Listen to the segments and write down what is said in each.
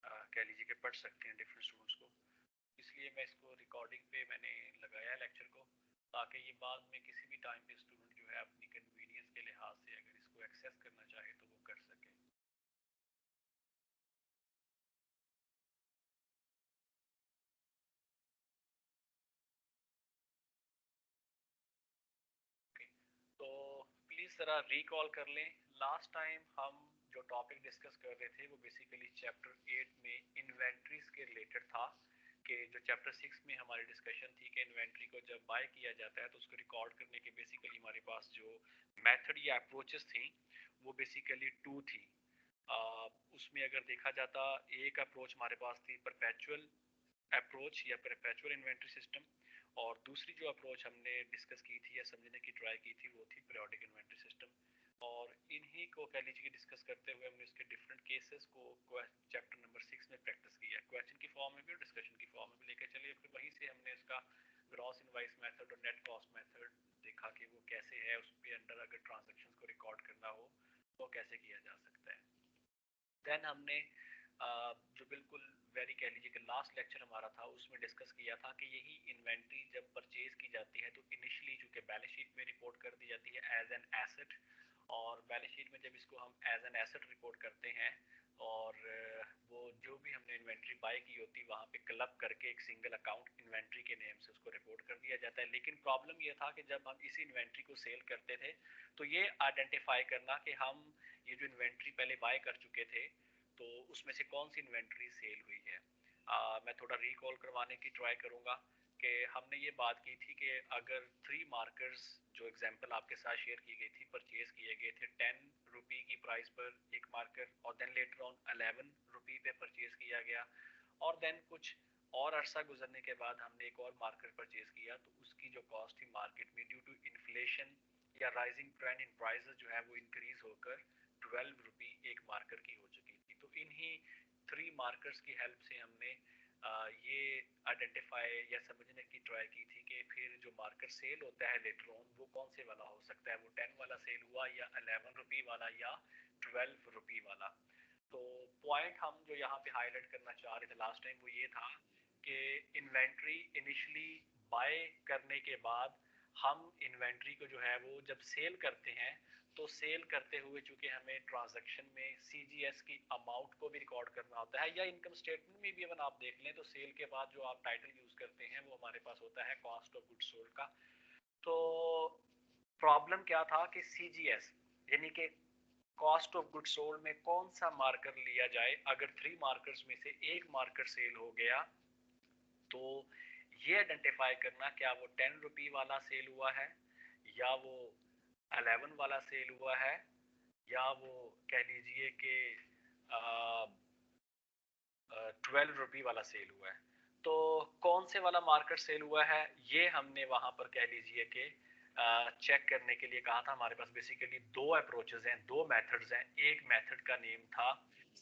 कह लीजिए कि पढ़ सकते हैं डिफरेंट स्टूडेंट्स को। इसलिए मैं इसको रिकॉर्डिंग पे मैंने लगाया लेक्चर को, ताकि ये बाद में किसी भी टाइम पे स्टूडेंट जो है अपनी कन्वीनियंस के लिहाज से अगर इसको एक्सेस करना चाहे तो वो कर सके। Okay, तो प्लीज़ ज़रा रिकॉल कर लें। लास्ट टाइम हम जो टॉपिक डिस्कस कर रहे थे वो बेसिकली चैप्टर 8 में इन्वेंट्रीज के रिलेटेड था, कि जो चैप्टर 6 में हमारी डिस्कशन थी कि इन्वेंट्री को जब बाय किया जाता है तो उसको रिकॉर्ड करने के बेसिकली हमारे पास जो मेथड या अप्रोचेस थी वो बेसिकली टू थी। उसमें अगर देखा जाता, एक अप्रोच हमारे पास थी परपेचुअल अप्रोच या परपेचुअल इन्वेंट्री सिस्टम, और दूसरी जो अप्रोच हमने डिस्कस की थी या समझने की ट्राई की थी वो थी पीरियोडिक इन्वेंट्री सिस्टम। और इन्हीं को कह लीजिए कि डिस्कस करते हुए हमने उसके डिफरेंट केसेस को चैप्टर नंबर 6 में प्रैक्टिस किया, क्वेश्चन की फॉर्म में भी और डिस्कशन की फॉर्म में भी लेकर चलिए। फिर वहीं से हमने इसका ग्रॉस इनवाइस मेथड और नेट कॉस्ट मेथड देखा कि वो कैसे है, उस पे अंडर अगर ट्रांजेक्शन को रिकॉर्ड करना हो तो कैसे किया जा सकता है। देन हमने जो बिल्कुल वेरी कह लीजिए कि लास्ट लेक्चर हमारा था उसमें डिस्कस किया था कि यही इन्वेंट्री जब परचेज की जाती है तो इनिशियली चूंकि बैलेंस शीट में रिपोर्ट कर दी जाती है एज एन एसेट, और बैलेंस शीट में जब इसको हम एज एन एसेट रिपोर्ट करते हैं और वो जो भी हमने इन्वेंट्री बाय की होती है वहाँ पे क्लब करके एक सिंगल अकाउंट इन्वेंट्री के नेम से उसको रिपोर्ट कर दिया जाता है। लेकिन प्रॉब्लम ये था कि जब हम इसी इन्वेंट्री को सेल करते थे तो ये आइडेंटिफाई करना कि हम ये जो इन्वेंट्री पहले बाय कर चुके थे तो उसमें से कौन सी इन्वेंट्री सेल हुई है। मैं थोड़ा रिकॉल करवाने की ट्राई करूंगा कि हमने ये बात की थी कि अगर 3 मार्कर्स जो एग्जांपल आपके साथ शेयर की गई थी परचेज किए गए थे 10 रुपी की प्राइस पर एक मार्कर, और देन लेटर ऑन 11 रुपी पे परचेज किया गया, और देन कुछ और अरसा गुजरने के बाद हमने एक और मार्कर परचेज किया तो उसकी जो कॉस्ट थी मार्केट में ड्यू टू इन्फ्लेशन या राइजिंग ट्रेंड इन प्राइसेस जो है वो इंक्रीज होकर 12 रुपी एक मार्कर की हो चुकी थी। तो इन्हीं 3 मार्कर्स की हेल्प से हमने ये आइडेंटिफाई या समझने की ट्राई की थी कि फिर जो मार्कर सेल होता है लेटर ऑन वो कौन से वाला हो सकता है, वो 10 वाला सेल हुआ या 11 रुपी वाला या 12 रुपी वाला। तो पॉइंट हम जो यहाँ पे हाईलाइट करना चाह रहे थे लास्ट टाइम वो ये था कि इन्वेंट्री इनिशियली बाय करने के बाद हम इन्वेंट्री को जो है वो जब सेल करते हैं तो सेल करते हुए चूंकि हमें ट्रांजैक्शन में सीजीएस की अमाउंट को भी रिकॉर्ड करना होता है, या इनकम स्टेटमेंट में भी अगर आप देख लें तो सेल के बाद जो आप टाइटल यूज करते हैं वो हमारे पास होता है कॉस्ट ऑफ गुड्स सोल्ड का। तो प्रॉब्लम क्या था कि सीजीएस यानी कि कॉस्ट ऑफ गुड सोल्ड में कौन सा मार्कर लिया जाए। अगर 3 मार्कर्स में से एक मार्कर सेल हो गया तो ये आइडेंटिफाई करना क्या वो 10 रुपी वाला सेल हुआ है या वो 11 वाला सेल हुआ है या वो कह लीजिए कि 12 रुपी वाला सेल हुआ है। तो कौन से वाला मार्कर सेल हुआ है ये हमने वहां पर कह लीजिए कि चेक करने के लिए कहा था। हमारे पास बेसिकली दो अप्रोचेस हैं, दो मेथड्स हैं। एक मेथड का नेम था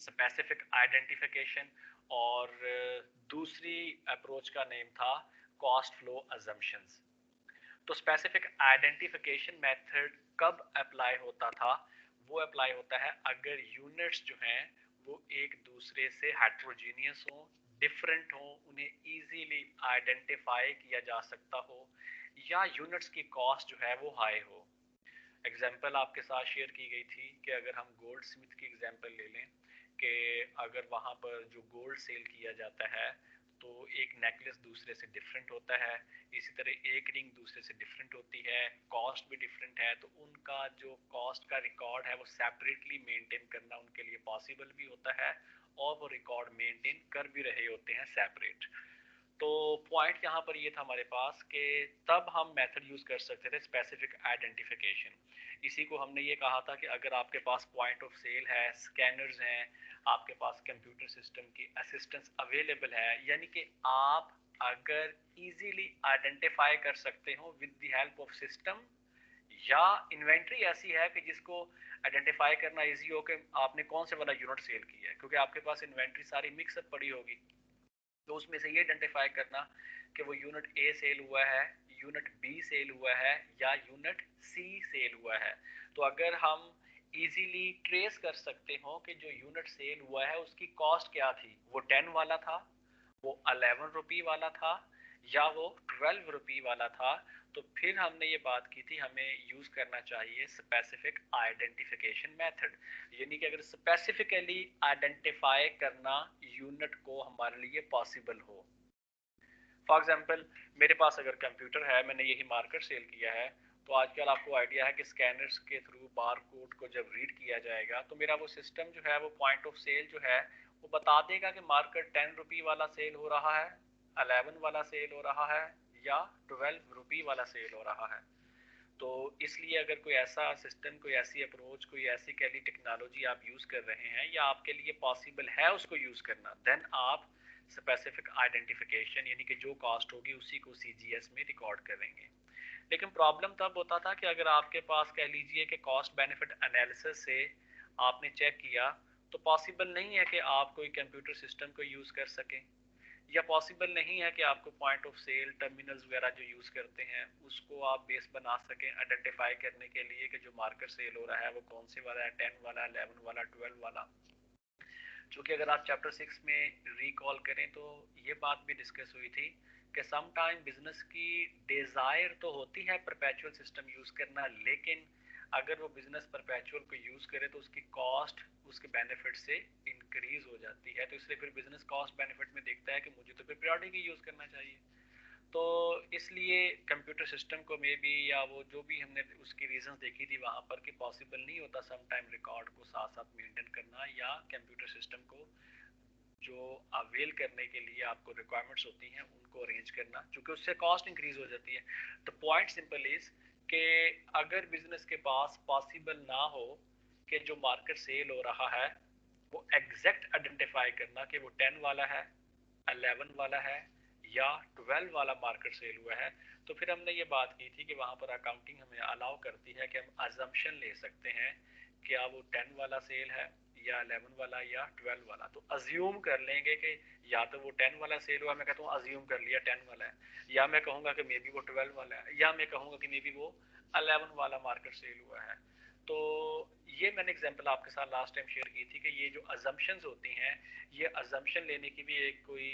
स्पेसिफिक आइडेंटिफिकेशन और दूसरी अप्रोच का नेम था कॉस्ट फ्लो अजम्पशंस। तो स्पेसिफिक आइडेंटिफिकेशन मेथड कब अप्लाई होता था, वो अप्लाई होता है अगर यूनिट्स जो हैं वो एक दूसरे से हेट्रोजीनियस हो, डिफरेंट हो, उन्हें इजीली आइडेंटिफाई किया जा सकता हो, या यूनिट्स की कॉस्ट जो है वो हाई हो। एग्जाम्पल आपके साथ शेयर की गई थी कि अगर हम गोल्ड स्मिथ की एग्जाम्पल ले लें कि अगर वहाँ पर जो गोल्ड सेल किया जाता है तो एक नेकलेस दूसरे से डिफरेंट होता है, इसी तरह एक रिंग दूसरे से डिफरेंट होती है, कॉस्ट भी डिफरेंट है, तो उनका जो कॉस्ट का रिकॉर्ड है वो सेपरेटली मेंटेन करना उनके लिए पॉसिबल भी होता है और वो रिकॉर्ड मेंटेन कर भी रहे होते हैं सेपरेट। तो पॉइंट यहाँ पर ये था हमारे पास कि तब हम मेथड यूज कर सकते थे स्पेसिफिक आइडेंटिफिकेशन। इसी को हमने ये कहा था कि अगर आपके पास पॉइंट ऑफ सेल है, स्कैनर्स हैं, आपके पास कंप्यूटर सिस्टम की असिस्टेंस अवेलेबल है, यानी कि आप अगर इजीली आइडेंटिफाई कर सकते हो with the help of system, या इन्वेंट्री ऐसी है कि जिसको आइडेंटिफाई करना इजी हो कि आपने कौन से वाला यूनिट सेल किया है, क्योंकि आपके पास इन्वेंट्री सारी मिक्सअप पड़ी होगी। तो उसमें से ये आइडेंटिफाई करना कि वो यूनिट ए सेल हुआ है, यूनिट बी सेल हुआ है या यूनिट सी सेल हुआ है। तो अगर हम इजीली ट्रेस कर सकते हो कि जो यूनिट सेल हुआ है उसकी कॉस्ट क्या थी, वो 10 वाला था, वो 11 रुपी वाला था, या वो 12 रुपी वाला था। तो फिर हमने ये बात की थी हमें यूज करना चाहिए स्पेसिफिक आइडेंटिफिकेशन मेथड, यानी कि अगर स्पेसिफिकली आइडेंटिफाई करना यूनिट को हमारे लिए पॉसिबल हो। फॉर एग्जाम्पल मेरे पास अगर कंप्यूटर है, मैंने यही मार्कर सेल किया है, तो आजकल आपको आइडिया है कि स्कैनर्स के थ्रू बार कोड को जब रीड किया जाएगा तो मेरा वो सिस्टम जो है वो पॉइंट ऑफ सेल जो है वो बता देगा कि मार्कर 10 रुपी वाला सेल हो रहा है, 11 वाला सेल हो रहा है, या 12 रुपी वाला सेल हो रहा है। तो इसलिए अगर कोई ऐसा सिस्टम, कोई ऐसी अप्रोच, कोई ऐसी कैली टेक्नोलॉजी आप यूज कर रहे हैं या आपके लिए पॉसिबल है उसको यूज करना, देन आप स्पेसिफिक आइडेंटिफिकेशन यानी कि जो कॉस्ट होगी उसी को सीजीएस में रिकॉर्ड करेंगे। लेकिन प्रॉब्लम तब होता था कि अगर आपके पास कह लीजिए कि कॉस्ट बेनिफिट एनालिसिस से आपने चेक किया, तो पॉसिबल नहीं है कि आप कोई कंप्यूटर सिस्टम को यूज कर सकें, या पॉसिबल नहीं है कि आपको पॉइंट ऑफ सेल टर्मिनल्स वगैरह जो यूज करते हैं उसको आप बेस बना सकें आइडेंटिफाई करने के लिए कि जो मार्केट सेल हो रहा है वो कौन से वाला है, 10 वाला, 11 वाला, 12 वाला। चूंकि अगर आप चैप्टर 6 में रिकॉल करें तो ये बात भी डिस्कस हुई थी कि सम टाइम बिजनेस की डिजायर तो होती है परपेचुअल सिस्टम यूज करना, लेकिन अगर वो बिजनेस परपेचुअल को यूज करे तो उसकी कॉस्ट उसके बेनिफिट से इंक्रीज हो जाती है, तो इसलिए फिर बिजनेस कॉस्ट बेनिफिट में देखता है कि मुझे तो फिर पीरियोडिक ही यूज करना चाहिए। तो इसलिए कंप्यूटर सिस्टम को मे बी, या वो जो भी हमने उसकी रीजंस देखी थी वहां पर, कि पॉसिबल नहीं होता सम टाइम रिकॉर्ड को साथ साथ मेंटेन करना, या कंप्यूटर सिस्टम को जो अवेल करने के लिए आपको रिक्वायरमेंट्स होती हैं उनको अरेंज करना, क्योंकि उससे कॉस्ट इंक्रीज हो जाती है। तो पॉइंट सिंपल इज कि अगर बिजनेस के पास पॉसिबल ना हो कि जो मार्केट सेल हो रहा है वो एग्जैक्ट आइडेंटिफाई करना कि वो 10 वाला है, 11 वाला है, या 12 वाला मार्केट सेल हुआ है, तो फिर हमने ये बात की थी कि वहां पर अकाउंटिंग हमें अलाउ करती है कि हम अजम्पशन ले सकते हैं क्या वो 10 वाला सेल है, या 11 वाला, या 12 वाला। तो अज्यूम कर लेंगे कि या तो वो 10 वाला सेल हुआ, मैं कहता हूँ अज्यूम कर लिया 10 वाला है, या मैं कहूंगा कि मे बी वो 12 वाला है, या मैं कहूंगा कि मे बी वो 11 वाला मार्केट सेल हुआ है। तो ये मैंने एग्जांपल आपके साथ लास्ट टाइम शेयर की थी कि ये जो अजम्पशंस होती हैं, ये अजम्पशन लेने की भी एक कोई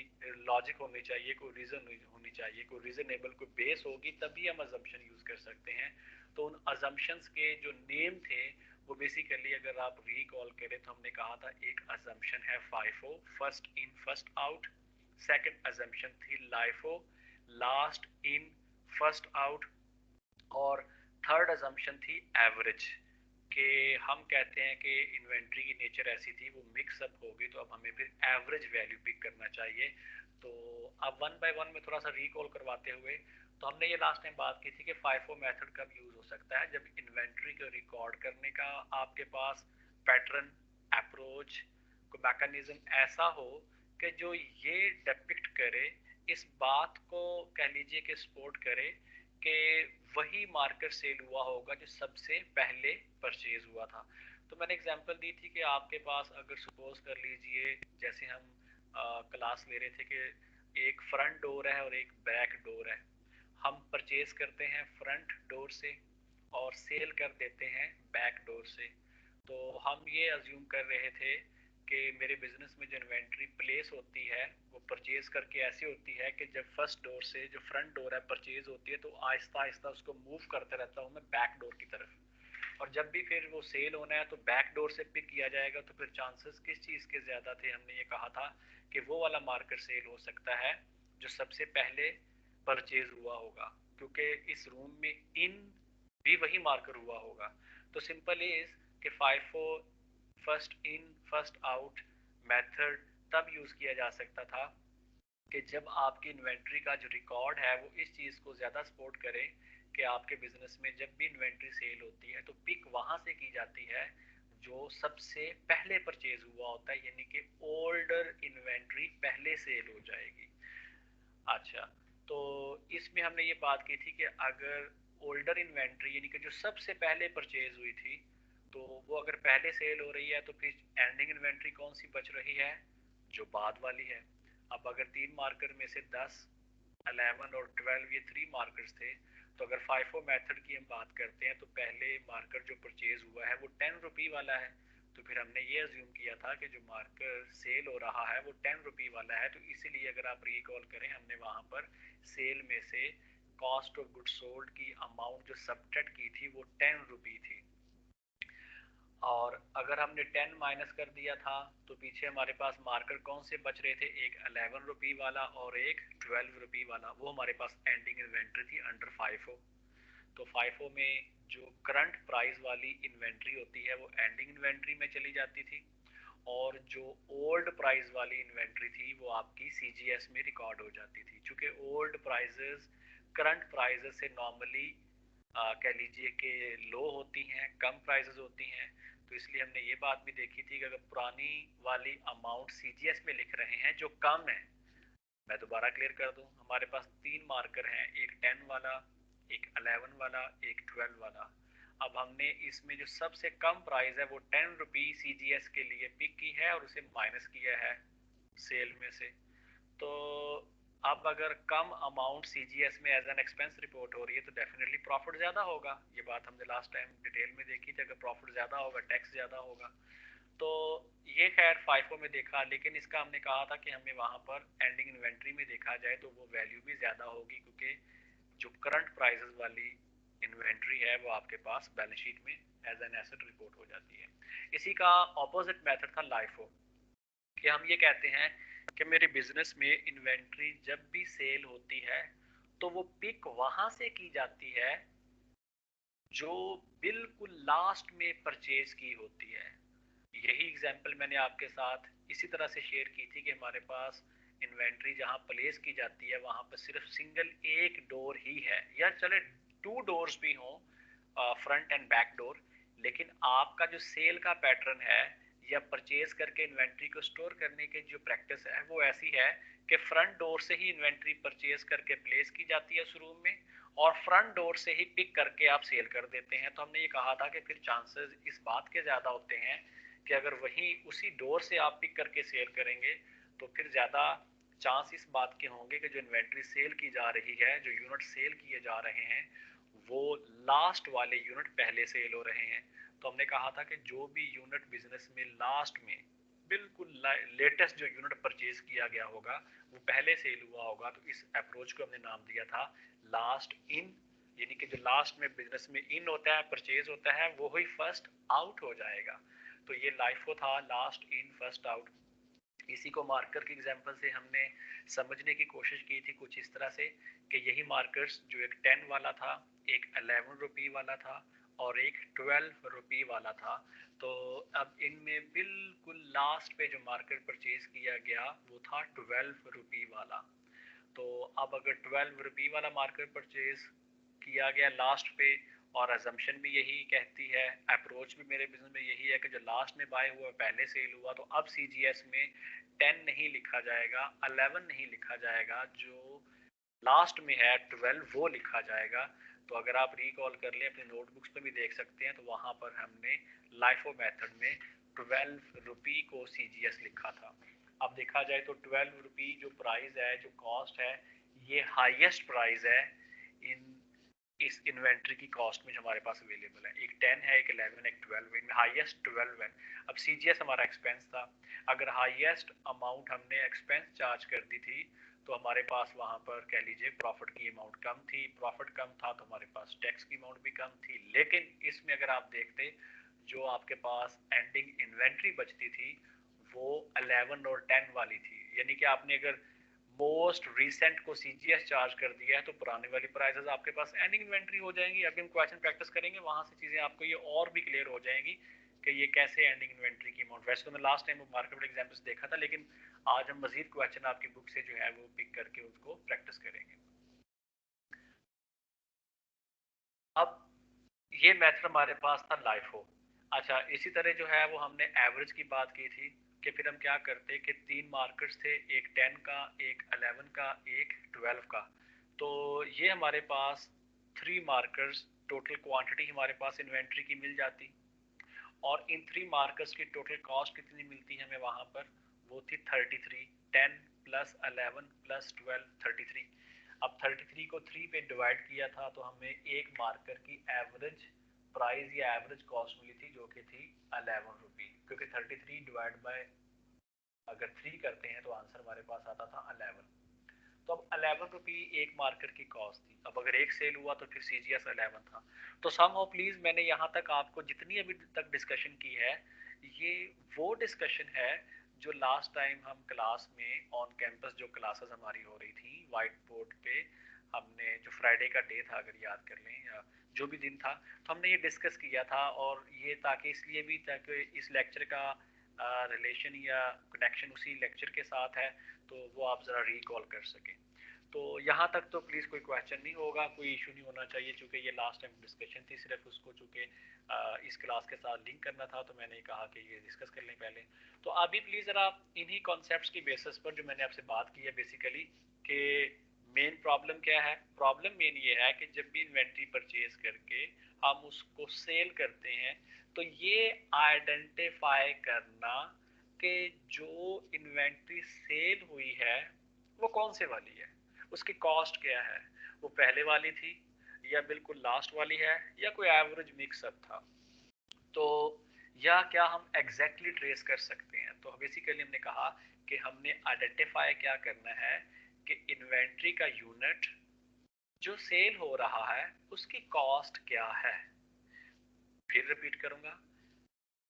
लॉजिक होनी चाहिए, कोई रीजन होनी चाहिए, कोई रीजनेबल कोई बेस होगी तभी हम अजम्पशन यूज कर सकते हैं। तो उन अजम्पशंस के जो नेम थे वो बेसिकली अगर आप रिकॉल करें तो हमने कहा था एक अजम्पशन है FIFO, first in first out. Second assumption थी LIFO, last in first out. और थर्ड अजम्पशन थी एवरेज, कि हम कहते हैं कि इन्वेंट्री की नेचर ऐसी थी वो मिक्सअप होगी तो अब हमें फिर एवरेज वैल्यू पिक करना चाहिए। तो अब वन बाय वन में थोड़ा सा रिकॉल करवाते हुए, तो हमने ये लास्ट टाइम बात की थी कि फाइफो मेथड कब यूज हो सकता है, जब इन्वेंट्री को रिकॉर्ड करने का आपके पास पैटर्न, अप्रोच, कोई मैकेनिज्म ऐसा हो कि जो ये डिपिक्ट करे, इस बात को कह लीजिए कि सपोर्ट करे कि वही मार्केट सेल हुआ होगा जो सबसे पहले परचेज हुआ था। तो मैंने एग्जांपल दी थी कि आपके पास अगर सपोज कर लीजिए जैसे हम क्लास ले रहे थे कि एक फ्रंट डोर है और एक बैक डोर है, हम परचेज करते हैं फ्रंट डोर से और सेल कर देते हैं बैक डोर से। तो हम ये अज्यूम कर रहे थे कि मेरे बिजनेस में जो इन्वेंट्री प्लेस होती है वो परचेज करके ऐसी होती है कि जब फर्स्ट डोर से जो फ्रंट डोर है परचेज होती है तो आहिस्ता आहिस्ता उसको मूव करते रहता हूँ मैं बैक डोर की तरफ, और जब भी फिर वो सेल होना है तो बैक डोर से पिक किया जाएगा। तो फिर चांसेस किस चीज के ज्यादा थे, हमने ये कहा था कि वो वाला मार्केट सेल हो सकता है जो सबसे पहले परचेज हुआ होगा, क्योंकि इस रूम में इन भी वही मार्कर हुआ होगा। तो सिंपल इज कि FIFO first in first out method तब यूज किया जा सकता था कि जब आपकी इन्वेंट्री का जो रिकॉर्ड है वो इस चीज को ज्यादा सपोर्ट करे कि आपके बिजनेस में जब भी इन्वेंट्री सेल होती है तो पिक वहां से की जाती है जो सबसे पहले परचेज हुआ होता है, यानी कि ओल्डर इन्वेंट्री पहले सेल हो जाएगी। अच्छा, तो इसमें हमने ये बात की थी कि अगर ओल्डर इन्वेंट्री यानी कि जो सबसे पहले परचेज हुई थी तो वो अगर पहले सेल हो रही है तो फिर एंडिंग इन्वेंट्री कौन सी बच रही है, जो बाद वाली है। अब अगर तीन मार्कर में से 10, 11 और 12 ये थ्री मार्कर्स थे, तो अगर फाइफो मेथड की हम बात करते हैं तो पहले मार्कर जो परचेज हुआ है वो 10 रुपी वाला है, तो फिर हमने ये अज्यूम किया था कि जो मार्कर सेल हो रहा है वो 10 रुपी वाला है, तो इसीलिए अगर आप रिकॉल करें हमने वहां पर सेल में से कॉस्ट ऑफ गुड सोल्ड की अमाउंट जो सब्ट्रैक्ट की थी वो 10 रुपी थी। और अगर हमने 10 माइनस कर दिया था तो पीछे हमारे पास मार्कर कौन से बच रहे थे, एक 11 रुपी वाला और एक 12 रुपी वाला, वो हमारे पास एंडिंग इन्वेंट्री थी अंडर फाइफो। तो फाइफो में जो करंट प्राइस वाली इन्वेंट्री होती है वो एंडिंग इन्वेंट्री में चली जाती थी, और जो ओल्ड प्राइस वाली इन्वेंट्री थी वो आपकी सीजीएस में रिकॉर्ड हो जाती थी। चूंकि ओल्ड प्राइजेस करंट प्राइजेस से नॉर्मली कह लीजिए कि लो होती हैं, कम प्राइसेस होती हैं, तो इसलिए हमने ये बात भी देखी थी कि अगर पुरानी वाली अमाउंट सीजीएस में लिख रहे हैं जो कम है, मैं दोबारा क्लियर कर दूं, हमारे पास तीन मार्कर हैं, एक 10 वाला, एक 11 वाला, एक 12 वाला। अब हमने इसमें जो सबसे कम प्राइस है वो 10 रुपी सीजीएस के लिए पिक की है और उसे माइनस किया है सेल में से। तो अब अगर कम अमाउंट सीजीएस में एज एन एक्सपेंस रिपोर्ट हो रही है तो डेफिनेटली प्रॉफिट ज्यादा होगा, ये बात हमने लास्ट टाइम डिटेल में देखी थी, अगर प्रॉफिट ज्यादा होगा टैक्स ज्यादा होगा। तो ये खैर फाइफो में देखा, लेकिन इसका हमने कहा था कि हमें वहां पर एंडिंग इन्वेंट्री में देखा जाए तो वो वैल्यू भी ज्यादा होगी, क्योंकि जो करंट प्राइसेस वाली इन्वेंट्री है वो आपके पास बैलेंस शीट में एज एन एसेट रिपोर्ट हो जाती है। इसी का ऑपोजिट मेथड था लाइफो, कि हम ये कहते हैं कि मेरे बिजनेस में इन्वेंट्री जब भी सेल होती है तो वो पिक वहां से की जाती है जो बिल्कुल लास्ट में परचेज की होती है। यही एग्जांपल मैंने आपके साथ इसी तरह से शेयर की थी कि हमारे पास इन्वेंट्री जहां प्लेस की जाती है वहां पर सिर्फ सिंगल एक डोर ही है, या चले टू डोर्स भी हों, फ्रंट एंड बैक डोर, लेकिन आपका जो सेल का पैटर्न है या परचेज करके इन्वेंट्री को स्टोर करने की जो प्रैक्टिस है वो ऐसी है कि फ्रंट डोर से ही इन्वेंट्री परचेज करके प्लेस की जाती है उस रूम में, और फ्रंट डोर से ही पिक करके आप सेल कर देते हैं। तो हमने ये कहा था कि फिर चांसेस इस बात के ज्यादा होते हैं कि अगर वही उसी डोर से आप पिक करके सेल करेंगे तो फिर ज्यादा चांस इस बात के होंगे कि जो इन्वेंट्री सेल की जा रही है, जो यूनिट सेल किए जा रहे हैं, वो लास्ट वाले यूनिट पहले सेल हो रहे हैं। तो हमने कहा था कि जो भी यूनिट बिजनेस में लास्ट में बिल्कुल लेटेस्ट जो यूनिट परचेज किया गया होगा वो पहले सेल हुआ होगा, तो इस अप्रोच को हमने नाम दिया था लास्ट इन, यानी कि जो लास्ट में बिजनेस में इन होता है, परचेज होता है, वो ही फर्स्ट आउट हो जाएगा। तो ये लाइफो था, लास्ट इन फर्स्ट आउट। इसी को मार्कर की एग्जांपल से हमने समझने की कोशिश की थी कुछ इस तरह से कि यही मार्कर्स जो एक 10 वाला था, एक 11 रुपी वाला था और एक 12 रुपी वाला था, तो अब इनमें बिल्कुल लास्ट पे जो मार्कर परचेज किया गया वो था 12 रुपी वाला। तो अब अगर 12 रुपी वाला मार्कर परचेज किया गया लास्ट पे, और अजम्पशन भी यही कहती है, अप्रोच भी मेरे बिजनेस में यही है कि जो लास्ट में बाय हुआ पहले सेल हुआ, तो अब सीजीएस में 10 नहीं लिखा जाएगा, 11 नहीं लिखा जाएगा, जो लास्ट में है 12 वो लिखा जाएगा। तो अगर आप रिकॉल कर लें अपने नोटबुक्स पे भी देख सकते हैं, तो वहां पर हमने लाइफो मेथड में 12 रुपी को सीजीएस लिखा था। अब देखा जाए तो 12 रुपी जो प्राइस है, जो कॉस्ट है, ये हाईएस्ट प्राइस है इन इस इन्वेंट्री की कॉस्ट में जो हमारे पास अवेलेबल है। एक 10 है, एक 11, एक 12, इनमें हाईएस्ट 12 है। अब सीजीएस हमारा एक्सपेंस था, अगर हाईएस्ट अमाउंट हमने एक्सपेंस चार्ज कर दी थी तो हमारे पास वहां पर कह लीजिए प्रॉफिट की अमाउंट कम थी, प्रॉफिट कम था तो हमारे पास टैक्स की अमाउंट भी कम थी। लेकिन इसमें अगर आप देखते जो आपके पास एंडिंग इन्वेंट्री बचती थी वो 11 और 10 वाली थी, यानी कि आपने अगर मोस्ट रिसेंट को सीजीएस चार्ज कर दिया है तो पुराने वाली प्राइसेस आपके पास एंडिंग इन्वेंट्री हो जाएंगी। अभी हम क्वेश्चन प्रैक्टिस करेंगे वहां से चीजें आपको ये और भी क्लियर हो जाएंगी कि ये कैसे एंडिंग इन्वेंट्री की अमाउंट। वैसे तो मैं लास्ट टाइम मार्केट एग्जाम्पल्स देखा था, लेकिन आज हम मजीद क्वेश्चन आपकी बुक से जो है वो पिक करके उसको प्रैक्टिस करेंगे। अब ये मेथड हमारे पास था लाइफो। अच्छा, इसी तरह जो है वो हमने एवरेज की बात की थी कि फिर हम क्या करते कि तीन मार्कर्स थे, एक 10 का, एक 11 का, एक 12 का। तो ये हमारे पास थ्री मार्कर्स, टोटल क्वांटिटी हमारे पास इन्वेंट्री की मिल जाती, और इन थ्री मार्कर्स की टोटल कॉस्ट कितनी मिलती है हमें वहां पर, वो थी 33। 10 प्लस 11 प्लस 12, 33। अब 33 को 3 पे डिवाइड किया था तो हमें एक मार्कर की एवरेज प्राइस या एवरेज कॉस्ट मिली थी जो कि थी 11 रुपी, क्योंकि 33 डिवाइड बाय अगर 3 करते हैं तो आंसर हमारे पास आता था 11। तो अब 11 रुपी एक मार्कर की कॉस्ट थी। अब अगर एक सेल हुआ तो फिर सीजीएस 11 था। तो सम हो प्लीज, मैंने यहाँ तक आपको जितनी अभी तक डिस्कशन की है ये वो डिस्कशन है जो लास्ट टाइम हम क्लास में ऑन कैंपस जो क्लासेस हमारी हो रही थी व्हाइट बोर्ड पे, हमने जो फ्राइडे का डे था अगर याद कर लें या जो भी दिन था, तो हमने ये डिस्कस किया था। और ये ताकि इसलिए भी ताकि इस लेक्चर का रिलेशन या कनेक्शन उसी लेक्चर के साथ है तो वो आप ज़रा रिकॉल कर सकें। तो यहाँ तक तो प्लीज़ कोई क्वेश्चन नहीं होगा, कोई इशू नहीं होना चाहिए, क्योंकि ये लास्ट टाइम डिस्कशन थी, सिर्फ उसको चूँकि इस क्लास के साथ लिंक करना था तो मैंने कहा कि ये डिस्कस कर लें पहले। तो अभी प्लीज़ ज़रा इन्हीं कॉन्सेप्ट्स की बेसिस पर जो मैंने आपसे बात की है बेसिकली कि मेन प्रॉब्लम क्या है। प्रॉब्लम मेन ये है कि जब भी इन्वेंट्री परचेज करके हम उसको सेल करते हैं तो ये आइडेंटिफाई करना कि जो इन्वेंट्री सेल हुई है वो कौन से वाली है, उसकी कॉस्ट क्या है, वो पहले वाली थी या बिल्कुल लास्ट वाली है या कोई एवरेज मिक्सअप था, तो या क्या हम एग्जैक्टली ट्रेस कर सकते हैं। तो बेसिकली हमने कहा कि हमने आइडेंटिफाई क्या करना है कि इन्वेंट्री का यूनिट जो सेल हो रहा है उसकी कॉस्ट क्या है। फिर रिपीट करूंगा,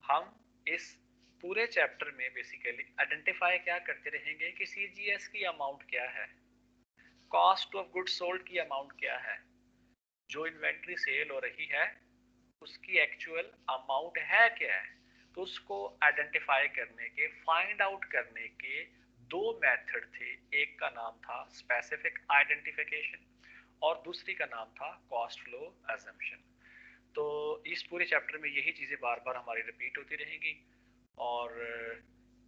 हम इस पूरे चैप्टर में बेसिकली आइडेंटिफाई क्या करते रहेंगे कि सीजीएस की अमाउंट क्या है, कॉस्ट ऑफ गुड्स सोल्ड की अमाउंट क्या है, जो इन्वेंट्री सेल हो रही है उसकी एक्चुअल अमाउंट है क्या है। तो उसको आइडेंटिफाई करने के, फाइंड आउट करने के दो मेथड थे। एक का नाम था स्पेसिफिक आइडेंटिफिकेशन और दूसरी का नाम था कॉस्ट फ्लो अजम्पशन। तो इस पूरे चैप्टर में यही चीज़ें बार बार हमारी रिपीट होती रहेंगी और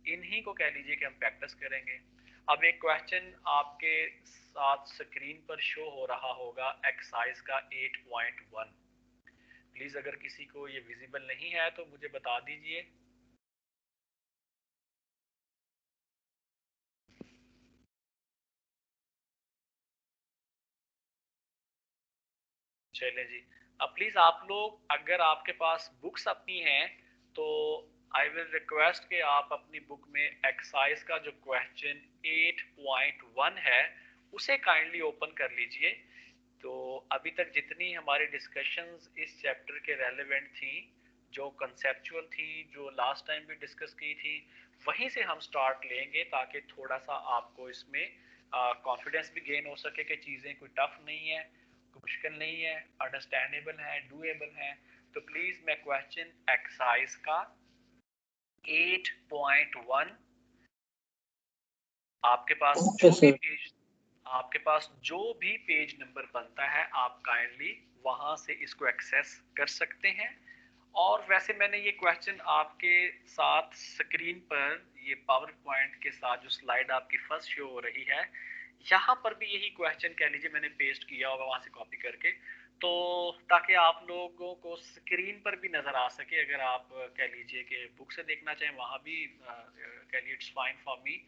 इन्हीं को कह लीजिए कि हम प्रैक्टिस करेंगे। अब एक क्वेश्चन आपके साथ स्क्रीन पर शो हो रहा होगा एक्सरसाइज का 8.1। प्लीज अगर किसी को ये विजिबल नहीं है तो मुझे बता दीजिए। चलें जी। अब प्लीज आप लोग अगर आपके पास बुक्स अपनी हैं तो आई विल रिक्वेस्ट कि आप अपनी बुक में एक्सरसाइज का जो क्वेश्चन 8.1 है उसे काइंडली ओपन कर लीजिए। तो अभी तक जितनी हमारी डिस्कशंस इस चैप्टर के रेलेवेंट थी, जो कंसेप्चुअल थी, जो लास्ट टाइम भी डिस्कस की थी, वहीं से हम स्टार्ट लेंगे ताकि थोड़ा सा आपको इसमें कॉन्फिडेंस भी गेन हो सके कि चीज़ें कोई टफ नहीं है, मुश्किल नहीं है, अंडरस्टैंडेबल है, डूएबल है। तो प्लीज मैं क्वेश्चन एक्सरसाइज का 8.1 आपके पास ओके जो भी सर। पेज आपके पास जो भी पेज नंबर बनता है आप काइंडली वहां से इसको एक्सेस कर सकते हैं। और वैसे मैंने ये क्वेश्चन आपके साथ स्क्रीन पर ये पावर पॉइंट के साथ जो स्लाइड आपकी फर्स्ट शो हो रही है यहाँ पर भी यही क्वेश्चन कह लीजिए मैंने पेस्ट किया होगा वहां से कॉपी करके, तो ताकि आप लोगों को स्क्रीन पर भी नजर आ सके। अगर आप कह लीजिए कि बुक से देखना चाहें वहां भी कह लीजिए इट्स फाइन फॉर मी,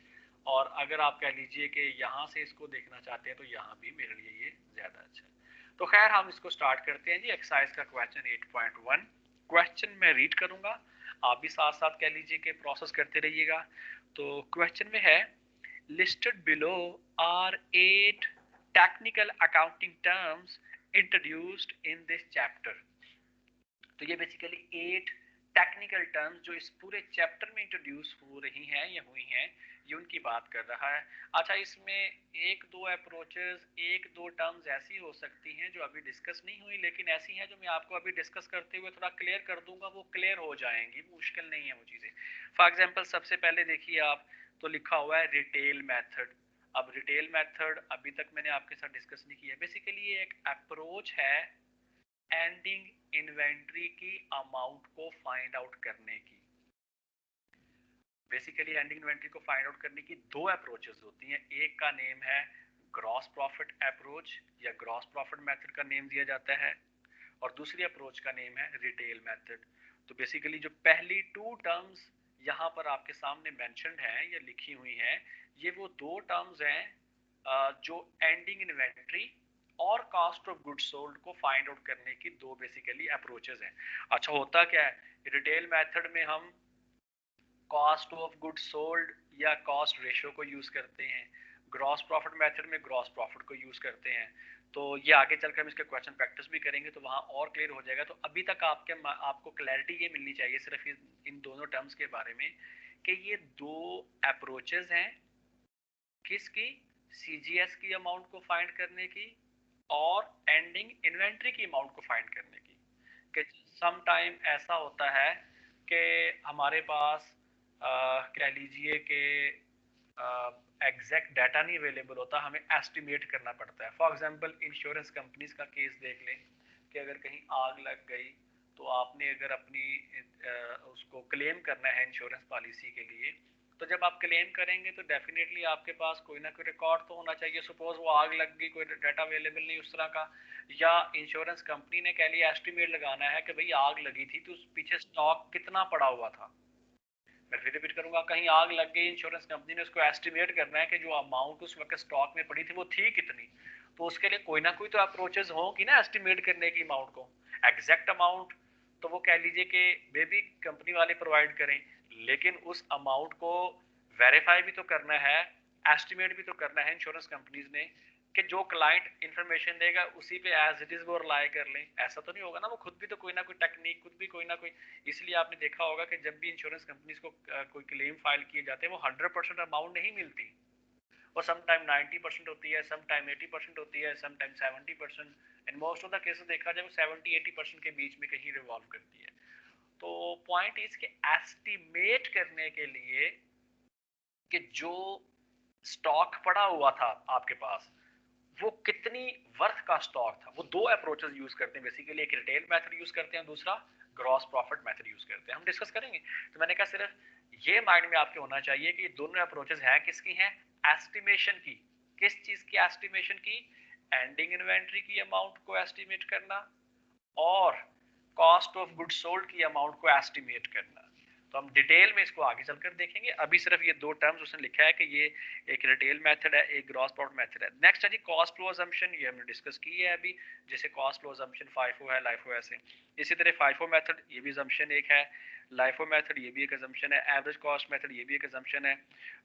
और अगर आप कह लीजिए कि यहाँ से इसको देखना चाहते हैं तो यहाँ भी मेरे लिए ये ज्यादा अच्छा है। तो खैर हम इसको स्टार्ट करते हैं जी। एक्सरसाइज का क्वेश्चन 8.1 क्वेश्चन मैं रीड करूंगा, आप भी साथ साथ कह लीजिए कि प्रोसेस करते रहिएगा। तो क्वेश्चन में है listed below are 8 technical accounting terms introduced in this chapter। तो ये बेसिकली 8 टेक्निकल टर्म्स जो इस पूरे चैप्टर में इंट्रोड्यूस हो रही हैं या हुई हैं ये उनकी बात कर रहा है। अच्छा, इसमें एक दो अप्रोचेस, एक दो टर्म्स ऐसी हो सकती हैं जो अभी डिस्कस नहीं हुई लेकिन ऐसी हैं जो मैं आपको अभी डिस्कस करते हुए थोड़ा क्लियर कर दूंगा, वो क्लियर हो जाएंगी, मुश्किल नहीं है वो चीज़ें। फॉर एग्जाम्पल सबसे पहले देखिए आप, तो लिखा हुआ है रिटेल मेथड। अब रिटेल मेथड अभी तक मैंने आपके साथ डिस्कस नहीं किया। बेसिकली ये एक अप्रोच है एंडिंग इन्वेंट्री की अमाउंट को फाइंड आउट करने की। बेसिकली एंडिंग इन्वेंट्री को फाइंड आउट करने की दो अप्रोचेस होती हैं। एक का नेम है ग्रॉस प्रॉफिट अप्रोच या ग्रॉस प्रॉफिट मेथड का नेम दिया जाता है, और दूसरी अप्रोच का नेम है रिटेल मेथड। तो बेसिकली जो पहली टू टर्म्स यहाँ पर आपके सामने मेंशन्ड हैं या लिखी हुई हैं, ये वो दो टर्म्स हैं जो एंडिंग इन्वेंट्री और कॉस्ट ऑफ गुड्स सोल्ड को फाइंड आउट करने की दो बेसिकली अप्रोचेस हैं। अच्छा, होता क्या है रिटेल मेथड में, हम कॉस्ट ऑफ गुड्स सोल्ड या कॉस्ट रेशियो को यूज करते हैं, ग्रॉस प्रॉफिट मेथड में ग्रॉस प्रॉफिट को यूज करते हैं। तो ये आगे चलकर हम इसका क्वेश्चन प्रैक्टिस भी करेंगे तो वहां और क्लियर हो जाएगा। तो अभी तक आपको क्लैरिटी ये मिलनी चाहिए सिर्फ इन दोनों टर्म्स के बारे में कि ये दो अप्रोचेस हैं किसकी, सीजीएस की अमाउंट को फाइंड करने की और एंडिंग इन्वेंट्री की अमाउंट को फाइंड करने की। कि सम टाइम ऐसा होता है कि हमारे पास कह लीजिए कि एग्जैक्ट डाटा नहीं अवेलेबल होता, हमें एस्टिमेट करना पड़ता है। फॉर एग्जांपल इंश्योरेंस कंपनीज का केस देख लें कि अगर कहीं आग लग गई तो आपने अगर अपनी उसको क्लेम करना है इंश्योरेंस पॉलिसी के लिए, तो जब आप क्लेम करेंगे तो डेफिनेटली आपके पास कोई ना कोई रिकॉर्ड तो होना चाहिए। सपोज वो आग लग गई, कोई डाटा अवेलेबल नहीं उस तरह का, या इंश्योरेंस कंपनी ने कह लिया एस्टिमेट लगाना है कि भाई आग लगी थी तो उस पीछे स्टॉक कितना पड़ा हुआ था। मैं फिर रिपीट करूंगा, कहीं आग लग गई, इंश्योरेंस कंपनी ने उसको एस्टिमेट करना है कि जो अमाउंट उस वक्त स्टॉक में पड़ी थी वो थी कितनी। तो उसके लिए कोई ना कोई तो अप्रोचेस होंगी ना एस्टिमेट करने की अमाउंट को। एग्जैक्ट अमाउंट तो वो कह लीजिए कि मे बी कंपनी वाले प्रोवाइड करें, लेकिन उस अमाउंट को वेरीफाई भी तो करना है, एस्टिमेट भी तो करना है इंश्योरेंस कंपनीज ने कि जो क्लाइंट इंफॉर्मेशन देगा उसी पे एज इट इज वो रिलाई कर लें। ऐसा तो नहीं होगा ना, वो खुद भी तो कोई ना कोई टेक्निक, खुद भी कोई ना कोई। इसलिए आपने देखा होगा कि जब भी इंश्योरेंस कंपनीज को कोई क्लेम फाइल किए जाते हैं वो 100% अमाउंट नहीं मिलती, वो सम टाइम 90% होती है, सम टाइम 80% होती है, some time 70%, and most of the cases देखा जाए वो 70-80% के बीच में कहीं रिवॉल्व करती है। तो पॉइंट इज के एस्टिमेट करने के लिए कि जो स्टॉक पड़ा हुआ था आपके पास वो कितनी वर्थ का स्टॉक था, वो दो अप्रोचेस यूज करते हैं बेसिकली। एक रिटेल मेथड यूज करते हैं, दूसरा ग्रॉस प्रॉफिट मेथड यूज करते हैं। हम डिस्कस करेंगे। तो मैंने कहा सिर्फ ये माइंड में आपके होना चाहिए कि दोनों अप्रोचेस हैं किसकी हैं, एस्टिमेशन की। किस चीज की एस्टिमेशन की, एंडिंग इन्वेंट्री की अमाउंट को एस्टिमेट करना और कॉस्ट ऑफ गुड्स सोल्ड की अमाउंट को एस्टिमेट करना। तो हम डिटेल में इसको आगे चलकर देखेंगे। अभी सिर्फ ये दो टर्म्स उसने लिखा है कि ये एक रिटेल मेथड है, एक ग्रॉस प्रॉफिट मेथड है। नेक्स्ट है जी कॉस्ट फ्लो असम्पशन, ये हमने डिस्कस की है अभी। जैसे कॉस्ट फ्लो असम्पशन फाइफो है, लाइफो ऐसे। इसी तरह फाइफो मेथड ये भी असम्पशन एक है, लाइफो मेथड ये भी एक असम्पशन है, एवरेज कॉस्ट मेथड ये भी एक असम्पशन है।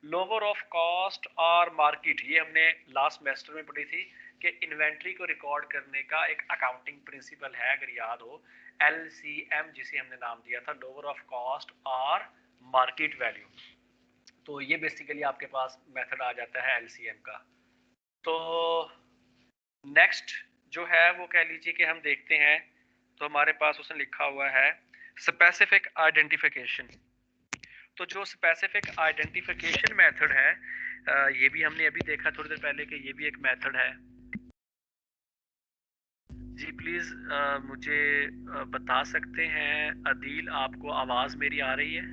लोअर ऑफ कॉस्ट और मार्केट, ये हमने लास्ट सेमेस्टर में पढ़ी थी कि इन्वेंट्री को रिकॉर्ड करने का एक अकाउंटिंग प्रिंसिपल है, अगर याद हो, LCM जिसे हमने नाम दिया था, लोअर ऑफ कॉस्ट और मार्केट वैल्यू। तो ये बेसिकली आपके पास मेथड आ जाता है LCM का। तो नेक्स्ट जो है वो कह लीजिए कि हम देखते हैं, तो हमारे पास उसने लिखा हुआ है स्पेसिफिक आइडेंटिफिकेशन। तो जो स्पेसिफिक आइडेंटिफिकेशन मेथड है, ये भी हमने अभी देखा थोड़ी देर पहले कि ये भी एक मेथड है। जी प्लीज मुझे बता सकते हैं अदील, आपको आवाज मेरी आ रही है?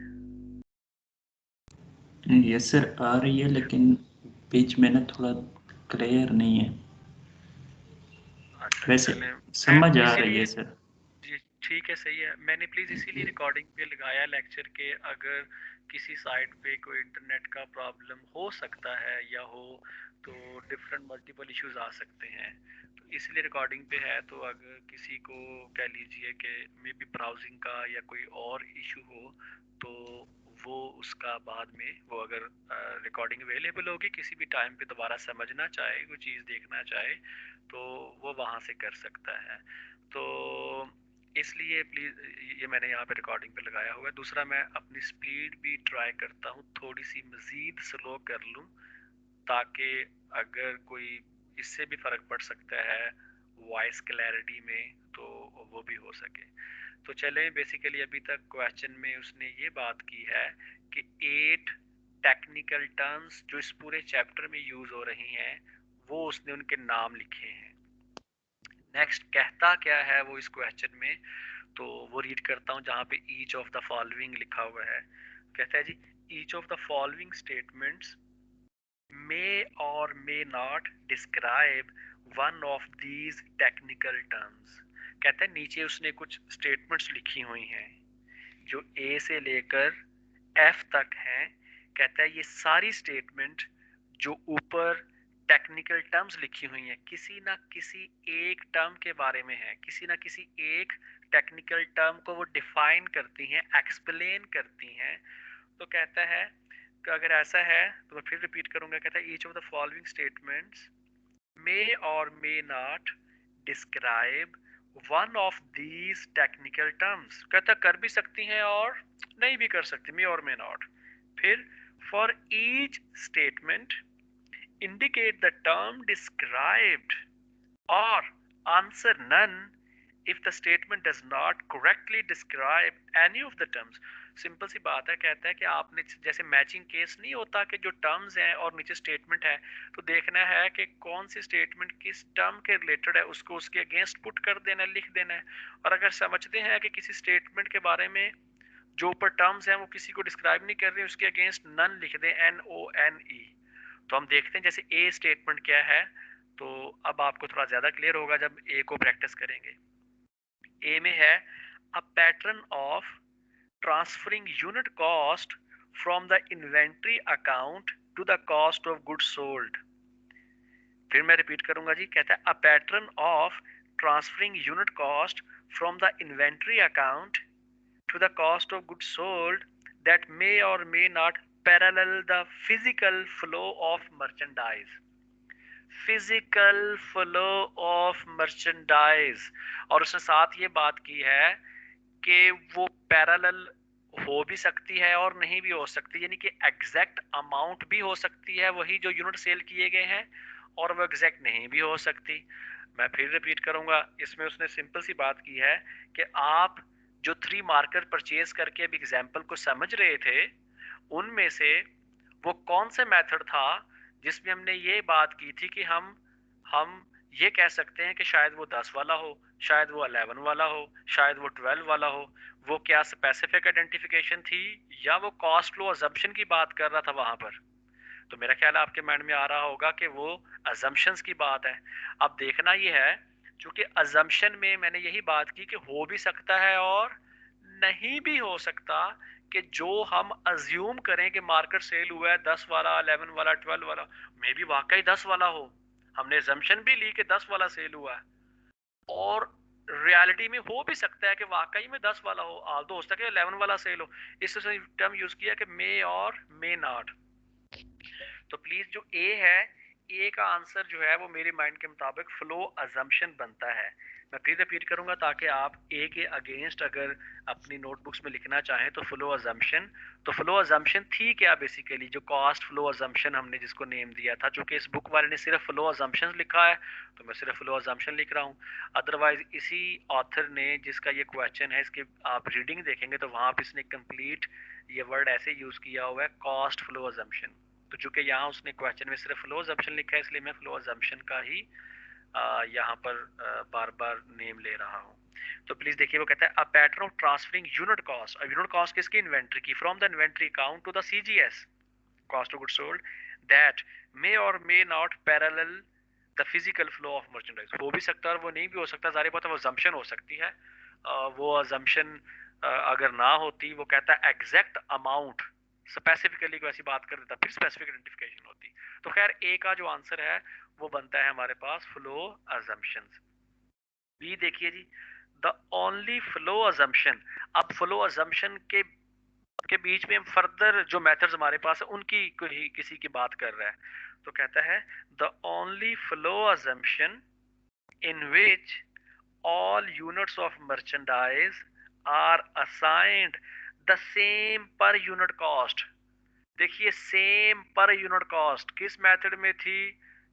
यस सर आ रही है, लेकिन बीच में ना थोड़ा क्लियर नहीं है। अच्छा वैसे चलें, मैं समझ आ रही इसीलिए, है सर। जी ठीक है, सही है। मैंने प्लीज़ इसीलिए रिकॉर्डिंग पे लगाया लेक्चर के अगर किसी साइट पे कोई इंटरनेट का प्रॉब्लम हो सकता है या हो तो डिफरेंट मल्टीपल इश्यूज आ सकते हैं, तो इसलिए रिकॉर्डिंग पे है। तो अगर किसी को कह लीजिए कि मे बी ब्राउजिंग का या कोई और इशू हो तो वो उसका बाद में वो अगर रिकॉर्डिंग अवेलेबल होगी किसी भी टाइम पे दोबारा समझना चाहे, कोई चीज़ देखना चाहे तो वो वहाँ से कर सकता है। तो इसलिए प्लीज़ ये मैंने यहाँ पे रिकॉर्डिंग पे लगाया हुआ है। दूसरा मैं अपनी स्पीड भी ट्राई करता हूँ थोड़ी सी मज़ीद स्लो कर लूँ, ताकि अगर कोई इससे भी फ़र्क पड़ सकता है वॉइस क्लैरिटी में तो वो भी हो सके। तो चलें, बेसिकली अभी तक क्वेश्चन में उसने ये बात की है कि 8 टेक्निकल टर्म्स जो इस पूरे चैप्टर में यूज़ हो रही हैं वो उसने उनके नाम लिखे हैं। नेक्स्ट कहता क्या है वो इस क्वेश्चन में, तो वो रीड करता हूँ जहाँ पे ईच ऑफ द फॉलोइंग लिखा हुआ है। कहता है जी each of the following statements may or may not describe one of these technical terms. कहता है नीचे उसने कुछ स्टेटमेंट्स लिखी हुई हैं जो ए से लेकर एफ तक हैं। कहता है ये सारी स्टेटमेंट जो ऊपर टेक्निकल टर्म्स लिखी हुई हैं, किसी ना किसी एक टर्म के बारे में है, किसी ना किसी एक टेक्निकल टर्म को वो डिफाइन करती हैं, एक्सप्लेन करती हैं। तो कहता है कि अगर ऐसा है तो मैं फिर रिपीट करूंगा, कहता है each of the following statements may or may not describe one of these technical terms. कहता कर भी सकती हैं और नहीं भी कर सकती, मे और मे नॉट। फिर for each statement indicate the term described or answer none if the statement does not correctly describe any of the terms। Simple सी बात है, कहता है कि आपने जैसे मैचिंग केस नहीं होता कि जो टर्म्स हैं और नीचे स्टेटमेंट है, तो देखना है कि कौन सी स्टेटमेंट किस टर्म के रिलेटेड है, उसको उसके अगेंस्ट पुट कर देना है, लिख देना है। और अगर समझते हैं कि किसी स्टेटमेंट के बारे में जो ऊपर टर्म्स हैं वो किसी को डिस्क्राइब नहीं कर रही, उसके अगेंस्ट नन लिख दें, NONE। तो हम देखते हैं जैसे ए स्टेटमेंट क्या है, तो अब आपको थोड़ा ज्यादा क्लियर होगा जब ए को प्रैक्टिस करेंगे। ए में है a pattern of transferring unit cost from the inventory account to the cost of goods sold. फिर मैं रिपीट करूंगा जी, कहता है a pattern of transferring unit cost from the inventory account to the cost of goods sold that may or may not parallel the physical flow of merchandise। physical flow of merchandise, और उसने साथ ये बात की है कि वो parallel हो भी सकती है और नहीं भी हो सकती, यानी कि एग्जैक्ट अमाउंट भी हो सकती है वही जो यूनिट सेल किए गए हैं, और वो एग्जैक्ट नहीं भी हो सकती। मैं फिर रिपीट करूंगा, इसमें उसने सिंपल सी बात की है कि आप जो 3 मार्कर परचेज करके अभी एग्जाम्पल को समझ रहे थे, उनमें से वो कौन सा मेथड था जिसमें हमने ये बात की थी कि हम ये कह सकते हैं कि शायद वो 10 वाला हो, शायद वो 11 वाला हो, शायद वो 12 वाला हो। वो क्या स्पेसिफिक आइडेंटिफिकेशन थी या वो कॉस्ट फ्लो अजम्पशन की बात कर रहा था वहां पर? तो मेरा ख्याल आपके माइंड में आ रहा होगा कि वो अजम्पशंस की बात है। अब देखना ये है, क्योंकि अजम्पशन में मैंने यही बात की कि हो भी सकता है और नहीं भी हो सकता, कि जो हम अज्यूम करें कि मार्केट सेल हुआ है 10 वाला, 11 वाला, 12 वाला, मे भी वाकई 10 वाला हो। हमने अजम्पशन भी ली कि 10 वाला सेल हुआ है, और रियलिटी में हो भी सकता है कि वाकई में 10 वाला हो, आल तो हो सकता है 11 वाला सेल हो। इससे टर्म यूज किया कि मे और मे नॉट। तो प्लीज जो ए है, ए का आंसर जो है वो मेरे माइंड के मुताबिक फ्लो अजम्पशन बनता है। मैं फिर रिपीट करूंगा ताकि आप ए के अगेंस्ट अगर अपनी नोटबुक्स में लिखना चाहें तो फ्लो अजम्पशन। तो फ्लो अजम्पशन थी क्या बेसिकली, जो कॉस्ट फ्लो अजम्पशन हमने जिसको नेम दिया था, चूंकि इस बुक वाले ने सिर्फ फ्लो अजम्पशन लिखा है तो मैं सिर्फ फ्लो अजम्पशन लिख रहा हूँ। अदरवाइज इसी ऑथर ने जिसका ये क्वेश्चन है, इसके आप रीडिंग देखेंगे तो वहां पर इसने कंप्लीट ये वर्ड ऐसे यूज किया हुआ है, कॉस्ट फ्लो अजम्पशन। तो चूंकि यहाँ उसने क्वेश्चन में सिर्फ फ्लो अजम्पशन लिखा है, इसलिए मैं फ्लो अजम्पशन का ही यहाँ पर बार बार नेम ले रहा हूँ। तो प्लीज देखिए, वो कहता है a pattern of transferring unit cost, और यूनिट कॉस्ट किसकी, इन्वेंट्री की, from the inventory account to the CGS, cost of goods sold, that may or may not parallel the physical flow of merchandise. हो भी सकता है और वो नहीं भी हो सकता, जाहिर बात है वो अजम्पशन हो सकती है। वो अजम्पशन अगर ना होती, वो कहता है एग्जैक्ट अमाउंट, स्पेसिफिकली को ऐसी बात कर देता, फिर स्पेसिफिक आइडेंटिफिकेशन होती। तो खैर ए का जो आंसर है वो बनता है हमारे पास फ्लो अजम्पशंस। बी देखिए जी, द ओनली फ्लो अजम्पशन। अब फ्लो अजम्पशन के बीच में फर्दर जो मेथड्स हमारे पास है उनकी कोई किसी की बात कर रहा है। तो कहता है the only flow assumption in which all units of merchandise are assigned the same per unit cost। देखिए सेम पर यूनिट कॉस्ट किस मेथड में थी,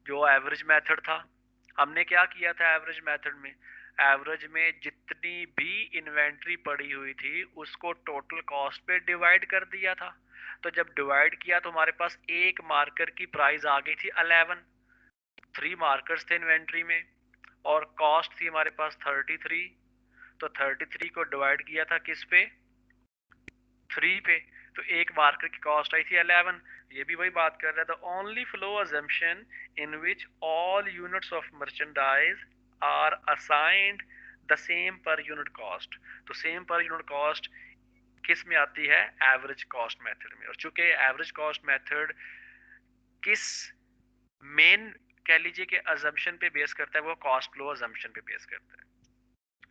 जो एवरेज मेथड था। हमने क्या किया था एवरेज मेथड में, एवरेज में जितनी भी इन्वेंट्री पड़ी हुई थी उसको टोटल कॉस्ट पे डिवाइड कर दिया था। तो जब डिवाइड किया तो हमारे पास एक मार्कर की प्राइस आ गई थी 11, 3 मार्कर्स थे इन्वेंट्री में और कॉस्ट थी हमारे पास 33। तो 33 को डिवाइड किया था किस पे, 3 पे, तो एक मार्कर की कॉस्ट आई थी 11। ये भी वही बात कर रहा है, the only flow assumption in which all units of merchandise are assigned the same per unit cost. तो सेम पर यूनिट कॉस्ट किस में आती है, एवरेज कॉस्ट मेथड में। और चूंकि एवरेज कॉस्ट मेथड किस मेन कह लीजिए कि अजम्पशन पे बेस करता है, वो कॉस्ट फ्लो अजम्पशन पे बेस करता है।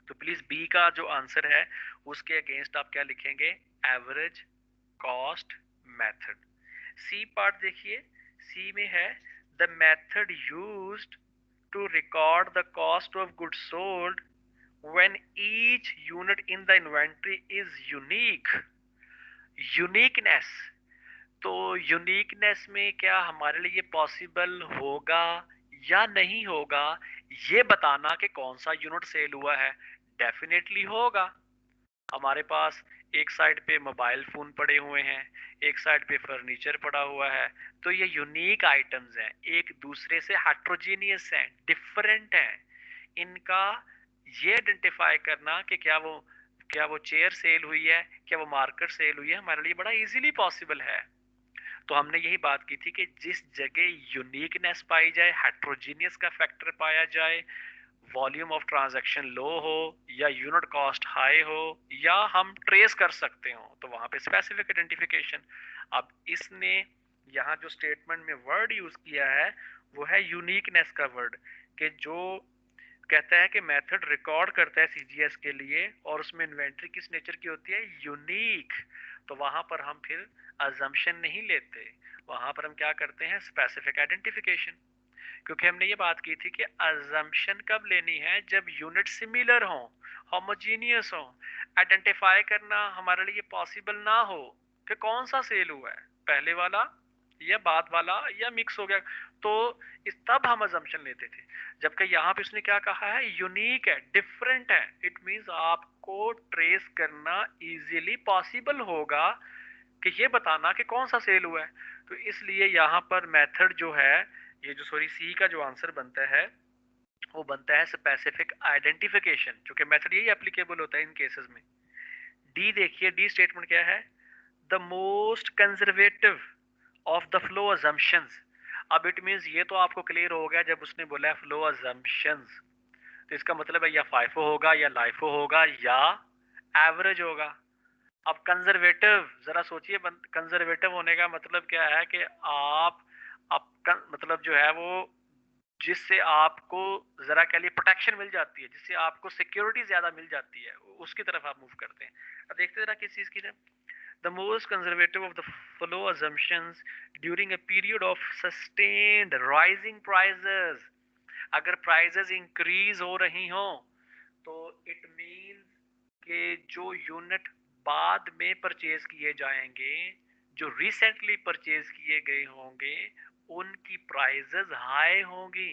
तो प्लीज बी का जो आंसर है उसके अगेंस्ट आप क्या लिखेंगे, average cost method. C part देखिए, सी में है the method used to record the cost of goods sold when each unit in the inventory is unique. Uniqueness, तो यूनिकनेस में क्या हमारे लिए पॉसिबल होगा या नहीं होगा ये बताना कि कौन सा यूनिट सेल हुआ है? डेफिनेटली होगा। हमारे पास एक साइड पे मोबाइल फोन पड़े हुए हैं, एक साइड पे फर्नीचर पड़ा हुआ है, तो ये यूनिक आइटम्स हैं, एक दूसरे से हेट्रोजीनियस हैं, डिफरेंट हैं। इनका ये आइडेंटिफाई करना कि क्या वो चेयर सेल हुई है, क्या वो मार्कर सेल हुई है, हमारे लिए बड़ा इजीली पॉसिबल है। तो हमने यही बात की थी कि जिस जगह यूनिकनेस पाई जाए, हेट्रोजीनियस का फैक्टर पाया जाए, वॉल्यूम ऑफ ट्रांजैक्शन लो हो या यूनिट कॉस्ट हाई हो या हम ट्रेस कर सकते हो, तो वहां पे स्पेसिफिक आइडेंटिफिकेशन। अब इसने यहाँ जो स्टेटमेंट में वर्ड यूज किया है वो है यूनिकनेस का वर्ड, कि जो कहता है कि मेथड रिकॉर्ड करता है सीजीएस के लिए और उसमें इन्वेंट्री किस नेचर की होती है, यूनिक। तो वहां पर हम फिर अजम्पशन नहीं लेते, वहां पर हम क्या करते हैं, स्पेसिफिक आइडेंटिफिकेशन। क्योंकि हमने ये बात की थी कि अजम्पशन कब लेनी है, जब यूनिट सिमिलर हो, होमोजीनियस हो, आइडेंटिफाई करना हमारे लिए पॉसिबल ना हो कि कौन सा सेल हुआ है, पहले वाला या बाद वाला या मिक्स हो गया, तो इस तब हम अजम्पशन लेते थे। जबकि यहाँ पे उसने क्या कहा है, यूनिक है, डिफरेंट है, इट मींस आपको ट्रेस करना इजीली पॉसिबल होगा कि ये बताना कि कौन सा सेल हुआ है। तो इसलिए यहाँ पर मेथड जो है, ये जो सॉरी सी का जो आंसर बनता है वो बनता है स्पेसिफिक आइडेंटिफिकेशन, क्योंकि मेथड यही एप्लीकेबल होता है इन केसेस में। डी देखिए, डी स्टेटमेंट क्या है, the most conservative of the flow assumptions. अब इट मींस ये तो आपको क्लियर हो गया जब उसने बोला है फ्लो अजम्पशंस, तो इसका मतलब है या फाइफो होगा या लाइफो होगा या एवरेज होगा। अब कंजर्वेटिव, जरा सोचिए, कंजर्वेटिव होने का मतलब क्या है कि आप मतलब जो है वो जिससे आपको जरा कह लिए प्रोटेक्शन मिल जाती है, जिससे आपको सिक्योरिटी ज्यादा मिल जाती है, उसकी तरफ आप मूव करते हैं। अब देखते जरा किस चीज की है, the most conservative of the flow assumptions during a period of sustained rising prices. अगर प्राइसेस इंक्रीज हो रही हो तो इट मींस कि जो यूनिट बाद में परचेज किए जाएंगे, जो रिसेंटली परचेज किए गए होंगे, उनकी प्राइसेस हाई होंगी,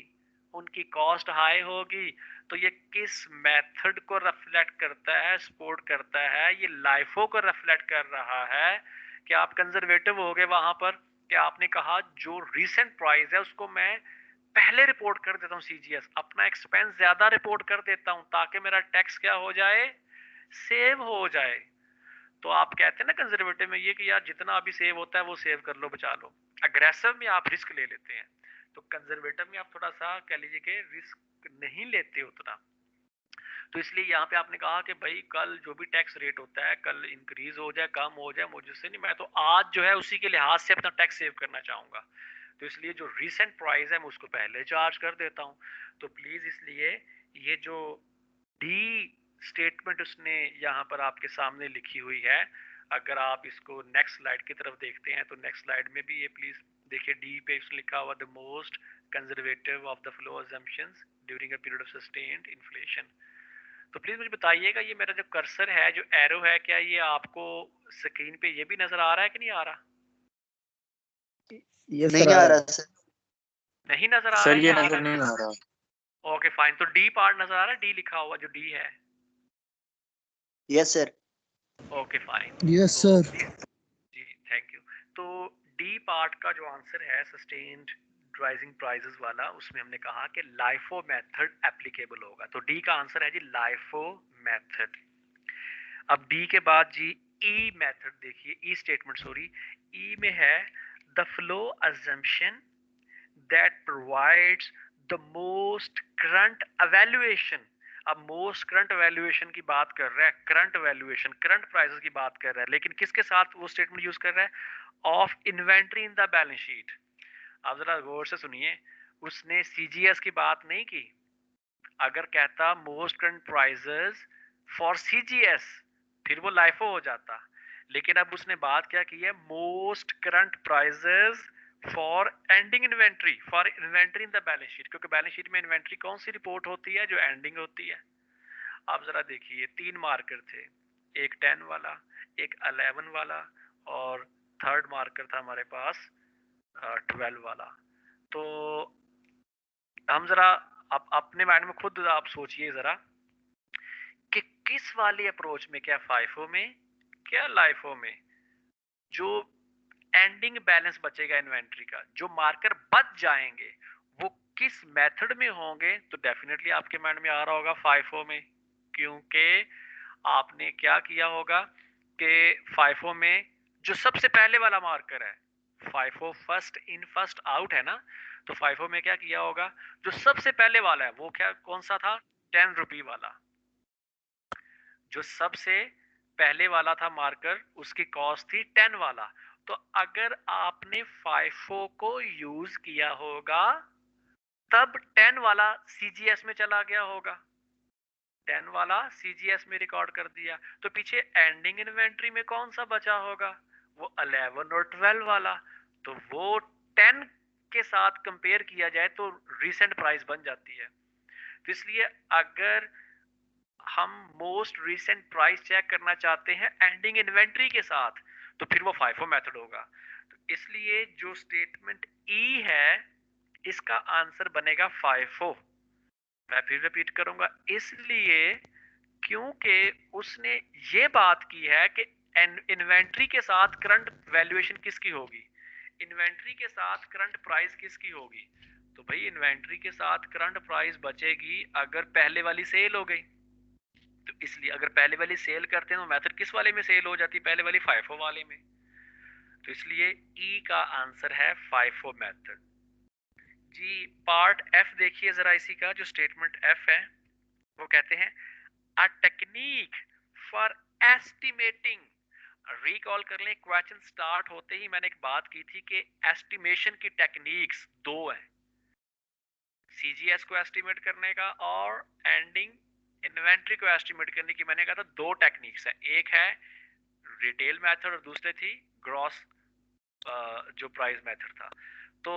उनकी कॉस्ट हाई होगी। तो ये किस मेथड को रिफ्लेक्ट करता है, सपोर्ट करता है, ये लाइफो को रिफ्लेक्ट कर रहा है कि आप कंजर्वेटिव हो गए वहां पर, कि आपने कहा जो रिसेंट प्राइस है उसको मैं पहले रिपोर्ट कर देता हूँ सीजीएस, अपना एक्सपेंस ज्यादा रिपोर्ट कर देता हूँ ताकि मेरा टैक्स क्या हो जाए, सेव हो जाए। तो आप कहते हैं ना कंजर्वेटिव में ये कि यार जितना अभी सेव होता है वो सेव कर लो, बचा लो। अग्रेसिव में आप रिस्क ले लेते हैं, तो कंजर्वेटिव में आप थोड़ा सा कह लीजिए कि रिस्क नहीं लेते उतना। तो इसलिए यहाँ पे आपने कहा कि भाई कल जो भी टैक्स रेट होता है, कल इंक्रीज हो जाए कम हो जाए मुझसे नहीं, मैं तो आज जो है उसी के लिहाज से अपना टैक्स सेव करना चाहूंगा। तो इसलिए जो रिसेंट प्राइस है मैं उसको पहले चार्ज कर देता हूँ। तो प्लीज इसलिए ये जो डी स्टेटमेंट उसने यहाँ पर आपके सामने लिखी हुई है, अगर आप इसको नेक्स्ट स्लाइड की तरफ देखते हैं तो नेक्स्ट स्लाइड में भी ये प्लीज देखिए, डी पे उसने लिखा हुआ the most conservative of the flow assumptions during a period of sustained inflation. तो प्लीज मुझे बताइएगा, ये मेरा जो कर्सर है, जो एरो है, क्या ये आपको स्क्रीन पे ये भी नजर आ रहा है कि नहीं आ रहा? ये नहीं आ रहा सर, नहीं नजर आ सर रहा ये है? नजर नहीं आ रहा। ओके फाइन, तो डी पार्ट नजर आ रहा है, डी लिखा हुआ जो डी है? Yes sir, okay fine, yes तो सर। जी थैंक यू। तो डी पार्ट का जो आंसर है सस्टेन्ड राइजिंग प्राइसेस वाला, उसमें हमने कहा कि लाइफो मेथड एप्लीकेबल होगा, तो डी का आंसर है जी लाइफो मेथड। अब डी के बाद जी ई मेथड देखिए, ई स्टेटमेंट सॉरी, ई में है the flow assumption that provides the most current evaluation। अब मोस्ट करंट वैल्यूएशन की बात कर रहा है, करंट वैल्यूएशन, करंट प्राइसेस की बात कर रहा है, लेकिन किसके साथ वो स्टेटमेंट यूज कर रहा है, of inventory in the balance sheet. आप जरा गौर से सुनिए, उसने सीजीएस की बात नहीं की। अगर कहता most current prices for CGS, फिर वो लाइफो हो जाता। लेकिन अब उसने बात क्या की है, most current prices for ending inventory, for inventory in the balance sheet, क्योंकि बैलेंस शीट में इन्वेंट्री कौन सी रिपोर्ट होती है, जो एंडिंग होती है। आप जरा देखिए, 3 मार्कर थे, एक 10 वाला, एक 11 वाला, और थर्ड मार्कर था हमारे पास 12 वाला। तो हम जरा अपने माइंड में खुद आप सोचिए जरा कि किस वाली अप्रोच में, क्या फाइफो में, क्या लाइफो में, जो एंडिंग बैलेंस बचेगा इन्वेंट्री का, जो मार्कर बच जाएंगे, वो किस मेथड में होंगे। तो डेफिनेटली आपके माइंड में आ रहा होगा फाइफो में, क्योंकि आपने क्या किया होगा कि फाइफो में जो सबसे पहले वाला मार्कर है, FIFO first in first out है ना, तो फाइफो में क्या किया होगा, जो सबसे पहले वाला है वो क्या, कौन सा था, 10 रुपी वाला। जो सबसे पहले वाला था मार्कर, उसकी कॉस्ट थी 10 वाला। तो अगर आपने फाइफो को यूज किया होगा, तब 10 वाला सीजीएस में चला गया होगा, 10 वाला सीजीएस में रिकॉर्ड कर दिया। तो पीछे एंडिंग इन्वेंट्री में कौन सा बचा होगा, वो 11 और 12 वाला। तो वो 10 के साथ कंपेयर किया जाए तो रीसेंट प्राइस बन जाती है। तो इसलिए अगर हम मोस्ट रीसेंट प्राइस चेक करना चाहते हैं एंडिंग इन्वेंट्री के साथ, तो फिर वो फाइफो मेथड होगा। तो इसलिए जो स्टेटमेंट ई है, इसका आंसर बनेगा फाइफो। मैं फिर रिपीट करूंगा, इसलिए क्योंकि उसने ये बात की है कि इन्वेंट्री के साथ करंट वैल्यूएशन किसकी होगी, इन्वेंट्री के साथ करंट प्राइस किसकी होगी। तो भाई इन्वेंट्री के साथ करंट प्राइस बचेगी अगर पहले वाली सेल हो गई। तो इसलिए अगर पहले वाली सेल करते हैं तो मेथड किस वाले में सेल हो जाती, पहले वाली फाइफो वाले में। तो इसलिए ई का आंसर है फाइफो मेथड। जी पार्ट एफ देखिए जरा इसी का, जो स्टेटमेंट एफ है वो कहते हैं a technique for estimating. Recall कर लें, क्वेश्चन स्टार्ट होते ही मैंने एक बात की थी कि एस्टिमेशन की टेक्निक्स दो हैं, सीजीएस को एस्टिमेट करने का और एंडिंग इन्वेंट्री को एस्टिमेट करने की। मैंने कहा था दो टेक्निक्स हैं, एक है रिटेल मेथड और दूसरी थी ग्रॉस जो प्राइस मेथड था, तो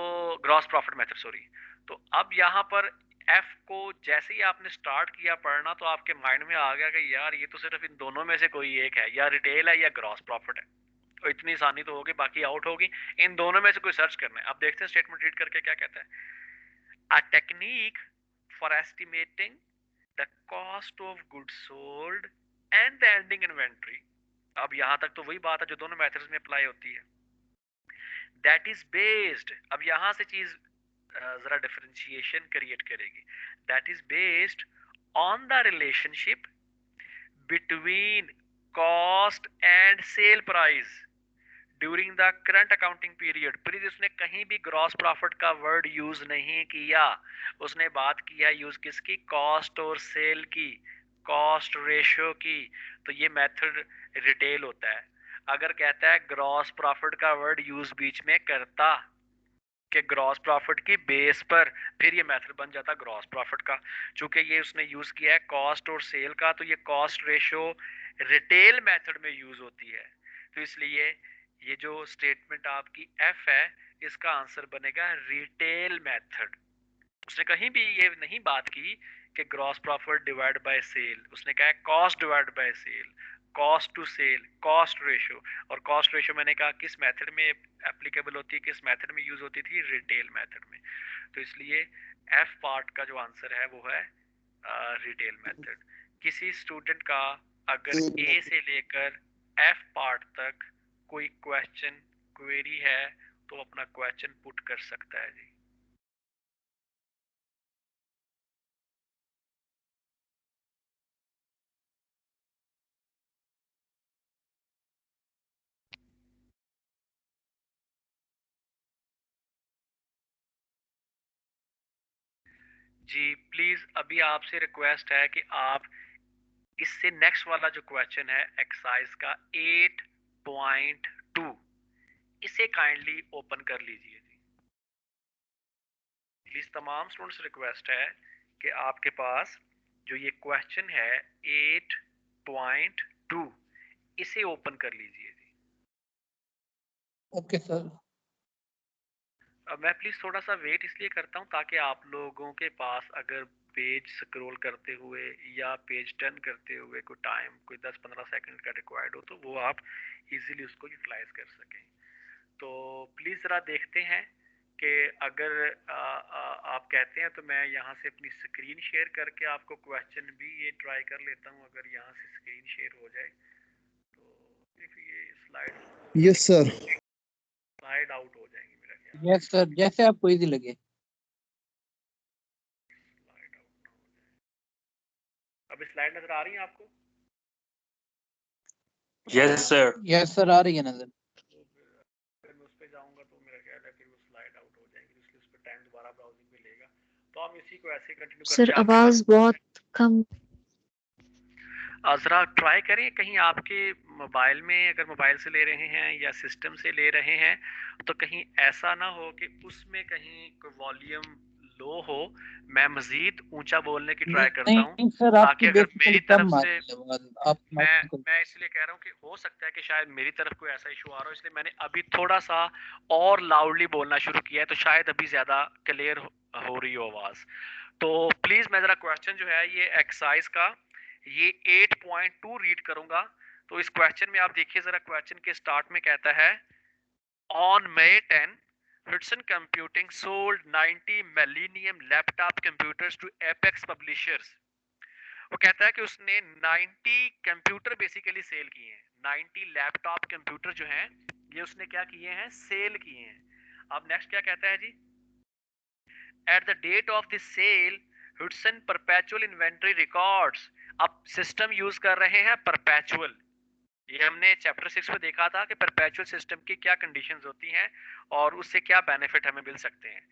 ग्रॉस प्रॉफिट मेथड सॉरी। तो अब यहाँ पर एफ को जैसे ही आपने स्टार्ट किया पढ़ना, तो आपके माइंड में आ गया कि यार ये तो सिर्फ इन दोनों में से कोई एक है, या रिटेल है या ग्रॉस प्रॉफिट है। तो इतनी आसानी तो होगी, बाकी आउट होगी, इन दोनों में से कोई सर्च करना है। अब देखते हैं स्टेटमेंट रीड करके क्या कहता है। A technique for estimating the cost of goods sold and the ending inventory। अब यहां तक तो वही बात है जो दोनों मेथड्स में अप्लाई होती है। That is based, अब यहां से चीज जरा डिफरेंशिएशन क्रिएट करेगी। That is based on the relationship between cost and sale price during the current accounting period. Please उसने कहीं भी ग्रॉस प्रॉफिट का वर्ड यूज नहीं किया, उसने बात किया यूज किसकी, कॉस्ट और सेल की, कॉस्ट रेशियो की। तो ये मेथड रिटेल होता है। अगर कहता है ग्रॉस प्रॉफिट का वर्ड यूज बीच में करता कि ग्रॉस प्रॉफिट की बेस पर, फिर ये मेथड बन जाता ग्रॉस प्रॉफिट का। चूंकि ये उसने यूज किया है कॉस्ट और सेल का, तो ये कॉस्ट रेशियो रिटेल मेथड में यूज होती है। तो इसलिए ये जो स्टेटमेंट आपकी एफ है, इसका आंसर बनेगा रिटेल मेथड। उसने कहीं भी ये नहीं बात की कि gross profit divide by sale, उसने कहा cost divide by sale, cost to sale, cost ratio. और कॉस्ट रेशियो मैंने कहा किस मेथड में एप्लीकेबल होती है, किस मेथड में यूज होती थी, रिटेल मेथड में। तो इसलिए एफ पार्ट का जो आंसर है वो है रिटेल मेथड। किसी स्टूडेंट का अगर ए से लेकर एफ पार्ट तक कोई क्वेश्चन क्वेरी है तो अपना क्वेश्चन पुट कर सकता है जी। जी प्लीज अभी आपसे रिक्वेस्ट है कि आप इससे नेक्स्ट वाला जो क्वेश्चन है एक्सरसाइज का 8.2, इसे काइंडली ओपन कर लीजिए जी। प्लीज तमाम स्टूडेंट्स रिक्वेस्ट है कि आपके पास जो ये क्वेश्चन है 8.2 इसे ओपन कर लीजिए जी। Okay sir. मैं प्लीज थोड़ा सा वेट इसलिए करता हूँ ताकि आप लोगों के पास अगर पेज स्क्रॉल करते हुए या पेज टर्न करते हुए कोई टाइम कोई 10-15 सेकंड का रिक्वायर्ड हो तो वो आप इजीली उसको यूटिलाइज कर सकें। तो प्लीज जरा देखते हैं कि अगर आप कहते हैं तो मैं यहाँ से अपनी स्क्रीन शेयर करके आपको क्वेश्चन भी ये ट्राई कर लेता हूँ। अगर यहाँ से स्क्रीन शेयर हो जाए तो if ये slide yes sir. Slide out हो जाएंगी मेरा ख्याल। यस सर, जैसे आपको इजी लगे। स्लाइड आउट ना हो जाए। अभी स्लाइड नजर आ रही है आपको? Yes sir. यस सर, आ रही है नजर। तो फिर अगर मैं उस पर जाऊंगा तो मेरा ख्याल है फिर वो स्लाइड आउट हो जाएंगी, इसलिए उस पर टाइम दोबारा ब्राउजिंग में लेगा। तो हम इसी को ऐसे कंटिन्यू करते सर हैं। आवाज बहुत कम। जरा ट्राई करें कहीं आपके मोबाइल में, अगर मोबाइल से ले रहे हैं या सिस्टम से ले रहे हैं तो कहीं ऐसा ना हो कि उसमें कहीं कोई वॉल्यूम लो हो। मैं मजीद ऊंचा बोलने की ट्राई करता हूँ नहीं सर, ताकि आपकी अगर बेसिकली मेरी तरफ कम आ से रही है आवाज। आप मैं इसलिए कह रहा हूँ कि हो सकता है कि शायद मेरी तरफ कोई ऐसा इशू आ रहा हो, इसलिए मैंने अभी थोड़ा सा और लाउडली बोलना शुरू किया है तो शायद अभी ज्यादा क्लियर हो रही हो आवाज। तो प्लीज मैं जरा क्वेश्चन जो है ये एक्सरसाइज का ये 8.2 रीड करूंगा। तो इस क्वेश्चन में आप देखिए जरा, क्वेश्चन के स्टार्ट में कहता है on May 10 Hudson Computing sold 90 Millennium laptop computers to Apex Publishers। वो कहता है कि उसने 90 कंप्यूटर बेसिकली सेल किए हैं। 90 लैपटॉप कंप्यूटर जो हैं ये उसने क्या किए हैं, सेल किए हैं। अब नेक्स्ट क्या कहता है जी, at the date of the sale Hudson perpetual inventory records. अब सिस्टम यूज कर रहे हैं परपेचुअल। ये हमने चैप्टर 6 में देखा था कि परपेचुअल सिस्टम की क्या कंडीशंस होती हैं और उससे क्या बेनिफिट हमें मिल सकते हैं।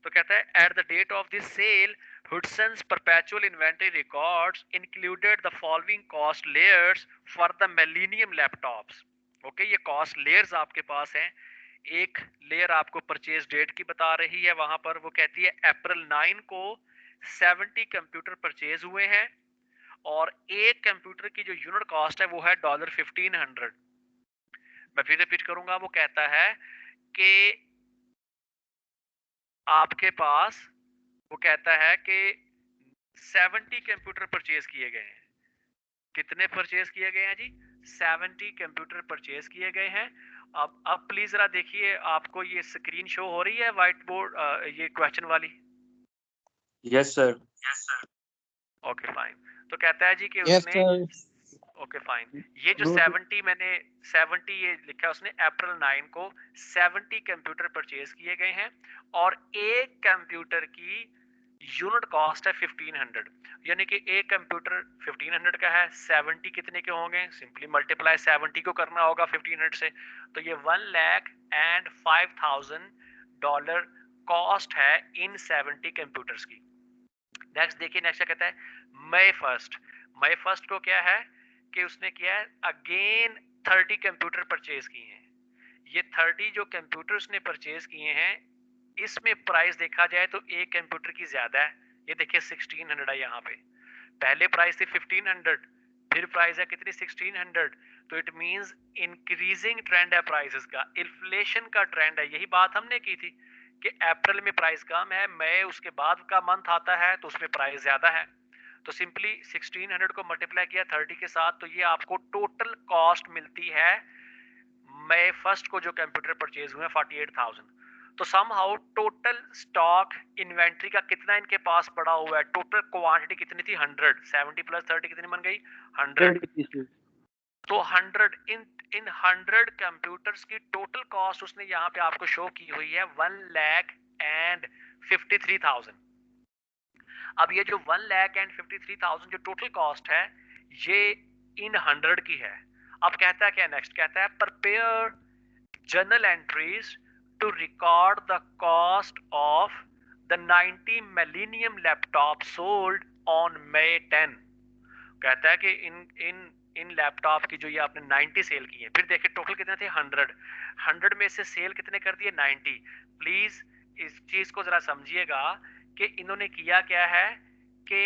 तो कहता है at the date of this sale Hudson's perpetual inventory records included the following cost layers for the Millennium laptops। Okay, ये कॉस्ट लेयर्स आपके पास हैं। एक लेयर आपको परचेज डेट की बता रही है, वहां पर वो कहती है अप्रैल 9 को 70 कंप्यूटर परचेज हुए हैं और एक कंप्यूटर की जो यूनिट कॉस्ट है वो है $1500। मैं फिर रिपीट करूंगा, वो कहता है कि आपके पास वो कहता है कि 70 कंप्यूटर परचेज किए गए हैं। कितने परचेज किए गए हैं जी? 70 कंप्यूटर परचेज किए गए हैं। अब प्लीज जरा देखिए, आपको ये स्क्रीन शो हो रही है व्हाइट बोर्ड, ये क्वेश्चन वाली? Yes sir. Okay fine. तो कहता है जी कि यस उसने सर। ओके फाइन, ये जो 70 मैंने 70 ये लिखा है उसने अप्रैल 9 को 70 कंप्यूटर परचेज किए गए हैं और एक कंप्यूटर की यूनिट कॉस्ट है 1500। यानी कि एक कंप्यूटर 1500 का है, 70 कितने के होंगे? सिंपली मल्टीप्लाई 70 को करना होगा 1500 से, तो ये $1,05,000 कॉस्ट है इन 70 कंप्यूटर्स की। नेक्स्ट देखिए, नेक्स्ट क्या कहता है, मई फर्स्ट को क्या है कि उसने किया है अगेन 30 कंप्यूटर परचेज किए हैं। ये 30 जो कंप्यूटर उसने परचेज किए हैं इसमें प्राइस देखा जाए तो एक कंप्यूटर की ज्यादा है। ये देखिए 1600 है यहाँ पे, पहले प्राइस थी 1500, फिर प्राइस है कितनी 1600। तो इट मींस इंक्रीजिंग ट्रेंड है प्राइसेस का, इन्फ्लेशन का ट्रेंड है। यही बात हमने की थी कि अप्रैल में प्राइस कम है, मई उसके बाद का मंथ आता है तो उसमें प्राइस ज्यादा है। तो सिंपली 1600 को मल्टीप्लाई किया 30 के साथ, तो ये आपको टोटल कॉस्ट मिलती है मई फर्स्ट को जो कंप्यूटर परचेज हुए 48,000। तो समहाउ टोटल स्टॉक इन्वेंट्री का कितना इनके पास पड़ा हुआ है, टोटल क्वांटिटी कितनी थी 100, 70 प्लस 30 कितनी बन गई 100। तो 100 इन 100 कंप्यूटर्स की टोटल कॉस्ट उसने यहाँ पे आपको शो की हुई है 1,53,000। अब ये जो 1,53,000 जो टोटल कॉस्ट है ये इन 100 की है। अब कहता है क्या नेक्स्ट, कहता है prepare journal entries to record the cost of the 90 millennium laptop sold on May 10। कहता है कि इन लैपटॉप की जो ये आपने 90 सेल की है, फिर देखिए टोटल कितने थे 100 में से सेल कितने कर दिए 90। प्लीज इस चीज को जरा समझिएगा कि इन्होंने किया क्या है कि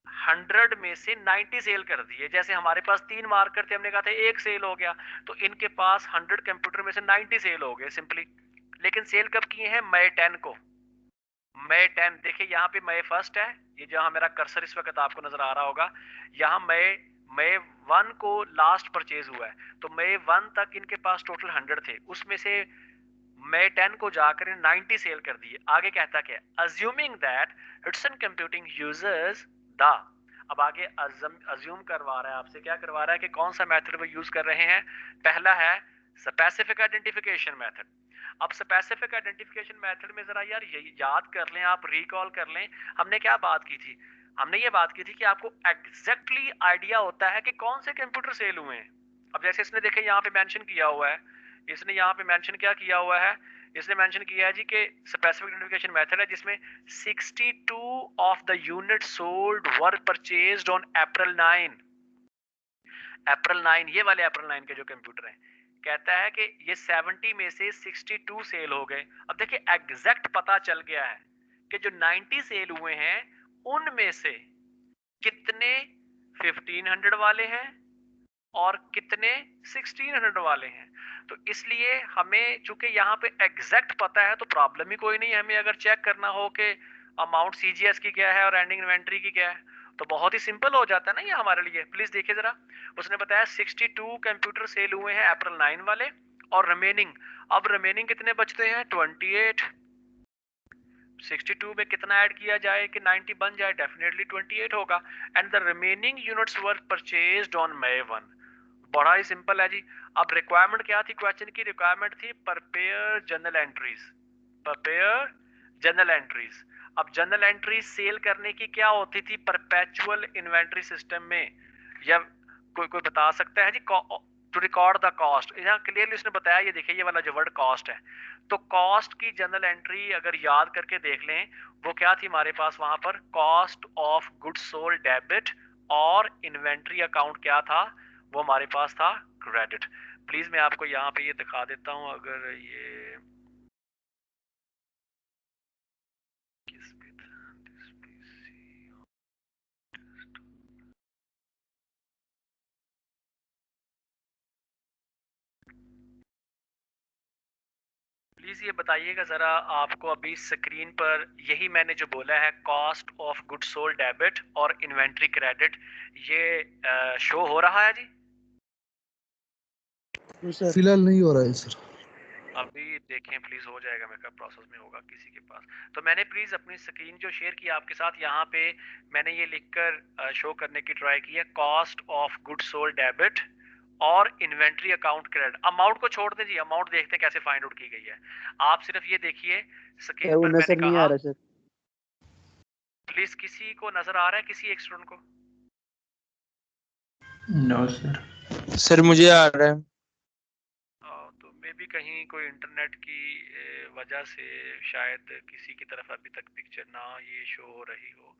100 में से 90 सेल कर दिए। जैसे हमारे पास 3 मार्कर थे, हमने कहा था 1 सेल हो गया, तो इनके पास 100 कंप्यूटर में से 90 सेल हो गए सिंपली। लेकिन सेल कब किए हैं? मई 10 को। मई 10 देखिए यहाँ पे मई 1 है, ये जहां मेरा कर्सर इस वक्त आपको नजर आ रहा होगा, यहाँ मई 1 को लास्ट परचेज हुआ है, तो मई 1 तक इनके पास टोटल 100 थे, उसमें से मई 10 को जाकर 90 सेल कर दिए। आगे कहता क्या? Assuming that Hudson computing users the, अब आगे अज्यूम करवा रहा है आपसे, क्या करवा रहा है कि कौन सा मेथड वो यूज कर रहे हैं। पहला है स्पेसिफिक आइडेंटिफिकेशन मेथड। अब स्पेसिफिक आइडेंटिफिकेशन मेथड में जरा यार ये याद कर लें, आप रिकॉल कर लें, हमने क्या बात की थी। हमने ये बात की थी कि आपको एग्जैक्टली आइडिया होता है कि कौन से कंप्यूटर सेल हुए हैं। अब जैसे इसने देखे यहाँ पे मेंशन किया हुआ है, इसने यहाँ पे मेंशन क्या किया हुआ है, इसने मेंशन किया है जी कि स्पेसिफिक आइडेंटिफिकेशन मेथड है जिसमें 62 of the unit sold were purchased on April 9। अप्रैल 9, ये वाले अप्रैल 9 के जो कंप्यूटर हैं, कहता है कि ये 70 में से 62 सेल हो गए। अब देखिए एग्जैक्ट पता चल गया है कि जो 90 सेल हुए हैं उनमें से कितने 1500 वाले हैं और कितने 1600 वाले हैं। तो इसलिए हमें चूंकि यहाँ पे एग्जैक्ट पता है तो प्रॉब्लम ही कोई नहीं। हमें अगर चेक करना हो कि अमाउंट सीजीएस की क्या है और एंडिंग इन्वेंट्री की क्या है, तो बहुत ही सिंपल हो जाता है ना ये हमारे लिए। प्लीज देखिए जरा, उसने बताया 62 कंप्यूटर सेल हुए हैं अप्रैल 9 वाले, और रिमेनिंग, अब रिमेनिंग कितने बचते हैं? 28। 62 में कितना ऐड किया जाए कि 90 बन जाए? डेफिनेटली 28 होगा। And the remaining units were purchased on May 1। बड़ा ही सिंपल है जी। अब रिक्वायरमेंट क्या थी? क्वेश्चन की रिक्वायरमेंट थी prepare journal entries, prepare journal entries. अब जर्नल एंट्रीज सेल करने की क्या होती थी परपेचुअल इन्वेंट्री सिस्टम में? या कोई कोई बता सकता है जी? टू रिकॉर्ड द कॉस्ट, यहाँ क्लियरली उसने बताया, ये देखिए ये वाला जो वर्ड कॉस्ट है, तो कॉस्ट की जर्नल एंट्री अगर याद करके देख लें, वो क्या थी हमारे पास वहां पर? Cost of goods sold debit, और इन्वेंट्री अकाउंट क्या था? वो हमारे पास था क्रेडिट। प्लीज मैं आपको यहाँ पे ये दिखा देता हूँ, अगर ये किस पे था? प्लीज ये बताइएगा जरा, आपको अभी स्क्रीन पर यही मैंने जो बोला है cost of goods sold debit और इन्वेंट्री क्रेडिट, ये शो हो रहा है जी? फिलहाल नहीं हो रहा है सर। अभी देखें प्लीज, हो जाएगा, मेरे प्रोसेस में होगा किसी के पास। तो मैंने प्लीज अपनी स्क्रीन जो शेयर की आपके साथ, यहाँ पे मैंने ये लिखकर शो करने की ट्राई की है, cost of goods sold debit और इन्वेंट्री अकाउंट क्रेडिट। अमाउंट को छोड़ दें जी, अमाउंट देखते हैं कैसे फाइंड आउट की गई है। आप सिर्फ ये देखिए स्क्रीन वो पर, मैंने नजर नहीं कहा आ रहा सर। प्लीज किसी को नजर आ रहा है, किसी एक स्टूडेंट को? No sir. सर मुझे आ रहा है। तो मे भी कहीं कोई इंटरनेट की वजह से शायद किसी की तरफ अभी तक पिक्चर ना ये शो हो रही हो।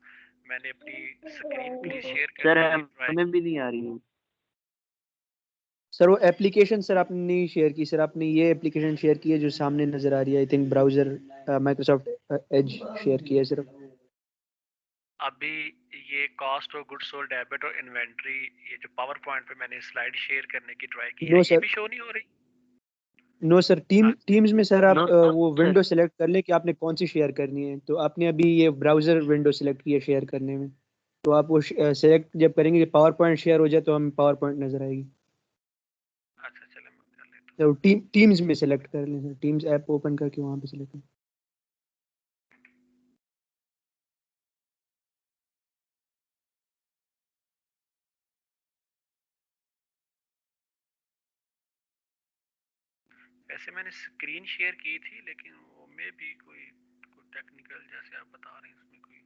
मैंने अपनी स्क्रीन प्लीज शेयर सर करने की ट्राई। हमें भी नहीं आ रही है सर। वो एप्लीकेशन सर आपने नहीं शेयर की सर, आपने ये एप्लीकेशन शेयर की है जो सामने नजर आ रही है, I think browser Microsoft Edge share किया है सर। अभी ये कॉस्ट और गुड्स सोल्ड डेबिट और इन्वेंट्री, ये जो पावर पॉइंट पे मैंने स्लाइड शेयर करने की ट्राई की है, नो ये सर, भी शो नहीं हो रही। No sir. टीम्स में सर आप नो वो सर। विंडो सेलेक्ट कर ले कि आपने कौन सी शेयर करनी है। तो आपने अभी ये ब्राउजर विंडो सेलेक्ट की है शेयर करने में, तो आप वो सेलेक्ट जब करेंगे पावर पॉइंट शेयर हो जाए तो हमें पावर पॉइंट नजर आएगी। अच्छा चले मैं कर लेता हूँ। तो टीम्स में सेलेक्ट कर लें सर, टीम्स ऐप ओपन करके वहाँ पे सेलेक्ट करें। वैसे मैंने स्क्रीन शेयर की थी, लेकिन वो में भी कोई टेक्निकल जैसे आप बता रहे हैं उसमें कोई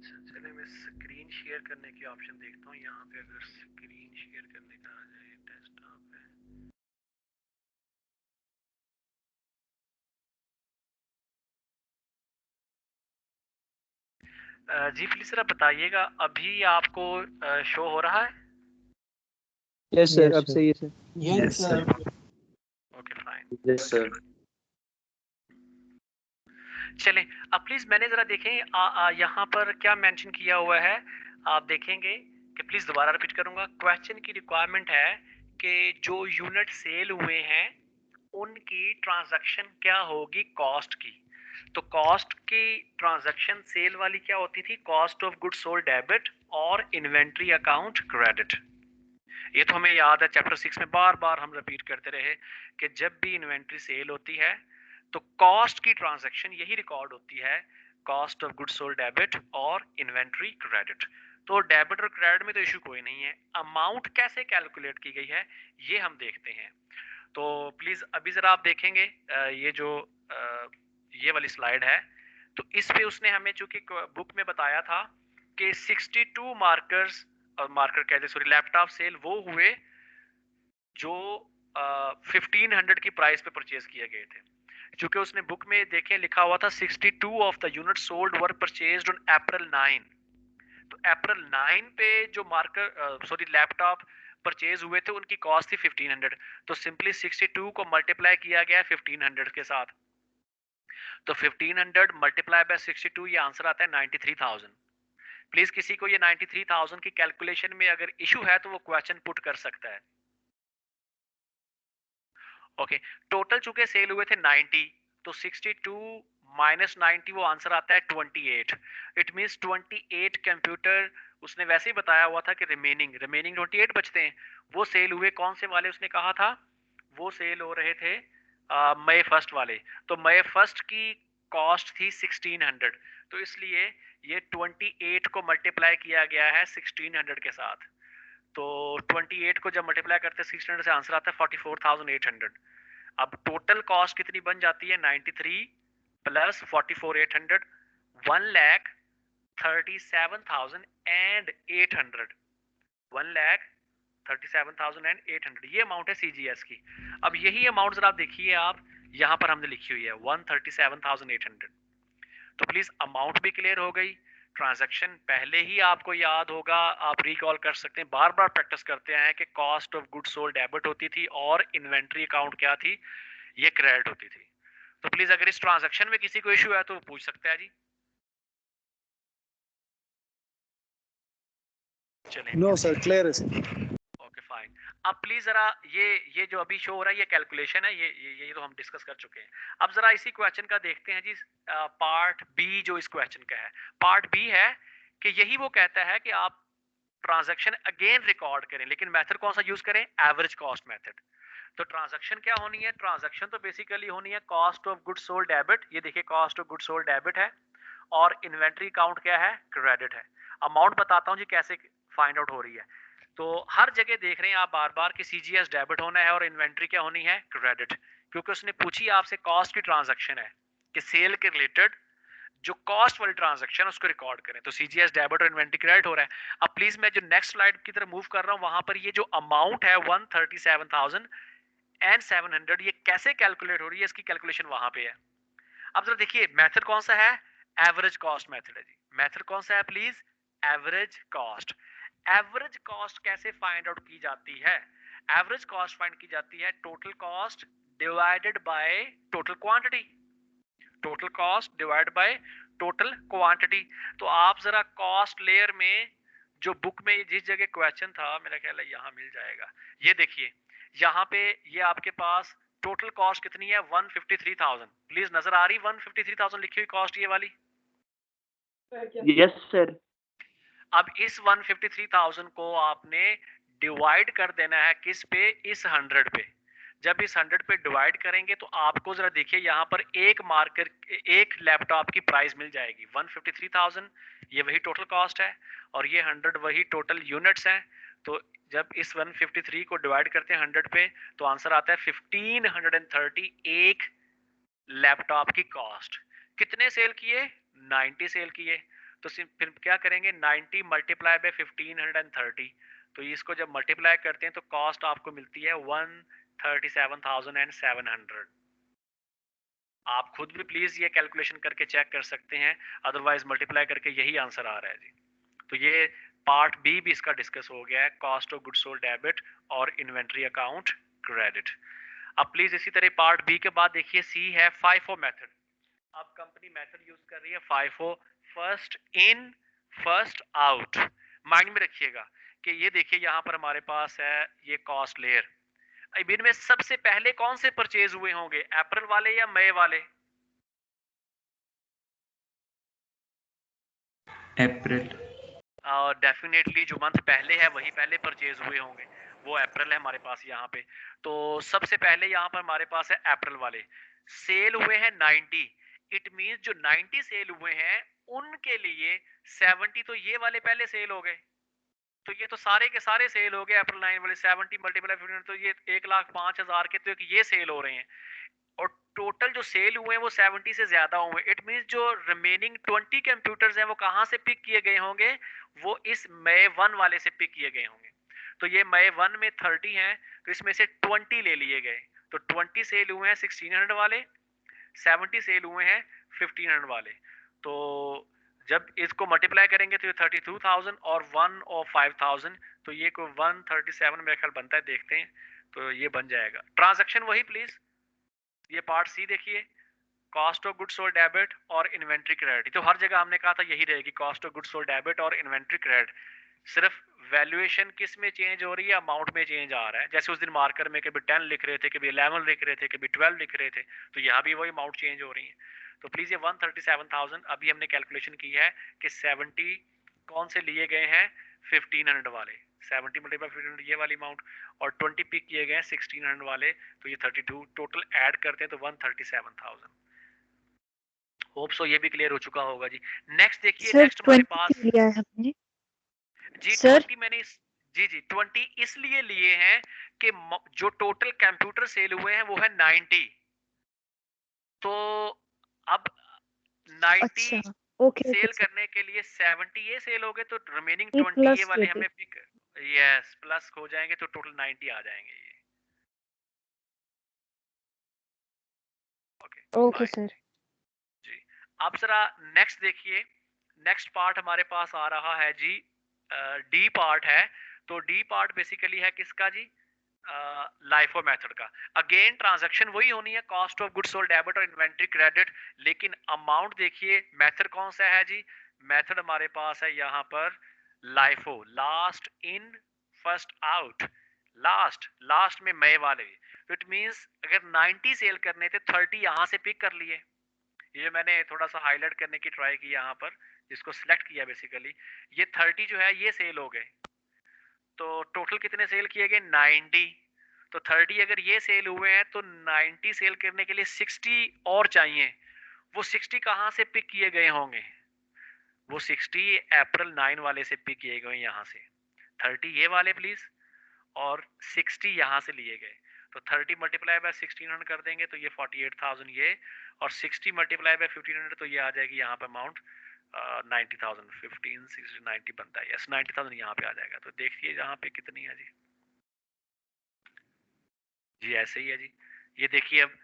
चलिए मैं स्क्रीन शेयर करने की ऑप्शन देखता हूँ। यहाँ पे अगर स्क्रीन शेयर करने का आ जाए, डेस्कटॉप है। जी प्लीज सर बताइएगा, अभी आपको शो हो रहा है? यस सर, अब सही है sir. Yes sir. Okay fine. Yes sir. चलें, अब प्लीज मैंने जरा देखें यहाँ पर क्या मेंशन किया हुआ है। आप देखेंगे कि प्लीज दोबारा रिपीट करूंगा, क्वेश्चन की रिक्वायरमेंट है कि जो यूनिट सेल हुए हैं उनकी ट्रांजैक्शन क्या होगी कॉस्ट की। तो कॉस्ट की ट्रांजैक्शन सेल वाली क्या होती थी? Cost of goods sold debit और इन्वेंट्री अकाउंट क्रेडिट। ये तो हमें याद है, चैप्टर 6 में बार बार हम रिपीट करते रहे कि जब भी इन्वेंट्री सेल होती है तो कॉस्ट की ट्रांजैक्शन यही रिकॉर्ड होती है, cost of goods sold debit और इन्वेंट्री क्रेडिट। तो डेबिट और क्रेडिट में तो इशू कोई नहीं है। अमाउंट कैसे कैलकुलेट की गई है ये हम देखते हैं। तो प्लीज अभी जरा आप देखेंगे ये जो ये वाली स्लाइड है, तो इस पे उसने हमें चूंकि बुक में बताया था कि 62 मार्कर्स और मार्कर कहते सॉरी लैपटॉप सेल वो हुए जो 1500 की प्राइस पे परचेज किए गए थे। क्योंकि उसने बुक में देखें लिखा हुआ था 62 of the unit sold were purchased on April 9। तो अप्रैल 9 पे जो मार्कर सॉरी लैपटॉप परचेज हुए थे उनकी कॉस्ट थी 1500। तो सिंपली 62 को मल्टीप्लाई किया गया 1500 के साथ। तो 1500 मल्टीप्लाई बाय 62 ये आंसर आता है 93,000। प्लीज किसी को ये 93,000 की कैलकुलेशन में अगर इशू है तो वो क्वेश्चन पुट कर सकता है। ओके, टोटल चुके सेल हुए थे 90, तो 62 माइनस 90 वो आंसर आता है 28। इट मींस 28 कंप्यूटर उसने वैसे ही बताया हुआ था कि रिमेनिंग 28 बचते हैं। वो सेल हुए कौन से वाले उसने कहा था? वो सेल हो रहे थे मई फर्स्ट वाले। तो मई फर्स्ट की कॉस्ट थी 1600, तो इसलिए ये 28 को मल्टीप्लाई किया गया है 1600 के साथ। तो 28 को जब मल्टीप्लाई करते हैं 1600 से आंसर आता है 44,800। अब टोटल कॉस्ट कितनी बन जाती है? 93 प्लस 44,800, 1,37,800। 1,37,800 ये अमाउंट है सीजीएस की। अब यही अमाउंट जरा आप देखिए, आप यहाँ पर हमने लिखी हुई है 1,37,800। तो प्लीज अमाउंट भी क्लियर हो गई, ट्रांजैक्शन पहले ही आपको याद होगा, आप रिकॉल कर सकते हैं, बार बार प्रैक्टिस करते हैं कि cost of goods sold debit होती थी और इन्वेंट्री अकाउंट क्या थी? ये क्रेडिट होती थी। तो प्लीज अगर इस ट्रांजैक्शन में किसी को इशू है तो वो पूछ सकता है जी। चलें, नो सर, क्लियर है सर। Okay fine. अब प्लीज जरा ये जो अभी शो हो रहा है ये कैलकुलेशन है, ये तो हम डिस्कस कर चुके हैं। अब जरा इसी क्वेश्चन का देखते हैं जी, पार्ट बी जो इस क्वेश्चन का है। पार्ट बी है कि यही वो कहता है कि आप ट्रांजैक्शन अगेन रिकॉर्ड करें, लेकिन मेथड कौन सा यूज करें? Average cost method. तो ट्रांजैक्शन क्या होनी है? ट्रांजैक्शन तो बेसिकली होनी है cost of goods sold debit. ये देखिए cost of goods sold debit है और इन्वेंट्री अकाउंट क्या है? क्रेडिट है। अमाउंट बताता हूं जी कैसे फाइंड आउट हो रही है। तो हर जगह देख रहे हैं आप बार बार कि सीजीएस डेबिट होना है और इन्वेंट्री क्या होनी है? क्रेडिट। क्योंकि उसने पूछी आपसे कॉस्ट की ट्रांजैक्शन है कि सेल के रिलेटेड जो कॉस्ट वाली ट्रांजैक्शन उसको रिकॉर्ड करें। तो सीजीएस डेबिट और इन्वेंट्री क्रेडिट हो रहा है। अब प्लीज मैं जो नेक्स्ट स्लाइड की तरफ मूव कर रहा हूं वहां पर ये जो अमाउंट है 137,700 ये कैसे कैलकुलेट हो रही है, इसकी कैलकुलेशन वहां पे है। अब जरा देखिए मेथड कौन सा है? एवरेज कॉस्ट मेथड है जी। मेथड कौन सा है please? Average cost. Average cost कैसे फाइंड आउट की जाती है? एवरेज कॉस्ट फाइंड की जाती है total cost divided by total quantity. Total cost divide by total quantity. तो आप जरा कॉस्ट लेयर में जो बुक में जिस जगह क्वेश्चन था, मेरा ख्याल है यहाँ मिल जाएगा। ये देखिए यहाँ पे ये आपके पास टोटल कॉस्ट कितनी है? 153,000। प्लीज नजर आ रही 153,000 लिखी हुई कॉस्ट ये वाली? Yes sir. अब इस 153,000 को आपने डिवाइड कर देना है किस पे? इस 100 पे। जब इस 100 पे डिवाइड करेंगे तो आपको जरा देखिए यहाँ पर एक मार्कर एक लैपटॉप की प्राइस मिल जाएगी 153,000। ये वही टोटल कॉस्ट है और ये 100 वही टोटल यूनिट्स हैं। तो जब इस 153 को डिवाइड करते हैं 100 पे तो आंसर आता है 1530 एक लैपटॉप की कॉस्ट। कितने सेल किए? 90 सेल किए। तो फिर क्या करेंगे 90 मल्टीप्लाई बाय 1530, तो इसको जब मल्टीप्लाई करते हैं तो कॉस्ट आपको मिलती है 137,700। आप खुद भी प्लीज ये कैलकुलेशन करके चेक कर सकते हैं, अदरवाइज मल्टीप्लाई करके यही आंसर आ रहा है जी। तो ये पार्ट बी भी इसका डिस्कस हो गया है, cost of goods sold debit और इन्वेंट्री अकाउंट क्रेडिट। अब प्लीज इसी तरह पार्ट बी के बाद देखिए सी है फाइफो मेथड। अब कंपनी मेथड यूज कर रही है FIFO, first in first out. Mind में रखिएगा कि ये देखिए यहाँ पर हमारे पास है ये कॉस्ट लेयर, इनमें सबसे पहले कौन से परचेज हुए होंगे, अप्रैल वाले या मई वाले? अप्रैल। और डेफिनेटली जो मंथ पहले है वही पहले परचेज हुए होंगे, वो अप्रैल है हमारे पास यहाँ पे। तो सबसे पहले यहाँ पर हमारे पास है अप्रैल वाले, सेल हुए हैं 90। इट मींस जो 90 सेल हुए हैं उनके लिए 70 तो ये वाले पहले सेल हो गए, तो ये तो सारे के सारे सेल हो गए अप्रैल 9 वाले। 70 मल्टीप्लाई 15 तो ये 1,05,000 के तो ये सेल हो रहे हैं, और टोटल जो सेल हुए हैं वो 70 से ज्यादा हुए। इट मींस जो रिमेनिंग 20 कंप्यूटर्स हैं वो कहां से पिक किए गए होंगे, वो इस मई 1 वाले से पिक किए गए होंगे। तो ये मई 1 में 30 हैं, तो इसमें से 20 ले लिए गए, तो 20 सेल हुए हैं 1600 वाले, 70 सेल हुए हैं 1500 वाले। तो जब इसको मल्टीप्लाई करेंगे तो ये 32,000 और 1 और 5,000, तो ये कोई 137 मेरे ख्याल बनता है, देखते हैं। तो ये बन जाएगा। ट्रांजैक्शन वही प्लीज, ये पार्ट सी देखिए, cost of goods sold debit और इन्वेंट्री क्रेडिट। तो हर जगह हमने कहा था यही रहेगी, cost of goods sold debit और इन्वेंट्री क्रेडिट। सिर्फ वैल्यूएशन किस में चेंज हो रही है, अमाउंट में चेंज आ रहा है। जैसे उस दिन मार्कर में कभी 10 लिख रहे थे, कभी 11 लिख रहे थे, कभी 12 लिख रहे थे, तो यहाँ भी वही अमाउंट चेंज हो रही है। तो प्लीज ये 137,000 अभी हमने कैलकुलेशन की है कि 70 कौन से लिए गए हैं, 1500 वाले, 70 मल्टीप्लाई 1500 ये वाली अमाउंट, और 20 पिक किए गए हैं 1600 वाले, तो ये 32 टोटल ऐड करते हैं तो 137,000। होप सो ये भी क्लियर हो चुका होगा जी। नेक्स्ट देखिए, नेक्स्ट हमारे पास लिया है हमने जी सर। 20 मैंने जी 20 इसलिए लिए हैं कि जो टोटल कंप्यूटर सेल हुए हैं वो है 90, तो अब 90 अच्छा ओके ओके सेल सर, करने के लिए 70 ये सेल हो गए, तो रिमेनिंग ये 20 ये प्लस वाले देते। हमें पिक, यस प्लस हो जाएंगे तो टोटल 90 आ जाएंगे ये। Okay okay fine sir. जी। अब जरा नेक्स्ट देखिए, नेक्स्ट पार्ट हमारे पास आ रहा है जी, डी पार्ट है। तो डी पार्ट बेसिकली है किसका जी, लाइफो मेथड का। अगेन ट्रांजैक्शन वही होनी है, cost of goods sold debit और इन्वेंट्री क्रेडिट, लेकिन अमाउंट देखिए मेथड कौन सा है जी, मेथड हमारे पास है यहाँ पर LIFO, last in first out. Last last में मई वाले, तो इट मींस अगर 90 सेल करने थे 30 यहाँ से पिक कर लिए। ये मैंने थोड़ा सा हाईलाइट करने की ट्राई की यहाँ पर, जिसको सिलेक्ट किया बेसिकली, ये 30 जो है ये सेल हो गए, तो टोटल कितने सेल किए गए 90। तो 30 अगर ये सेल हुए हैं तो 90 सेल करने के लिए 60 और चाहिए। वो 60 कहाँ से पिक किए गए होंगे, वो 60 अप्रैल 9 वाले से पिक किए गए यहाँ से। 30 ये वाले प्लीज, और 60 यहाँ से लिए गए। तो 30 मल्टीप्लाई बाय 1600 कर देंगे तो ये 48,000 ये, और 60 मल्टीप्लाई बाय 1500 तो ये आ जाएगी यहाँ पे अमाउंट 90,000। 15 60 90 बनता है, यस 90,000 यहाँ पे आ जाएगा। तो देखिए यहाँ पे कितनी है जी, जी ऐसे ही है जी। ये देखिए अब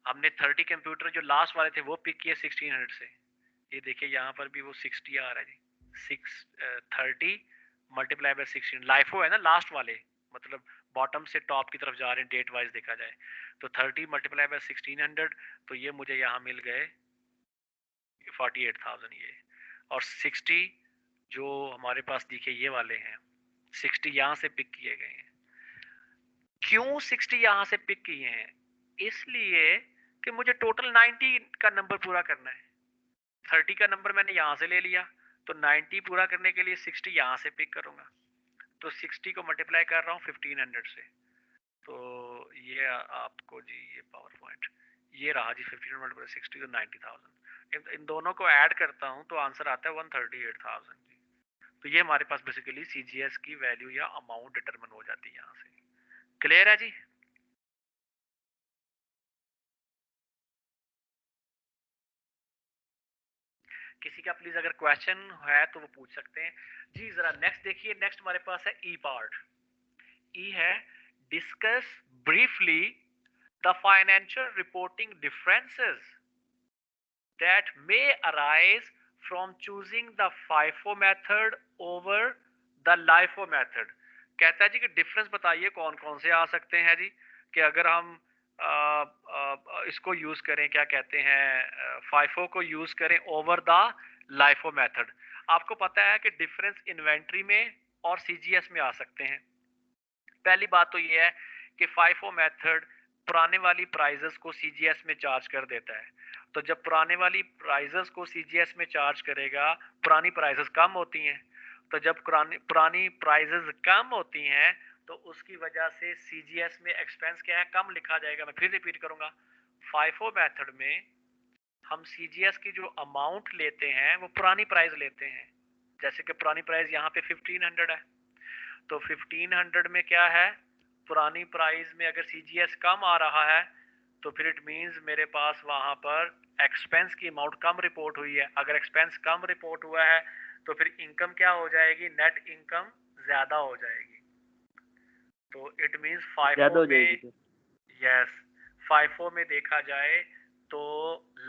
हमने 30 कंप्यूटर जो लास्ट वाले थे वो पिक किए 1600 से, ये देखिए यहाँ पर भी वो 60 आ रहा है जी। 30 मल्टीप्लाई बाय 16, लाइफो है ना लास्ट वाले, मतलब बॉटम से टॉप की तरफ जा रहे हैं डेट वाइज देखा जाए। तो 30 मल्टीप्लाई बाय 1600, तो ये मुझे यहाँ मिल गए 48,000 ये, और 60 जो हमारे पास दिखे ये वाले हैं 60 यहाँ से पिक किए गए हैं। क्यों 60 यहाँ से पिक किए हैं, इसलिए कि मुझे टोटल 90 का नंबर पूरा करना है। 30 का नंबर मैंने यहाँ से ले लिया, तो 90 पूरा करने के लिए 60 यहाँ से पिक करूंगा, तो 60 को मल्टीप्लाई कर रहा हूँ 1500 से। तो ये आपको जी ये पावर पॉइंट ये रहा जी, 1500 मल्टीप्लाई 60 तो 90,000। इन दोनों को ऐड करता हूँ तो आंसर आता है 138,000 जी। तो ये हमारे पास बेसिकली सीजीएस की वैल्यू या अमाउंट डिटरमिन हो जाती है यहाँ से। क्लियर है जी? किसी का प्लीज अगर क्वेश्चन है तो वो पूछ सकते हैं जी। जरा नेक्स्ट देखिए, नेक्स्ट हमारे पास है ई पार्ट। ई है discuss briefly the financial reporting differences that may arise from choosing the FIFO method over the LIFO method। कहता है जी कि डिफरेंस बताइए कौन कौन से आ सकते हैं जी, कि अगर हम इसको यूज करें, क्या कहते हैं, FIFO को यूज करें ओवर द LIFO मेथड। आपको पता है कि डिफरेंस इन्वेंट्री में और CGS में आ सकते हैं। पहली बात तो ये है कि FIFO मेथड पुराने वाली प्राइजेस को CGS में चार्ज कर देता है। तो जब पुराने वाली प्राइजेस को CGS में चार्ज करेगा, पुरानी प्राइजेस कम होती हैं। तो जब पुरानी प्राइजेस कम होती हैं तो उसकी वजह से CGS में एक्सपेंस क्या है, कम लिखा जाएगा। मैं फिर रिपीट करूंगा, FIFO मेथड में हम CGS की जो अमाउंट लेते हैं वो पुरानी प्राइस लेते हैं। जैसे कि पुरानी प्राइस यहाँ पे 1500 है, तो 1500 में क्या है, पुरानी प्राइस में अगर CGS कम आ रहा है तो फिर इट मींस मेरे पास वहां पर एक्सपेंस की अमाउंट कम रिपोर्ट हुई है। अगर एक्सपेंस कम रिपोर्ट हुआ है तो फिर इनकम क्या हो जाएगी, नेट इनकम ज्यादा हो जाएगी। तो इट मींस FIFO में, यस, FIFO में देखा जाए तो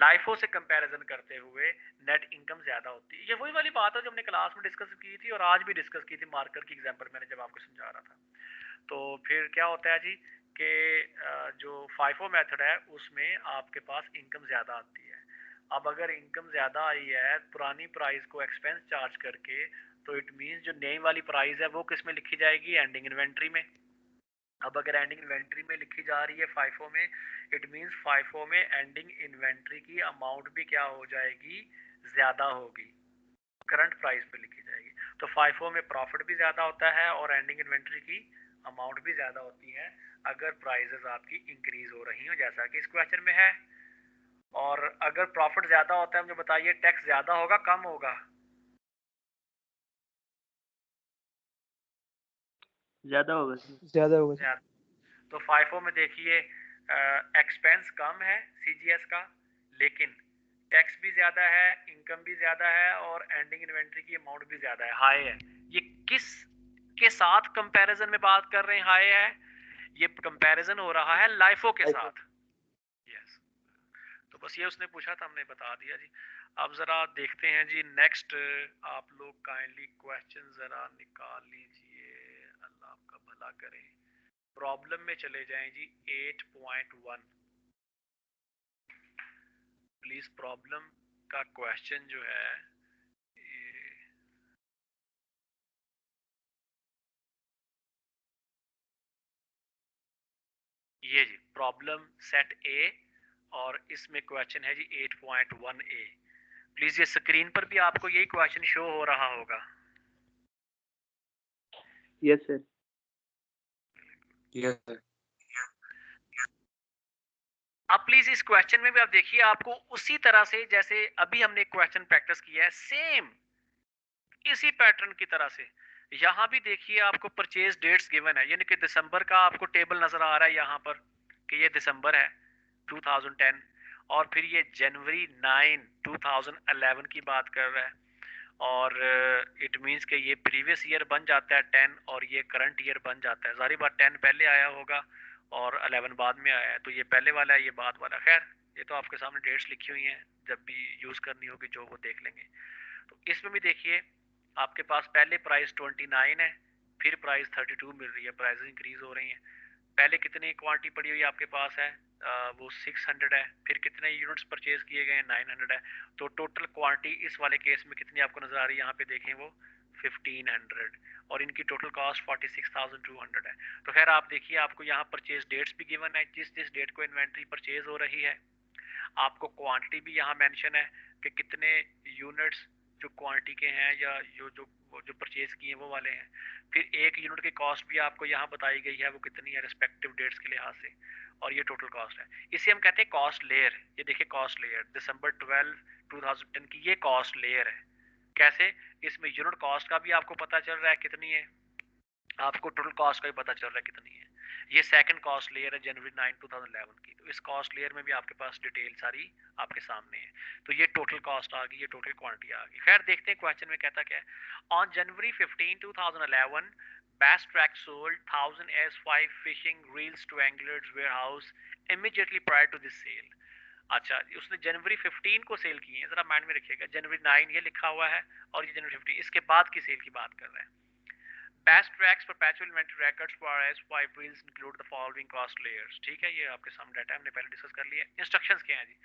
LIFO से कंपैरिजन करते हुए नेट इनकम ज्यादा होती है। ये वही वाली बात है जो हमने क्लास में डिस्कस की थी और आज भी डिस्कस की थी मार्कर की एग्जांपल मैंने जब आपको समझा रहा था। तो फिर क्या होता है जी कि जो FIFO मेथड है उसमें आपके पास इनकम ज्यादा आती है। अब अगर इनकम ज्यादा आई है पुरानी प्राइस को एक्सपेंस चार्ज करके, तो इट मींस जो नई वाली प्राइस है वो किस में लिखी जाएगी, एंडिंग इन्वेंट्री में। अब अगर एंडिंग इन्वेंट्री में लिखी जा रही है FIFO में, इट मींस FIFO में एंडिंग इन्वेंट्री की अमाउंट भी क्या हो जाएगी, ज्यादा होगी, करंट प्राइस पे लिखी जाएगी। तो FIFO में प्रॉफिट भी ज्यादा होता है और एंडिंग इन्वेंट्री की अमाउंट भी ज्यादा होती है अगर प्राइसेस आपकी इंक्रीज हो रही हो, जैसा कि इस क्वेश्चन में है। और अगर प्रॉफिट ज्यादा होता है मुझे बताइए, टैक्स ज्यादा होगा कम होगा? ज्यादा होगा। ज्यादा होगा। तो FIFO में देखिए एक्सपेंस कम है CGS का, लेकिन टैक्स भी ज्यादा है, इनकम भी ज्यादा है और एंडिंग इन्वेंट्री की अमाउंट भी ज्यादा है, हाई है। ये किस के साथ कंपैरिजन में बात कर रहे हैं, हाई है? ये कंपैरिजन हो रहा है LIFO के साथ। यस, तो बस ये उसने पूछा था, हमने बता दिया जी। अब जरा देखते हैं जी नेक्स्ट, आप लोग काइंडली क्वेश्चन जरा निकाल लीजिए, अल्लाह आपका भला करे। प्रॉब्लम में चले जाएं जी 8.1। प्लीज प्रॉब्लम का क्वेश्चन जो है ये जी, प्रॉब्लम सेट ए और इसमें क्वेश्चन है जी 8.1A। प्लीज ये स्क्रीन पर भी आपको यही क्वेश्चन शो हो रहा होगा। Yes sir. Yes sir. अब प्लीज इस क्वेश्चन में भी आप देखिए, आपको उसी तरह से जैसे अभी हमने क्वेश्चन प्रैक्टिस किया है, सेम इसी पैटर्न की तरह से यहाँ भी देखिए आपको परचेज डेट्स गिवन है, यानी कि दिसंबर का आपको टेबल नजर आ रहा है यहाँ पर कि ये दिसंबर है 2010, और फिर ये जनवरी 9 2011 की बात कर रहा है, और इट मींस कि ये प्रीवियस ईयर बन जाता है 10 और ये करंट ईयर बन जाता है। सारी बात 10 पहले आया होगा और 11 बाद में आया है, तो ये पहले वाला है, ये बाद वाला। खैर ये तो आपके सामने डेट्स लिखी हुई हैं, जब भी यूज करनी होगी जो वो देख लेंगे। तो इसमें भी देखिए आपके पास पहले प्राइस 29 है, फिर प्राइस 32 मिल रही है, प्राइस इंक्रीज हो रही हैं। पहले कितनी क्वांटिटी पड़ी हुई आपके पास है, वो 600 है, फिर कितने यूनिट्स परचेज किए गए हैं, 900 है। तो टोटल क्वांटिटी इस वाले केस में कितनी आपको नजर आ रही है, यहाँ पे देखें वो 1500, और इनकी टोटल कॉस्ट 46,200 है। तो खैर आप देखिए आपको यहाँ परचेज डेट्स भी गिवन है, जिस जिस डेट को इन्वेंट्री परचेज हो रही है। आपको क्वांटिटी भी यहाँ मेंशन है कि कितने यूनिट्स जो क्वांटिटी के हैं या जो परचेज किए हैं वो वाले हैं। फिर एक यूनिट की कॉस्ट भी आपको यहाँ बताई गई है, वो कितनी है रिस्पेक्टिव डेट्स के लिहाज से, और ये टोटल कॉस्ट है। इसे हम कहते हैं कॉस्ट लेयर। ये देखिए कॉस्ट लेयर दिसंबर 12 2010 की ये कॉस्ट लेयर है। कैसे, इसमें यूनिट कॉस्ट का भी आपको पता चल रहा है कितनी है, आपको टोटल कॉस्ट का भी पता चल रहा है कितनी है। ये सेकंड कॉस्ट लेयर है जनवरी 9 2011 की। तो इस कॉस्ट लेयर में भी आपके पास डिटेल सारी आपके सामने है। तो ये टोटल कॉस्ट आ गई, ये टोटल क्वांटिटी आ गई। खैर देखते हैं क्वेश्चन में कहता क्या है। On January 15 2011 Bass Track sold 1000 S5 fishing reels to Angler's warehouse immediately prior to this sale। अच्छा, उसने जनवरी 15 को सेल की है, जरा माइंड में रखिएगा। जनवरी 9 ये लिखा हुआ है और ये जनवरी 15 इसके बाद की सेल की बात कर रहे हैं। Bass Track's perpetual inventory records for S5 reels include the following cost layers। ठीक है, ये आपके सामने डाटा हमने पहले डिस्कस कर लिया। इंस्ट्रक्शंस क्या हैं जी?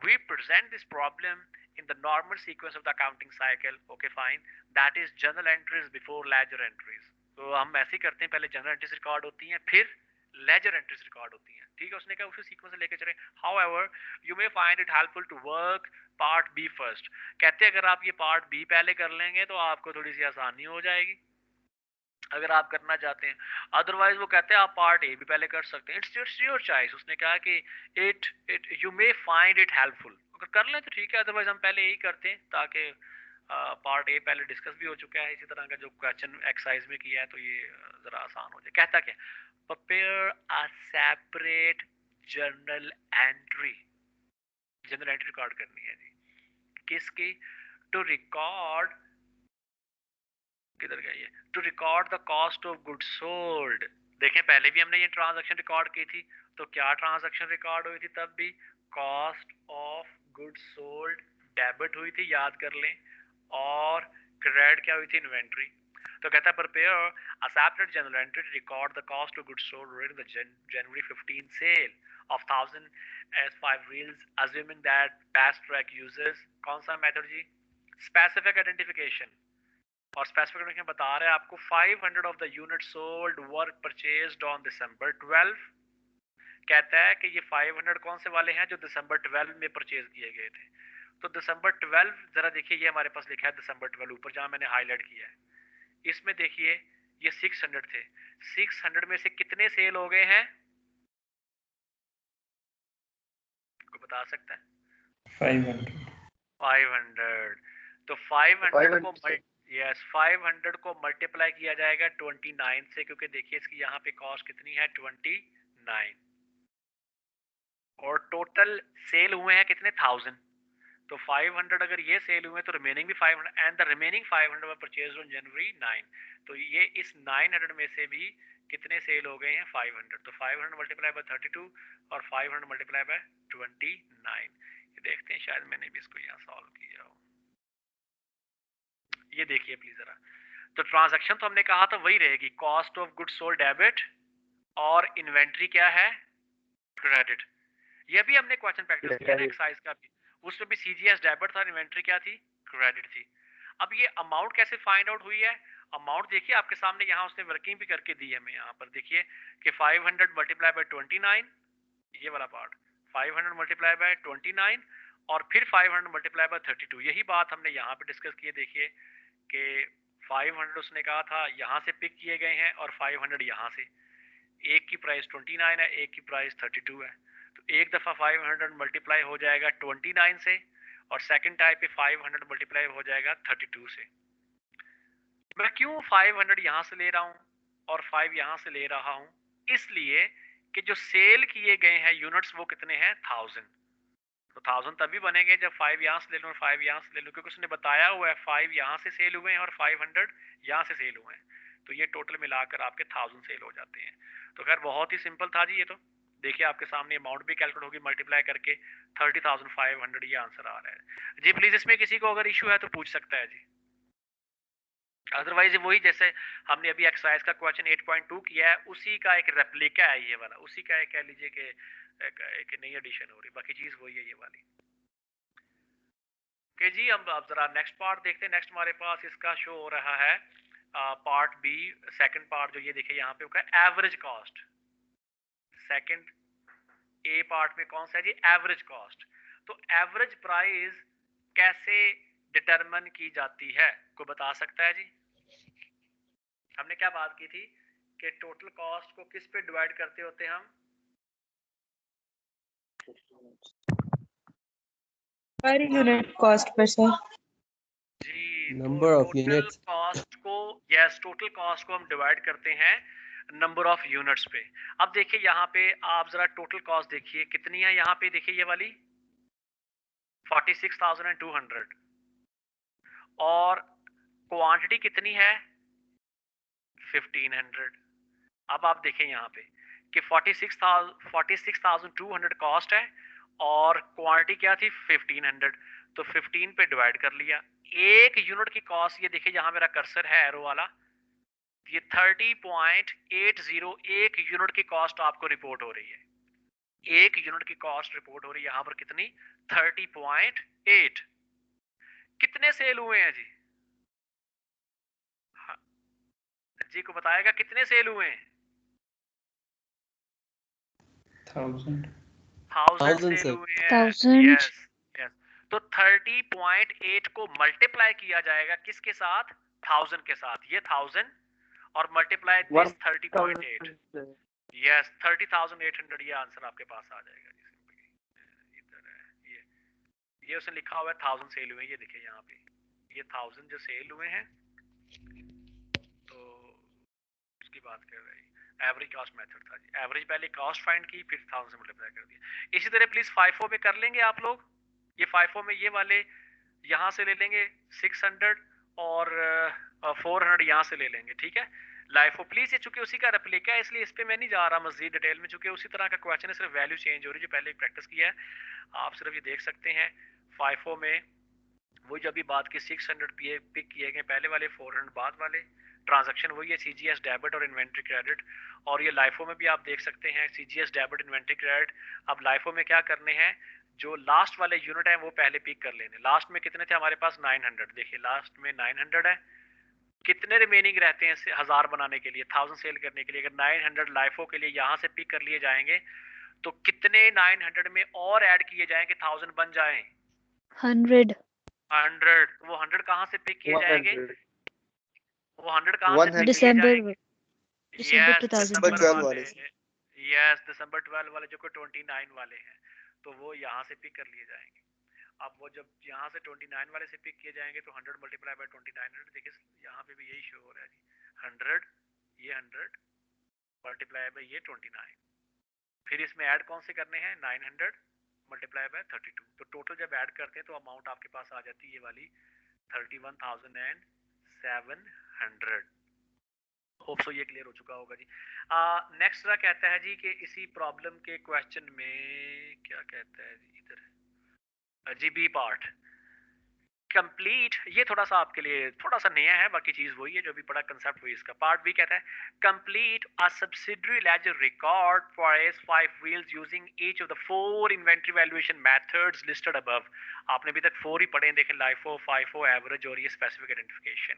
We present this problem in the normal sequence of the accounting cycle। Okay fine, that is journal entries before ledger entries। तो हम ऐसे ही करते हैं, पहले जर्नल एंट्रीज रिकॉर्ड होती हैं, फिर लेजर एंट्रीज रिकॉर्ड होती हैं। ठीक है, उसने कहा उसी सीक्वेंस से लेके चले। However, you may find it helpful to work part B first. कहते हैं अगर आप ये पार्ट बी पहले कर लेंगे तो आपको थोड़ी सी आसानी हो जाएगी अगर आप करना चाहते हैं। अदरवाइज वो कहते हैं आप पार्ट ए भी पहले कर सकते हैं। It's your choice. उसने कहा कि it you may find it helpful. अगर कर लें तो ठीक है, अदरवाइज हम पहले यही करते हैं ताकि पार्ट ए पहले डिस्कस भी हो चुका है। इसी तरह का जो क्वेश्चन एक्सरसाइज में किया है तो ये जरा आसान हो जाए। कहता क्या, prepare a separate journal entry. Journal entry record करनी है जी, किसकी? टू रिकॉर्ड, किधर गया ये, to record the cost of goods sold. देखें पहले भी हमने ये ट्रांजैक्शन रिकॉर्ड की थी, तो क्या ट्रांजैक्शन रिकॉर्ड हुई थी? तब भी cost of goods sold debit हुई थी, याद कर लें, और क्रेडिट क्या हुई थी? इन्वेंट्री। तो कहता है prepare a separate journal entry to record the cost of goods sold during the January 15 sale of 1000 S5 reels assuming that Bass Track uses कौन सा मेथड जी? Specific identification. और स्पेसिफिक आइडेंटिफिकेशन बता रहा है आपको 500 of the unit sold were purchased on December 12। कहता है कि ये 500 कौन से वाले हैं? जो दिसंबर 12 में परचेज किए गए थे। तो दिसंबर 12 जरा देखिए, ये हमारे पास लिखा है दिसंबर 12 ऊपर जहां मैंने हाईलाइट किया है, इसमें देखिए ये 600 थे। 600 में से कितने सेल हो गए हैं? को बता सकता है? 500। तो 500 को 500 को मल्टीप्लाई किया जाएगा 29 से, क्योंकि देखिए इसकी यहाँ पे कॉस्ट कितनी है? 29। और टोटल सेल हुए हैं कितने? 1000। तो 500 अगर ये सेल हुए तो रिमेनिंग भी 500 and the remaining 500 were purchased on January 9। तो ये इस 900 में से भी कितने सेल हो गए हैं? 500। तो 500 मल्टीप्लाई बाय 32 और 500 मल्टीप्लाई बाय 29। ये देखते हैं, शायद मैंने भी इसको यहाँ सॉल्व किया हो। ये देखिए प्लीज जरा। तो ट्रांजैक्शन तो हमने कहा था वही रहेगी, cost of goods sold debit और इन्वेंट्री क्या है? क्रेडिट। ये भी हमने क्वेश्चन प्रैक्टिस किया ना एक्सरसाइज का भी, उसमें भी सीजीएस डेबिट था, इन्वेंट्री क्या थी? क्रेडिट थी। अब ये अमाउंट कैसे फाइंड आउट हुई है? अमाउंट देखिए आपके सामने, यहाँ उसने वर्किंग भी करके दी है हमें। यहाँ पर देखिए कि 500 मल्टीप्लाई बाय 29, ये वाला पार्ट 500 मल्टीप्लाई बाय 29 और फिर 500 मल्टीप्लाई बाय 32। यही बात हमने यहाँ पे डिस्कस की है। देखिए कि 500 उसने कहा था यहाँ से पिक किए गए हैं और 500 यहाँ से। एक की प्राइस 29 है, एक की प्राइस 32 है। तो एक दफ़ा 500 मल्टीप्लाई हो जाएगा 29 से और सेकंड टाइप पे 500 मल्टीप्लाई हो जाएगा 32 से। मैं क्यों 500 यहाँ से ले रहा हूँ और 5 यहाँ से ले रहा हूँ? इसलिए कि जो सेल किए गए हैं यूनिट्स वो कितने हैं? 1000। तो 1000 तभी बनेंगे जब 5 यहाँ से ले लूँ और 5 यहाँ से ले लूँ, क्योंकि उसने बताया हुआ है 5 यहाँ से सेल हुए हैं और 500 यहाँ से सेल हुए हैं। तो ये टोटल मिलाकर आपके 1000 सेल हो जाते हैं। तो खैर बहुत ही सिंपल था जी ये तो। देखिए आपके सामने अमाउंट भी कैलकुलेट होगी मल्टीप्लाई करके 30,500 ये आंसर आ रहा है जी। प्लीज इसमें किसी को अगर इशू है तो पूछ सकता है जी, अदरवाइज वही जैसे हमने अभी एक्सरसाइज का क्वेश्चन 8.2 किया है उसी का एक रेप्लिका है ये वाला, उसी का एक कह लीजिए कि एक नई एडिशन हो रही, बाकी चीज वही है ये वाली। ओके जी, हम अब जरा नेक्स्ट पार्ट देखते हैं। नेक्स्ट हमारे पास इसका शो हो रहा है पार्ट बी, सेकंड पार्ट जो ये देखिए यहाँ पे होगा average cost. Second a part में कौन सा है जी? Average cost. तो एवरेज प्राइस कैसे डिटरमिन की जाती है, कोई बता सकता है जी? हमने क्या बात की थी कि टोटल कॉस्ट को किस पे डिवाइड करते होते हैं हम? पर यूनिट कॉस्ट पर सर जी, नंबर ऑफ यूनिट्स। कॉस्ट को, यस, टोटल कॉस्ट को हम डिवाइड करते हैं नंबर ऑफ यूनिट्स पे। अब देखिए यहाँ पे आप जरा टोटल कॉस्ट देखिए कितनी है, यहाँ पे देखिए ये वाली 46,200 और क्वांटिटी कितनी है 1500। अब आप देखें यहाँ पे कि 46,200 कॉस्ट है और क्वांटिटी क्या थी 1500, तो 15 पे डिवाइड कर लिया। एक यूनिट की कॉस्ट, ये देखिए यहाँ मेरा कर्सर है एरो वाला, ये 30.80 एक यूनिट की कॉस्ट आपको रिपोर्ट हो रही है। एक यूनिट की कॉस्ट रिपोर्ट हो रही है यहाँ पर कितनी 30.8। कितने सेल हुए हैं जी? हाँ, जी को बताएगा कितने सेल हुए हैं? 1000 सेल हुए हैं। 1000 यस यस। तो 30.8 को मल्टीप्लाई किया जाएगा किसके साथ 1000 के साथ, ये 1000 और मल्टीप्लाई दिस 30.8। यस 30,800 ये आंसर आपके पास आ जाएगा जी। सिंपली इधर है ये उसने लिखा हुआ है 1000 सेल हुए, ये देखिए यहाँ पे ये 1000 जो सेल हुए हैं तो उसकी बात कर रहे हैं। एवरेज कॉस्ट मेथड था जी, एवरेज पहले कॉस्ट फाइंड की फिर 1000 से मल्टीप्लाई कर दिया। इसी तरह प्लीज फाइफो में कर लेंगे आप लोग, ये फाइफो में ये वाले यहाँ से ले लेंगे 600 और 400 यहाँ से ले लेंगे, ठीक है। लाइफो प्लीज, ये चूंकि उसी का रेप्लिका है इसलिए इस पे मैं नहीं जा रहा मजीद डिटेल में, चूंकि उसी तरह का क्वेश्चन है, सिर्फ वैल्यू चेंज हो रही है जो पहले प्रैक्टिस किया है। आप सिर्फ ये देख सकते हैं फाइफो में वो जब भी बात की 600 पिक किए गए पहले वाले, 400 बाद वाले। ट्रांजैक्शन वही है सीजीएस डेबिट और इन्वेंट्री क्रेडिट। और ये लाइफो में भी आप देख सकते हैं सीजीएस डेबिट इन्वेंट्री क्रेडिट। अब लाइफो में क्या करने हैं, जो लास्ट वाले यूनिट है वो पहले पिक कर लेने। लास्ट में कितने थे हमारे पास 900, देखिए लास्ट में 900 है। कितने रिमेनिंग रहते हैं 1000 बनाने के लिए, 1000 सेल करने के लिए? अगर 900 लाइफो के लिए यहाँ से पिक कर लिए जाएंगे तो कितने 900 में और ऐड किए जाएंगे 1000 बन जाए 100 वो 100 कहाँ से पिक किए जाएंगे? वो 100 कहाँ से पिक किए दिसंबर जाएंगे? दिसंबर यस 2012 दिसंबर वाले, यस दिसंबर 12 वाले जो कि 29 वाले हैं, तो वो यहाँ से पिक कर लिए जाएंगे। अब वो जब यहाँ से 29 वाले से पिक किए जाएंगे तो 100 मल्टीप्लाई बाय 2900, देखिए यहाँ पे भी यही शो हो रहा है जी। 100 ये 100 मल्टीप्लाई बाय ये 29, फिर इसमें ऐड कौन से करने हैं 900 मल्टीप्लाई बाय 32। तो टोटल जब ऐड करते हैं तो अमाउंट आपके पास आ जाती है ये वाली 31,700। होप सो ये क्लियर हो चुका होगा जी। नेक्स्ट जरा कहता है जी कि इसी प्रॉब्लम के क्वेश्चन में क्या कहता है जी, इधर जी बी पार्ट कंप्लीट, ये थोड़ा सा आपके लिए थोड़ा सा नया है, बाकी चीज वही है जो भी पढ़ा कंसेप्ट वही इसका। पार्ट बी कहता है complete a subsidiary ledger record for S 5 wheels using each of the 4 inventory valuation methods listed above. आपने अभी तक 4 ही पढ़े हैं, देखें लाइफो, फाइफो, एवरेज और ये स्पेसिफिक आइडेंटिफिकेशन।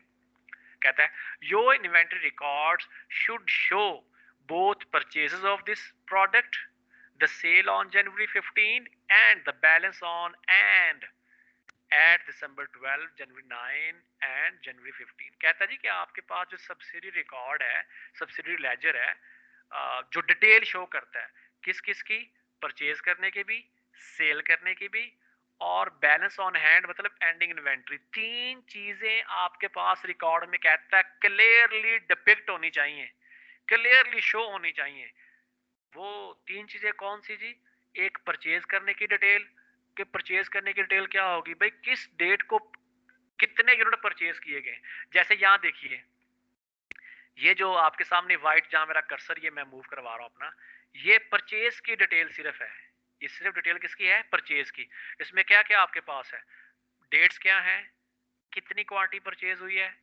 कहता है your inventory records should show both purchases of this product, the sale on January 15 and the balance on hand at December 12, January 9 and January 15। कहता है जी कि आपके पास जो सब्सिडी रिकॉर्ड है, सब्सिडी लेजर है, जो डिटेल शो करता है किस किस की, परचेज करने की भी, सेल करने की भी, और बैलेंस ऑन हैंड मतलब एंडिंग इन्वेंट्री। तीन चीजें आपके पास रिकॉर्ड में कहता है क्लियरली डिपिक्ट होनी चाहिए, क्लियरली शो होनी चाहिए। वो तीन चीजें कौन सी जी? एक परचेज करने की डिटेल, कि परचेज करने की डिटेल क्या होगी भाई, किस डेट को कितने यूनिट परचेज किए गए। जैसे यहाँ देखिए ये जो आपके सामने व्हाइट जहां मेरा कर्सर ये मैं मूव करवा रहा हूं अपना, ये परचेज की डिटेल सिर्फ है, ये सिर्फ डिटेल किसकी है? परचेज की। इसमें क्या क्या आपके पास है? डेट्स क्या है, कितनी क्वांटिटी परचेज हुई है,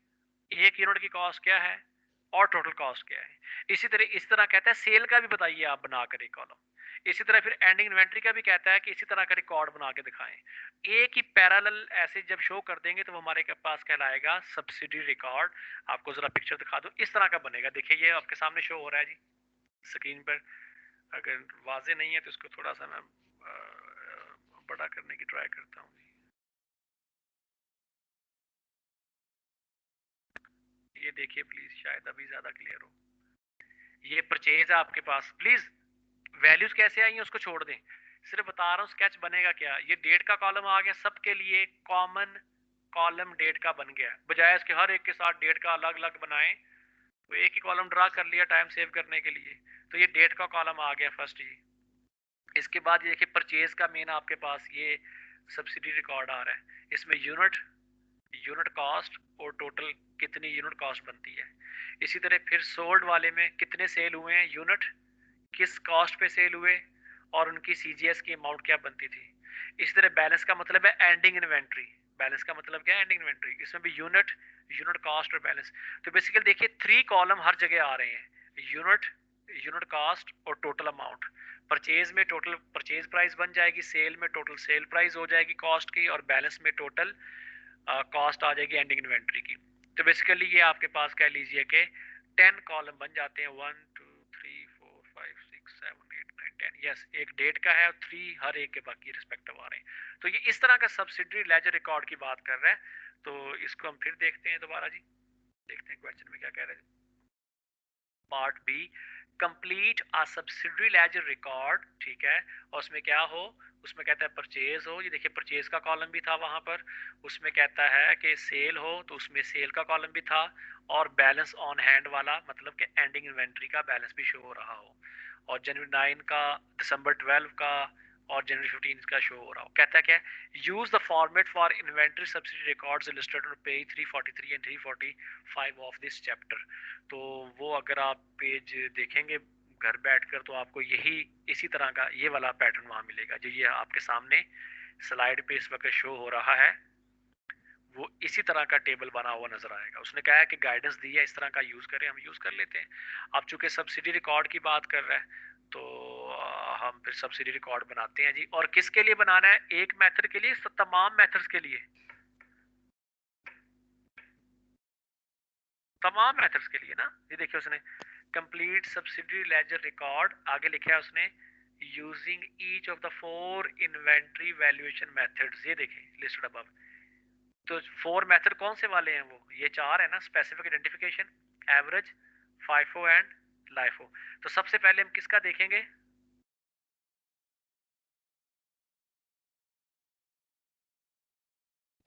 एक यूनिट की कॉस्ट क्या है, और टोटल कॉस्ट क्या है। इसी तरह इस तरह कहता है सेल का भी बताइए आप बना कर एक कॉलम। इसी तरह फिर एंडिंग इन्वेंट्री का भी कहता है कि इसी तरह का रिकॉर्ड बना के दिखाएं। एक ही पैरेलल ऐसे जब शो कर देंगे तो वो हमारे पास कहलाएगा सब्सिडी रिकॉर्ड। आपको जरा पिक्चर दिखा दूं, इस तरह का बनेगा। देखिए ये आपके सामने शो हो रहा है जी स्क्रीन पर। अगर वाजे नहीं है तो इसको थोड़ा सा मैं बड़ा करने की ट्राई करता हूँ। ये देखिए प्लीज, शायद अभी ज्यादा क्लियर हो। ये परचेज है आपके पास, प्लीज वैल्यूज कैसे आई हैं उसको छोड़ दें, सिर्फ बता रहा हूँ स्केच बनेगा क्या। ये डेट का कॉलम आ गया, सबके लिए कॉमन कॉलम डेट का बन गया, बजाय इसके हर एक के साथ डेट का अलग अलग बनाएं तो एक ही कॉलम ड्रा कर लिया टाइम सेव करने के लिए। तो ये डेट का कॉलम आ गया फर्स्ट जी। इसके बाद ये देखिए परचेज का मेन आपके पास ये सब्सिडी रिकॉर्ड आ रहा है, इसमें यूनिट कॉस्ट और टोटल कितनी यूनिट कॉस्ट बनती है। इसी तरह फिर सोल्ड वाले में कितने सेल हुए हैं यूनिट, किस कॉस्ट पे सेल हुए और उनकी सीजीएस की अमाउंट क्या बनती थी। इसी तरह बैलेंस का मतलब है एंडिंग इन्वेंट्री, बैलेंस का मतलब क्या है एंडिंग इन्वेंट्री, इसमें भी यूनिट कॉस्ट और बैलेंस। तो बेसिकली देखिए 3 कॉलम हर जगह आ रहे हैं, यूनिट कॉस्ट और टोटल अमाउंट। परचेज में टोटल परचेज प्राइस बन जाएगी, सेल में टोटल सेल प्राइस हो जाएगी कॉस्ट की, और बैलेंस में टोटल कॉस्ट आ जाएगी एंडिंग इन्वेंट्री की। तो बेसिकली ये आपके पास कह लीजिए कि 10 कॉलम बन जाते हैं, 1 2 3 4 5 6 7 8 9 10। यस, एक डेट का है और 3 हर एक के बाकी रिस्पेक्टिव आ रहे हैं। तो ये इस तरह का सब्सिडरी लेजर रिकॉर्ड की बात कर रहा है। तो इसको हम फिर देखते हैं दोबारा जी, देखते हैं क्वेश्चन में क्या कह रहे हैं। Part B, complete a subsidiary ledger record, ठीक है। और उसमें क्या हो, उसमें कहता है परचेज हो, ये देखिए परचेज का कॉलम भी था वहां पर। उसमें कहता है कि सेल हो, तो उसमें सेल का कॉलम भी था, और बैलेंस ऑन हैंड वाला मतलब कि एंडिंग इन्वेंट्री का बैलेंस भी शो हो रहा हो, और जनवरी 9 का, दिसंबर 12 का और जनवरी 15 का शो हो रहा हो। कहता है क्या, use the format for inventory subsidy records illustrated on page 343 and 345 of this chapter. तो वो अगर आप पेज देखेंगे घर बैठकर तो आपको यही इसी तरह का ये वाला पैटर्न वहां मिलेगा, जो ये आपके सामने स्लाइड पे इस वक्त शो हो रहा है, वो इसी तरह का टेबल बना हुआ नजर आएगा। उसने कहा है कि गाइडेंस दी है इस तरह का यूज करें, हम यूज कर लेते हैं। अब चूंकि सब्सिडी रिकॉर्ड की बात कर रहा है तो हम फिर सब्सिडी रिकॉर्ड बनाते हैं जी। और किसके लिए बनाना है, एक मेथड के लिए, तमाम मेथड्स के लिए, तमाम मेथड्स के लिए ना। ये देखिए उसने कंप्लीट सब्सिडी लेजर रिकॉर्ड आगे लिखा है उसने, using each of the 4 inventory valuation methods. ये देखें लिस्टेड अबव। तो 4 मेथड कौन से वाले हैं, वो ये 4 है ना, specific identification, average, FIFO and LIFO. तो सबसे पहले हम किसका देखेंगे,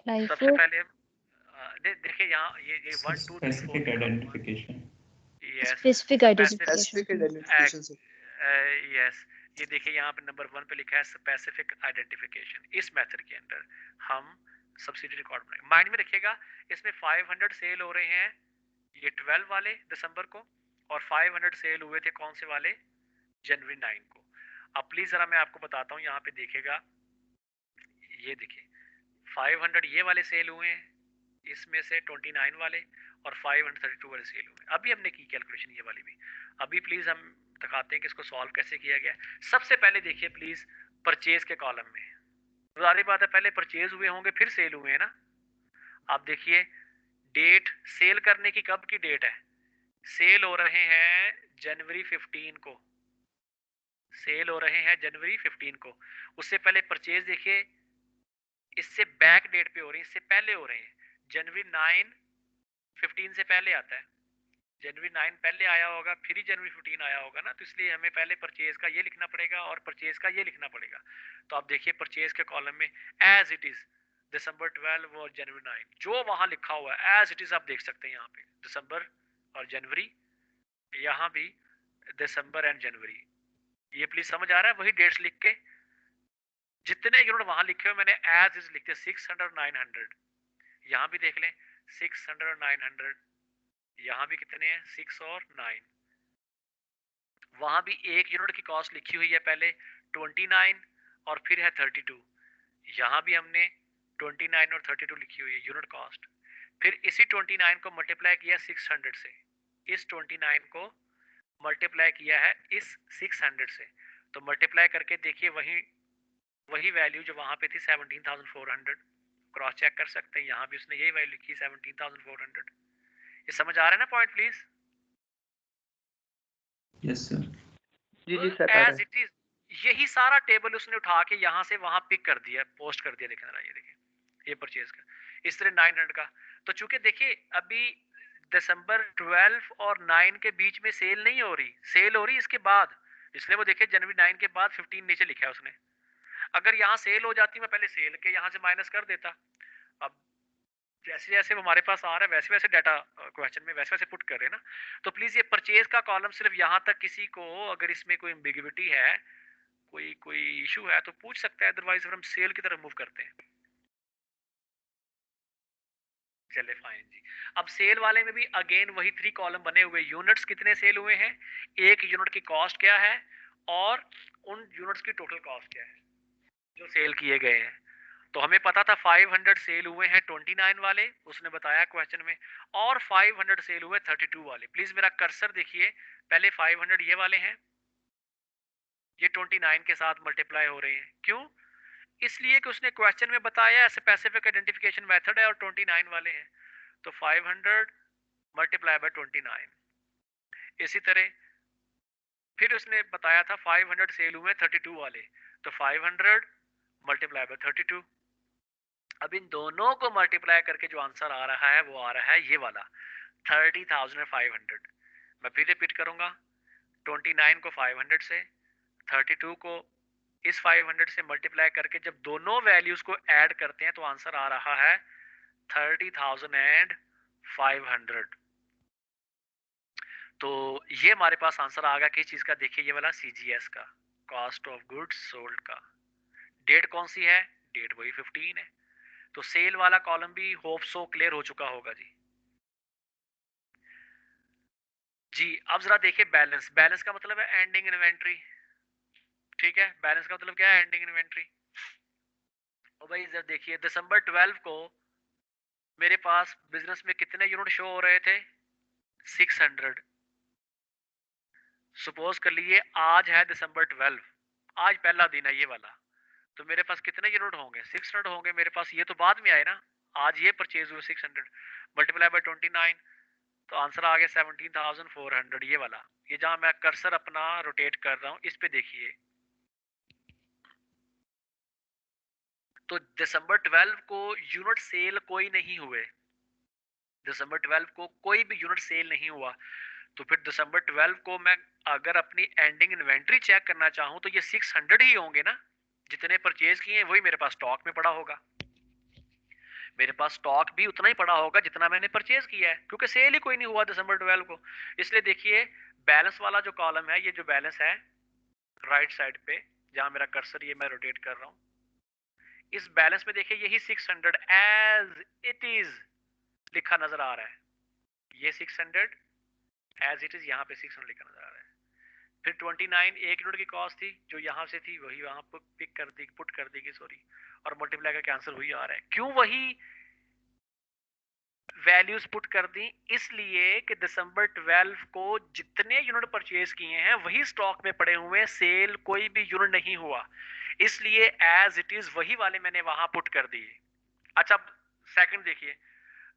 सबसे पहले हम देखिए यहाँ ये 1 2 3 4 specific identification. Yes, specific identification से यस। ये देखिए यहाँ पे नंबर 1 पे लिखा है स्पेसिफिक आइडेंटिफिकेशन। इस मेथड के अंदर हम सब्सिडी रिकॉर्ड बनाएंगे। माइंड में रखिएगा इसमें 500 सेल हो रहे हैं ये 12 वाले दिसंबर को, और 500 सेल हुए थे कौन से वाले, जनवरी 9 को। अब प्लीज जरा मैं आपको बताता हूँ, यहाँ पे देखिएगा, ये देखिए 500 ये वाले सेल हुए हैं, इसमें से 29 वाले और 532 वाले सेल हुए। अभी हमने की कैलकुलेशन ये वाली भी, अभी प्लीज हम दिखाते हैं कि इसको सॉल्व कैसे किया गया। सबसे पहले देखिए प्लीज परचेज के कॉलम में, जाहिर बात है पहले परचेज हुए होंगे फिर सेल हुए हैं ना। आप देखिए डेट सेल करने की कब की डेट है, सेल हो रहे हैं जनवरी 15 को, सेल हो रहे हैं जनवरी 15 को। उससे पहले परचेज देखिए इससे बैक डेट पे हो रही है, इससे पहले हो रहे हैं, जनवरी 9 15 से पहले आता है, जनवरी 9 पहले आया होगा फिर ही जनवरी 15 आया होगा ना। तो इसलिए हमें पहले परचेज का ये लिखना पड़ेगा और परचेज का ये लिखना पड़ेगा। तो आप देखिए परचेज के कॉलम में एज इट इज दिसंबर 12 और जनवरी 9 जो वहां लिखा हुआ है एज इट इज आप देख सकते हैं यहाँ पे दिसंबर और जनवरी, यहाँ भी दिसंबर एंड जनवरी। ये प्लीज समझ आ रहा है, वही डेट्स लिख के जितने यूनिट वहां लिखे हुए मैंने एज इज लिखते 600 और 900। यहाँ भी देख लें 600 और 900, यहाँ भी कितने हैं 6 और 9। वहां भी एक यूनिट की कॉस्ट लिखी हुई है पहले 29 और फिर है 32। यहाँ भी हमने 29 और 32 लिखी हुई है यूनिट कॉस्ट। फिर इसी 29 को मल्टीप्लाई किया 600 से, इस 29 को मल्टीप्लाई किया है इस 600 से। तो मल्टीप्लाई करके देखिए वही वैल्यू जो वहां पे थी 17,400, क्रॉस चेक कर सकते हैं, यहाँ भी उसने यही वैल्यू लिखी 17,400। ये समझ आ रहा है ना पॉइंट प्लीज? Yes sir. जी जी सर, आ रहा एज इट इज यही सारा टेबल उसने उठा के यहाँ से वहां पिक कर दिया, पोस्ट कर दिया। देखें ये देखिए ये परचेज का, इस तरह 900 का। तो चूंकि देखिए अभी दिसंबर 12 और 9 के बीच में सेल नहीं हो रही, सेल हो रही इसके बाद, इसलिए वो देखिए जनवरी 9 के बाद 15 नीचे लिखा है उसने। अगर यहाँ सेल हो जाती मैं पहले सेल के यहाँ से माइनस कर देता। अब जैसे जैसे वो हमारे पास आ रहा है वैसे वैसे डाटा क्वेश्चन में वैसे वैसे पुट कर रहे हैं ना। तो प्लीज ये परचेज का कॉलम सिर्फ यहाँ तक, किसी को अगर इसमें कोई एम्बिग्युइटी है, कोई कोई इशू है तो पूछ सकता है, अदरवाइज हम सेल की तरफ मूव करते हैं। चले फाइन जी। अब सेल वाले में भी अगेन वही 3 कॉलम बने हुए, यूनिट्स कितने सेल हुए हैं, एक यूनिट की कॉस्ट क्या है, और उन यूनिट्स की टोटल कॉस्ट क्या है जो सेल किए गए हैं। तो हमें पता था 500 सेल हुए हैं 29 वाले, उसने बताया क्वेश्चन में, और 500 सेल हुए 32 वाले। प्लीज मेरा कर्सर देखिए, पहले 500 ये वाले हैं, ये 29 के साथ मल्टीप्लाई हो रहे हैं। क्यों? इसलिए कि उसने क्वेश्चन में बताया स्पेसिफिक आइडेंटिफिकेशन मेथड है और 29 वाले हैं, तो 500 मल्टीप्लाई बाय 29। इसी तरह फिर उसने बताया था 500 सेल हुए 32 वाले, तो 500 मल्टीप्लाई बाय 32। अब इन दोनों को मल्टीप्लाई करके जो आंसर आ रहा है वो आ रहा है ये वाला 30,500। मैं फिर रिपीट करूंगा, 29 को 500 से, 32 को इस 500 से मल्टीप्लाई करके जब दोनों वैल्यूज को ऐड करते हैं तो आंसर आ रहा है 30,500। तो ये हमारे पास आंसर आ गया किस चीज का, देखिए ये वाला CGS का, कॉस्ट ऑफ गुड्स सोल्ड का। डेट कौन सी है, डेट वही 15 है। तो सेल वाला कॉलम भी होप सो क्लियर हो चुका होगा जी। जी अब जरा देखिए बैलेंस। बैलेंस का मतलब है एंडिंग इन्वेंट्री, ठीक है। बैलेंस का मतलब क्या है, एंडिंग इन्वेंट्री। और भाई जरा देखिए दिसंबर 12 को मेरे पास बिजनेस में कितने यूनिट शो हो रहे थे, 600। सपोज कर लीजिए आज है दिसंबर 12, आज पहला दिन है ये वाला, तो मेरे पास कितने यूनिट होंगे, 600 होंगे मेरे पास। ये तो बाद में आए ना, आज ये परचेज हुए 600 मल्टीप्लाई बाय 29, तो आंसर आ गया 17,400 ये वाला। ये जहां मैं कर्सर अपना रोटेट कर रहा हूं इस पे देखिए, तो दिसंबर 12 को यूनिट सेल कोई नहीं हुए, दिसंबर 12 को कोई भी यूनिट सेल नहीं हुआ। तो फिर दिसंबर 12 को मैं अगर अपनी एंडिंग इन्वेंट्री चेक करना चाहूं तो ये 600 ही होंगे ना, जितने परचेज किए हैं वही मेरे पास स्टॉक में पड़ा होगा। मेरे पास स्टॉक भी उतना ही पड़ा होगा जितना मैंने परचेज किया है, क्योंकि सेल ही कोई नहीं हुआ दिसंबर 12 को। इसलिए देखिए बैलेंस वाला जो कॉलम है, ये जो बैलेंस है राइट साइड पे जहां मेरा कर्सर ये मैं रोटेट कर रहा हूं, इस बैलेंस में देखिए यही 600 एज इट इज लिखा नजर आ रहा है। ये 600 एज इट इज यहाँ पे 600 लिखा नजर आ रहा है। फिर 29 एक यूनिट की कॉस्ट थी जो यहाँ से थी, वही वहां पर पिक कर दी, पुट कर देगी सॉरी, और मल्टीप्लाई करके आंसर वही आ रहा है। क्यों वही वैल्यूज पुट कर दी, इसलिए कि दिसंबर 12 को जितने यूनिट परचेज किए हैं वही स्टॉक में पड़े हुए हैं, सेल कोई भी यूनिट नहीं हुआ, इसलिए एज इट इज वही वाले मैंने वहां पुट कर दिए। अच्छा सेकंड देखिए,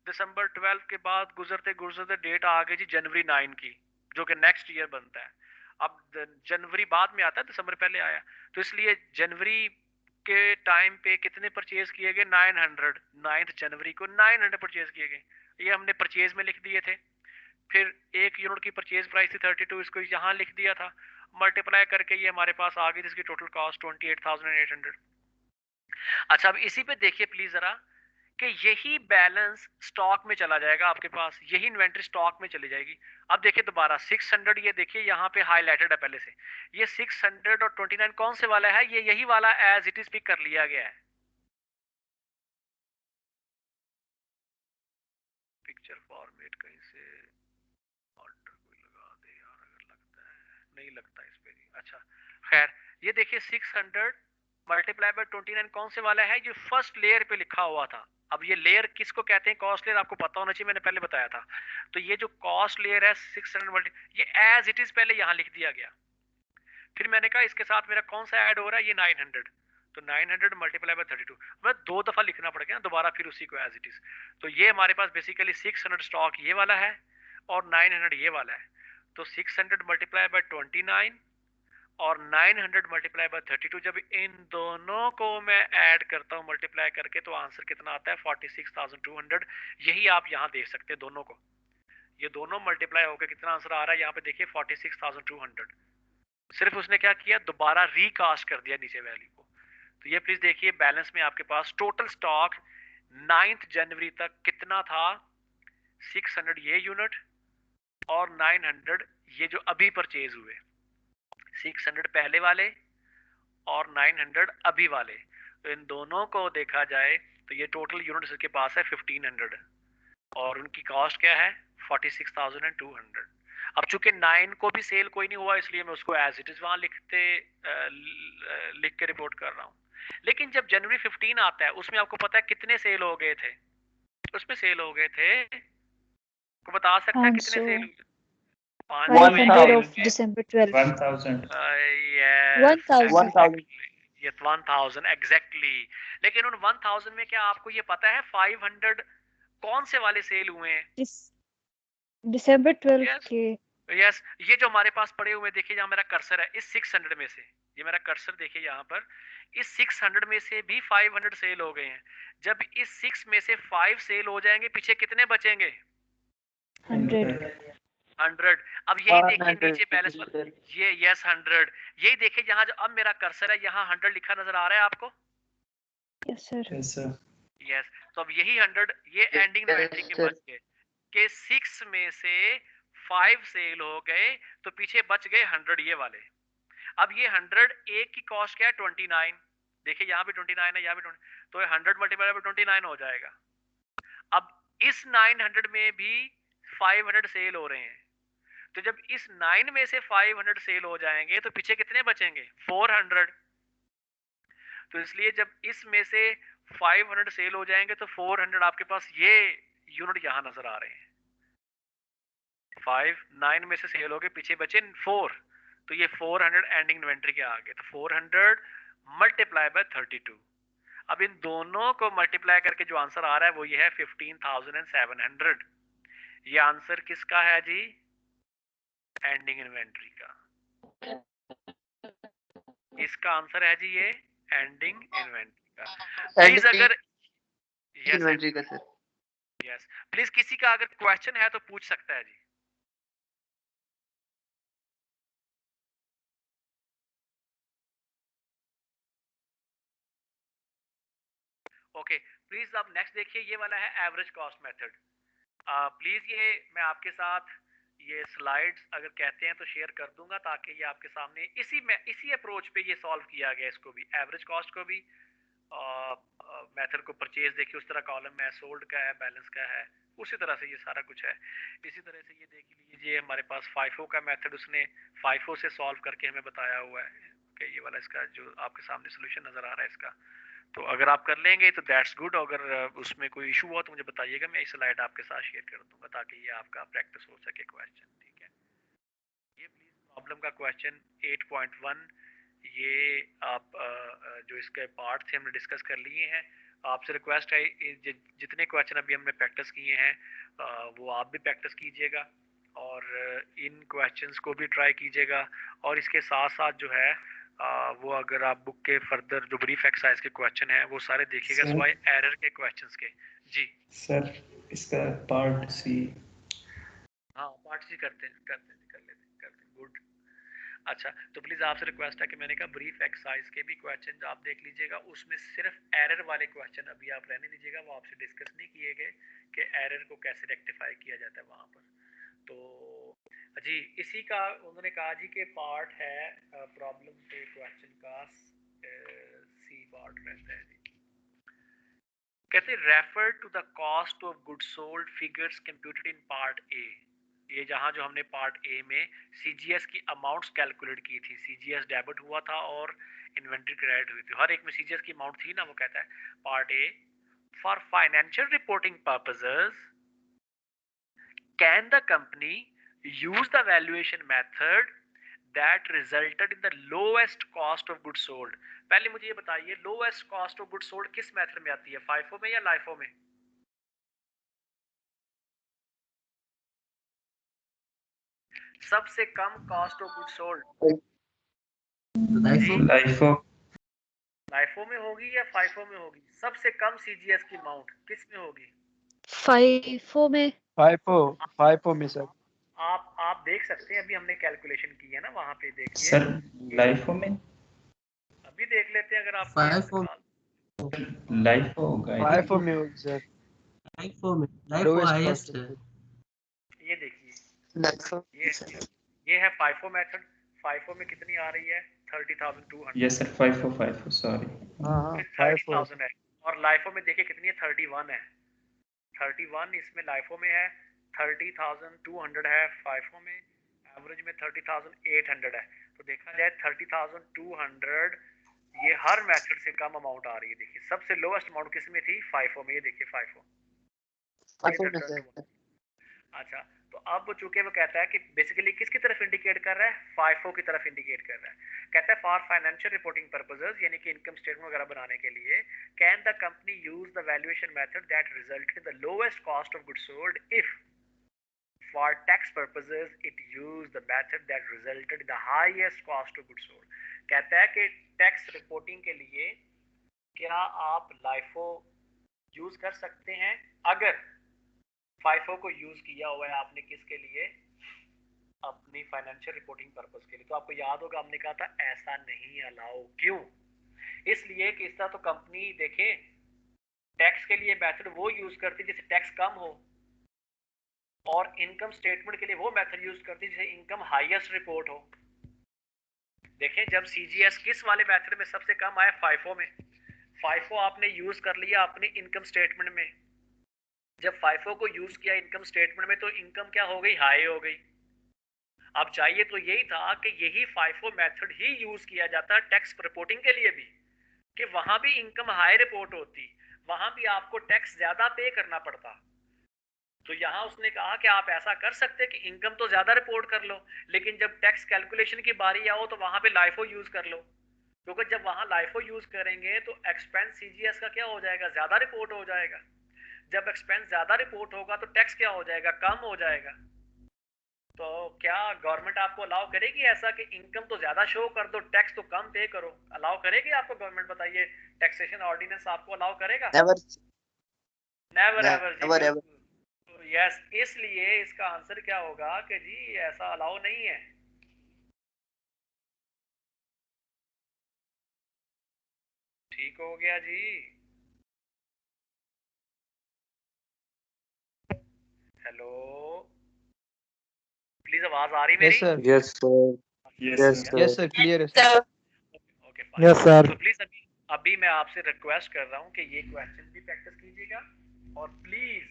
दिसंबर 12 के बाद गुजरते गुजरते डेट आ गई जी जनवरी 9 की, जो कि नेक्स्ट ईयर बनता है। अब जनवरी बाद में आता है, दिसंबर पहले आया, तो इसलिए जनवरी के टाइम पे कितने परचेज किए गए, 900। 9 जनवरी को 900 परचेज किए गए, ये हमने परचेज में लिख दिए थे। फिर एक यूनिट की परचेज प्राइस थी 32, इसको यहाँ लिख दिया था, मल्टीप्लाई करके ये हमारे पास आ गई जिसकी टोटल कॉस्ट 28,800। अच्छा अब इसी पे देखिए प्लीज जरा, कि यही बैलेंस स्टॉक में चला जाएगा आपके पास, यही इन्वेंट्री स्टॉक में चली जाएगी। अब देखिए दोबारा 600, ये देखिए यहाँ पे हाईलाइटेड है पहले से, ये 600 और 29 कौन से वाला है, ये यही वाला एज इट इज पिक कर लिया गया है। पिक्चर फॉर्मेट कहीं से ऑल्टर कोई लगा दे यार, अगर लगता है नहीं लगता इस पे भी। अच्छा खैर ये देखिए 600 मल्टीप्लाई बाय 29 कौन से वाला है, जो फर्स्ट लेयर पे लिखा हुआ था। अब ये लेयर किसको कहते हैं, कॉस्ट लेयर, आपको पता होना चाहिए, मैंने पहले बताया था। तो ये जो कॉस्ट लेयर है 600 मल्टी, ये एज इट इज पहले यहाँ लिख दिया गया। फिर मैंने कहा इसके साथ मेरा कौन सा ऐड हो रहा है, ये 900, तो 900 मल्टीप्लाई बाय 32, मैं 2 दफा लिखना पड़ गया दोबारा फिर उसी को एज इट इज। तो ये हमारे पास बेसिकली 600 स्टॉक ये वाला है और 900 ये वाला है। तो 600 मल्टीप्लाई बाय 29 और 900 मल्टीप्लाई बाय 32, जब इन दोनों को मैं ऐड करता हूं मल्टीप्लाई करके तो आंसर कितना आता है 46,200। यही आप यहां देख सकते हैं दोनों को, ये दोनों मल्टीप्लाई होकर कितना आंसर आ रहा है यहाँ पे देखिए 46,200। सिर्फ उसने क्या किया, दोबारा रिकास्ट कर दिया नीचे वैल्यू को। तो ये प्लीज देखिए बैलेंस में आपके पास टोटल स्टॉक 9 जनवरी तक कितना था? 600 ये यूनिट और 900 ये जो अभी परचेज हुए, 600 पहले वाले और 900 अभी वाले, तो इन दोनों को देखा जाए तो ये टोटल यूनिट इसके पास है 1500 और उनकी कॉस्ट क्या है? 46,200। अब चूंकि 9 को भी सेल कोई नहीं हुआ इसलिए मैं उसको एज इट इज वहां लिख के रिपोर्ट कर रहा हूँ। लेकिन जब जनवरी 15 आता है उसमें आपको पता है कितने सेल हो गए थे? उसमें सेल हो गए थे, को बता सकता है कितने 500, सेल हुए? 500 of December 12. 1000 yes 1000. exactly, ये 1000 exactly। लेकिन उन 1000 में क्या आपको ये पता है 500 कौन से वाले सेल हुए हैं? December 12 Yes. के। यस ये जो हमारे पास पड़े हुए देखिए, जहाँ मेरा कर्सर है, इस 600 में से, ये मेरा कर्सर देखिए यहाँ पर, इस 600 में से भी 500 सेल हो गए हैं। जब इस 6 में से 5 सेल हो जाएंगे, पीछे कितने बचेंगे? 100। अब यही देखिए नीचे बैलेंस, ये यस 100, यही देखिए यहाँ जो अब मेरा कर्सर है यहाँ 100 लिखा नजर आ रहा है आपको? Yes sir. यस तो अब यही 100 ये एंडिंग इन्वेंटरी के बच गए कि 6 में से 5 सेल हो गए, तो पीछे बच गए 100 ये वाले। अब ये 100 एक की कॉस्ट क्या है? 29। देखिए यहाँ भी 29 है, यहाँ भी 20, तो 100 मल्टीप्लाई बाय 29 हो जाएगा। अब इस 900 में भी 500 सेल हो रहे हैं, तो जब इस 9 में से 500 सेल हो जाएंगे तो पीछे कितने बचेंगे? 400। तो इसलिए जब इसमें से 500 सेल हो जाएंगे तो 400 आपके पास ये यूनिट यहां नजर आ रहे हैं। 5 9 में से सेल हो गए, पीछे बचे 4, तो ये 400 एंडिंग इन्वेंटरी के आ गए। तो 400 मल्टीप्लाई बाय 32। अब इन दोनों को मल्टीप्लाई करके जो आंसर आ रहा है वो ये है 15,700। ये आंसर किसका है जी? एंडिंग इन्वेंटरी का। इसका आंसर है जी ये एंडिंग इन्वेंटरी का। प्लीज अगर इन्वेंटरी का सर, यस प्लीज किसी का अगर क्वेश्चन है तो पूछ सकता है जी। ओके प्लीज आप नेक्स्ट देखिए, ये वाला है एवरेज कॉस्ट मेथड। प्लीज ये मैं आपके साथ ये स्लाइड्स अगर कहते हैं तो शेयर कर दूंगा ताकि ये आपके सामने इसी अप्रोच पे ये सॉल्व किया गया। इसको भी एवरेज कॉस्ट को भी मेथड को परचेज देखिए उस तरह कॉलम है, सोल्ड का है, बैलेंस का है, उसी तरह से ये सारा कुछ है। इसी तरह से ये देख लीजिए हमारे पास फाइफो का मेथड उसने फाइफो से सॉल्व करके हमें बताया हुआ है कि ये वाला इसका जो आपके सामने सोल्यूशन नजर आ रहा है इसका। तो अगर आप कर लेंगे तो दैट्स गुड, अगर उसमें कोई इशू हुआ तो मुझे बताइएगा, मैं इस स्लाइड आपके साथ शेयर कर दूंगा ताकि ये आपका प्रैक्टिस हो सके क्वेश्चन। ठीक है, ये प्लीज प्रॉब्लम का क्वेश्चन 8.1 ये आप जो इसके पार्ट थे हमने डिस्कस कर लिए हैं। आपसे रिक्वेस्ट है जितने क्वेश्चन अभी हमने प्रैक्टिस किए हैं वो आप भी प्रैक्टिस कीजिएगा और इन क्वेश्चंस को भी ट्राई कीजिएगा। और इसके साथ साथ जो है वो अगर आप बुक के फर्दर जो ब्रीफ एक्सरसाइज के क्वेश्चन हैं वो सारे देखिएगा सिवाय एरर के क्वेश्चंस के। जी सर इसका पार्ट सी, हाँ पार्ट सी कर लेते गुड। अच्छा तो प्लीज आपसे रिक्वेस्ट है कि मैंने कहा ब्रीफ एक्सरसाइज के भी क्वेश्चन आप देख लीजिएगा, उसमें सिर्फ एरर वाले क्वेश्चन अभी आप रहने दीजिएगा, वो आपसे डिस्कस नहीं किए गए कि एरर को कैसे रेक्टिफाई किया जाता है वहां पर। तो जी इसी का उन्होंने कहा जी के पार्ट है प्रॉब्लम के क्वेश्चन का सी पार्ट रहता है जी। कहते refer to the cost of goods sold figures computed in part A. ये जहां जो हमने पार्ट ए में सीजीएस की अमाउंट्स कैलकुलेट की थी, सीजीएस डेबिट हुआ था और इन्वेंटरी क्रेडिट हुई थी, हर एक में सीजीएस की अमाउंट थी ना। वो कहता है part A for financial reporting purposes can the company use the valuation method that resulted in the lowest cost of goods sold। पहले मुझे ये बताइए lowest cost of goods sold किस मेथड में आती है, फाइफो में या लाइफो में? सबसे कम cost of goods sold LIFO में होगी या फाइफो में होगी? सबसे कम सीजीएस की अमाउंट किस में होगी? फाइफो में। फाइफो में सर। आप देख सकते हैं अभी हमने कैलकुलेशन की है ना, वहां पे देखिए सर लाइफो में अभी देख लेते हैं अगर आप फाइफो लाइफ होगा FIFO में होगी सर, लाइफो में लाइफो लोएस्ट हाईएस्ट कॉस्ट। है। ये देखिए ये है FIFO मेथड। FIFO में कितनी आ रही है 30,200। Yes sir 545 sorry. हाँ फिर FIFO 30,000 है। और लाइफो में देखिए कितनी है 31 है। 31 इसमें लाइफो में है, 30,200 है FIFO में, एवरेज में 30,800 है। तो देखा जाए 30,200 ये हर मेथड से कम अमाउंट आ रही है। देखिए सबसे लोएस्ट अमाउंट किस में थी FIFO में, ये देखिए FIFO। अच्छा तो अब चूंकि वो कहता है कि बेसिकली किसकी तरफ इंडिकेट कर रहा है, FIFO की तरफ इंडिकेट कर रहा है। कहता है फॉर फाइनेंशियल रिपोर्टिंग पर्पसेस, यानी कि इनकम स्टेटमेंट वगैरह बनाने के लिए, can the company use the valuation method that resulted in the lowest cost of goods sold if for tax purposes it use the method that resulted in the highest cost of goods sold. कहता है कि tax reporting के लिए क्या आप LIFO use कर सकते हैं अगर FIFO को यूज किया हुआ है आपने किसके लिए, अपनी फाइनेंशियल रिपोर्टिंग पर्पस के लिए। तो आपको याद होगा हमने कहा था ऐसा नहीं अलाउ। क्यों? इसलिए कि इस तरह तो कंपनी देखे टैक्स के लिए मेथड वो यूज करती जिससे टैक्स कम हो, और इनकम स्टेटमेंट के लिए वो मेथड यूज करती जिससे इनकम हाईएस्ट रिपोर्ट हो। देखें जब CGS किस वाले मेथड में सबसे कम आया, FIFO में। FIFO आपने यूज कर लिया अपने इनकम स्टेटमेंट में। जब FIFO को यूज किया इनकम स्टेटमेंट में तो इनकम क्या हो गई, हाई हो गई। अब चाहिए तो यही था कि यही FIFO मेथड ही यूज किया जाता टैक्स रिपोर्टिंग के लिए भी, कि वहां भी इनकम हाई रिपोर्ट होती, वहां भी आपको टैक्स ज्यादा पे करना पड़ता। तो यहाँ उसने कहा कि आप ऐसा कर सकते कि इनकम तो ज्यादा रिपोर्ट कर लो, लेकिन जब टैक्स कैलकुलेशन की बारी आओ तो वहां पे LIFO यूज कर लो, क्योंकि जब वहां LIFO यूज करेंगे तो एक्सपेंस CGS का क्या हो जाएगा, ज्यादा रिपोर्ट हो जाएगा। जब एक्सपेंस ज्यादा रिपोर्ट होगा तो टैक्स क्या हो जाएगा, कम हो जाएगा। तो क्या गवर्नमेंट आपको अलाउ करेगी ऐसा कि इनकम तो ज्यादा शो कर दो, टैक्स तो कम पे करो? अलाउ करेगी आपको गवर्नमेंट? बताइए, टैक्सेशन ऑर्डिनेंस आपको अलाउ करेगा? Never ever. यस, इसलिए इसका आंसर क्या होगा कि जी ऐसा अलाउ नहीं है। ठीक हो गया जी। हेलो, प्लीज आवाज आ रही मेरी? Yes sir, yes sir, clear है sir. Okay fine. Yes sir. तो प्लीज अभी मैं आपसे रिक्वेस्ट कर रहा हूँ कि ये क्वेश्चन भी प्रैक्टिस कीजिएगा, और प्लीज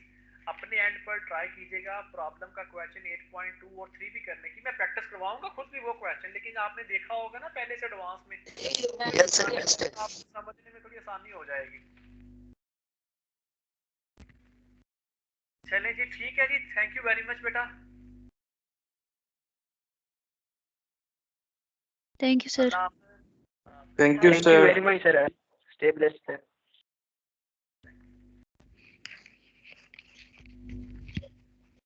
अपने एंड पर ट्राई कीजिएगा प्रॉब्लम का क्वेश्चन 8.2 और 3 भी करने की। मैं प्रैक्टिस करवाऊंगा खुद भी वो क्वेश्चन, लेकिन आपने देखा होगा ना पहले से एडवांस में, आपको समझने में थोड़ी आसानी हो जाएगी। चलें जी, ठीक है जी, थैंक यू वेरी मच बेटा। Thank you, sir. अल्लाह हाफ़िज़। Thank you thank you sir. Very much sir, stay blessed sir.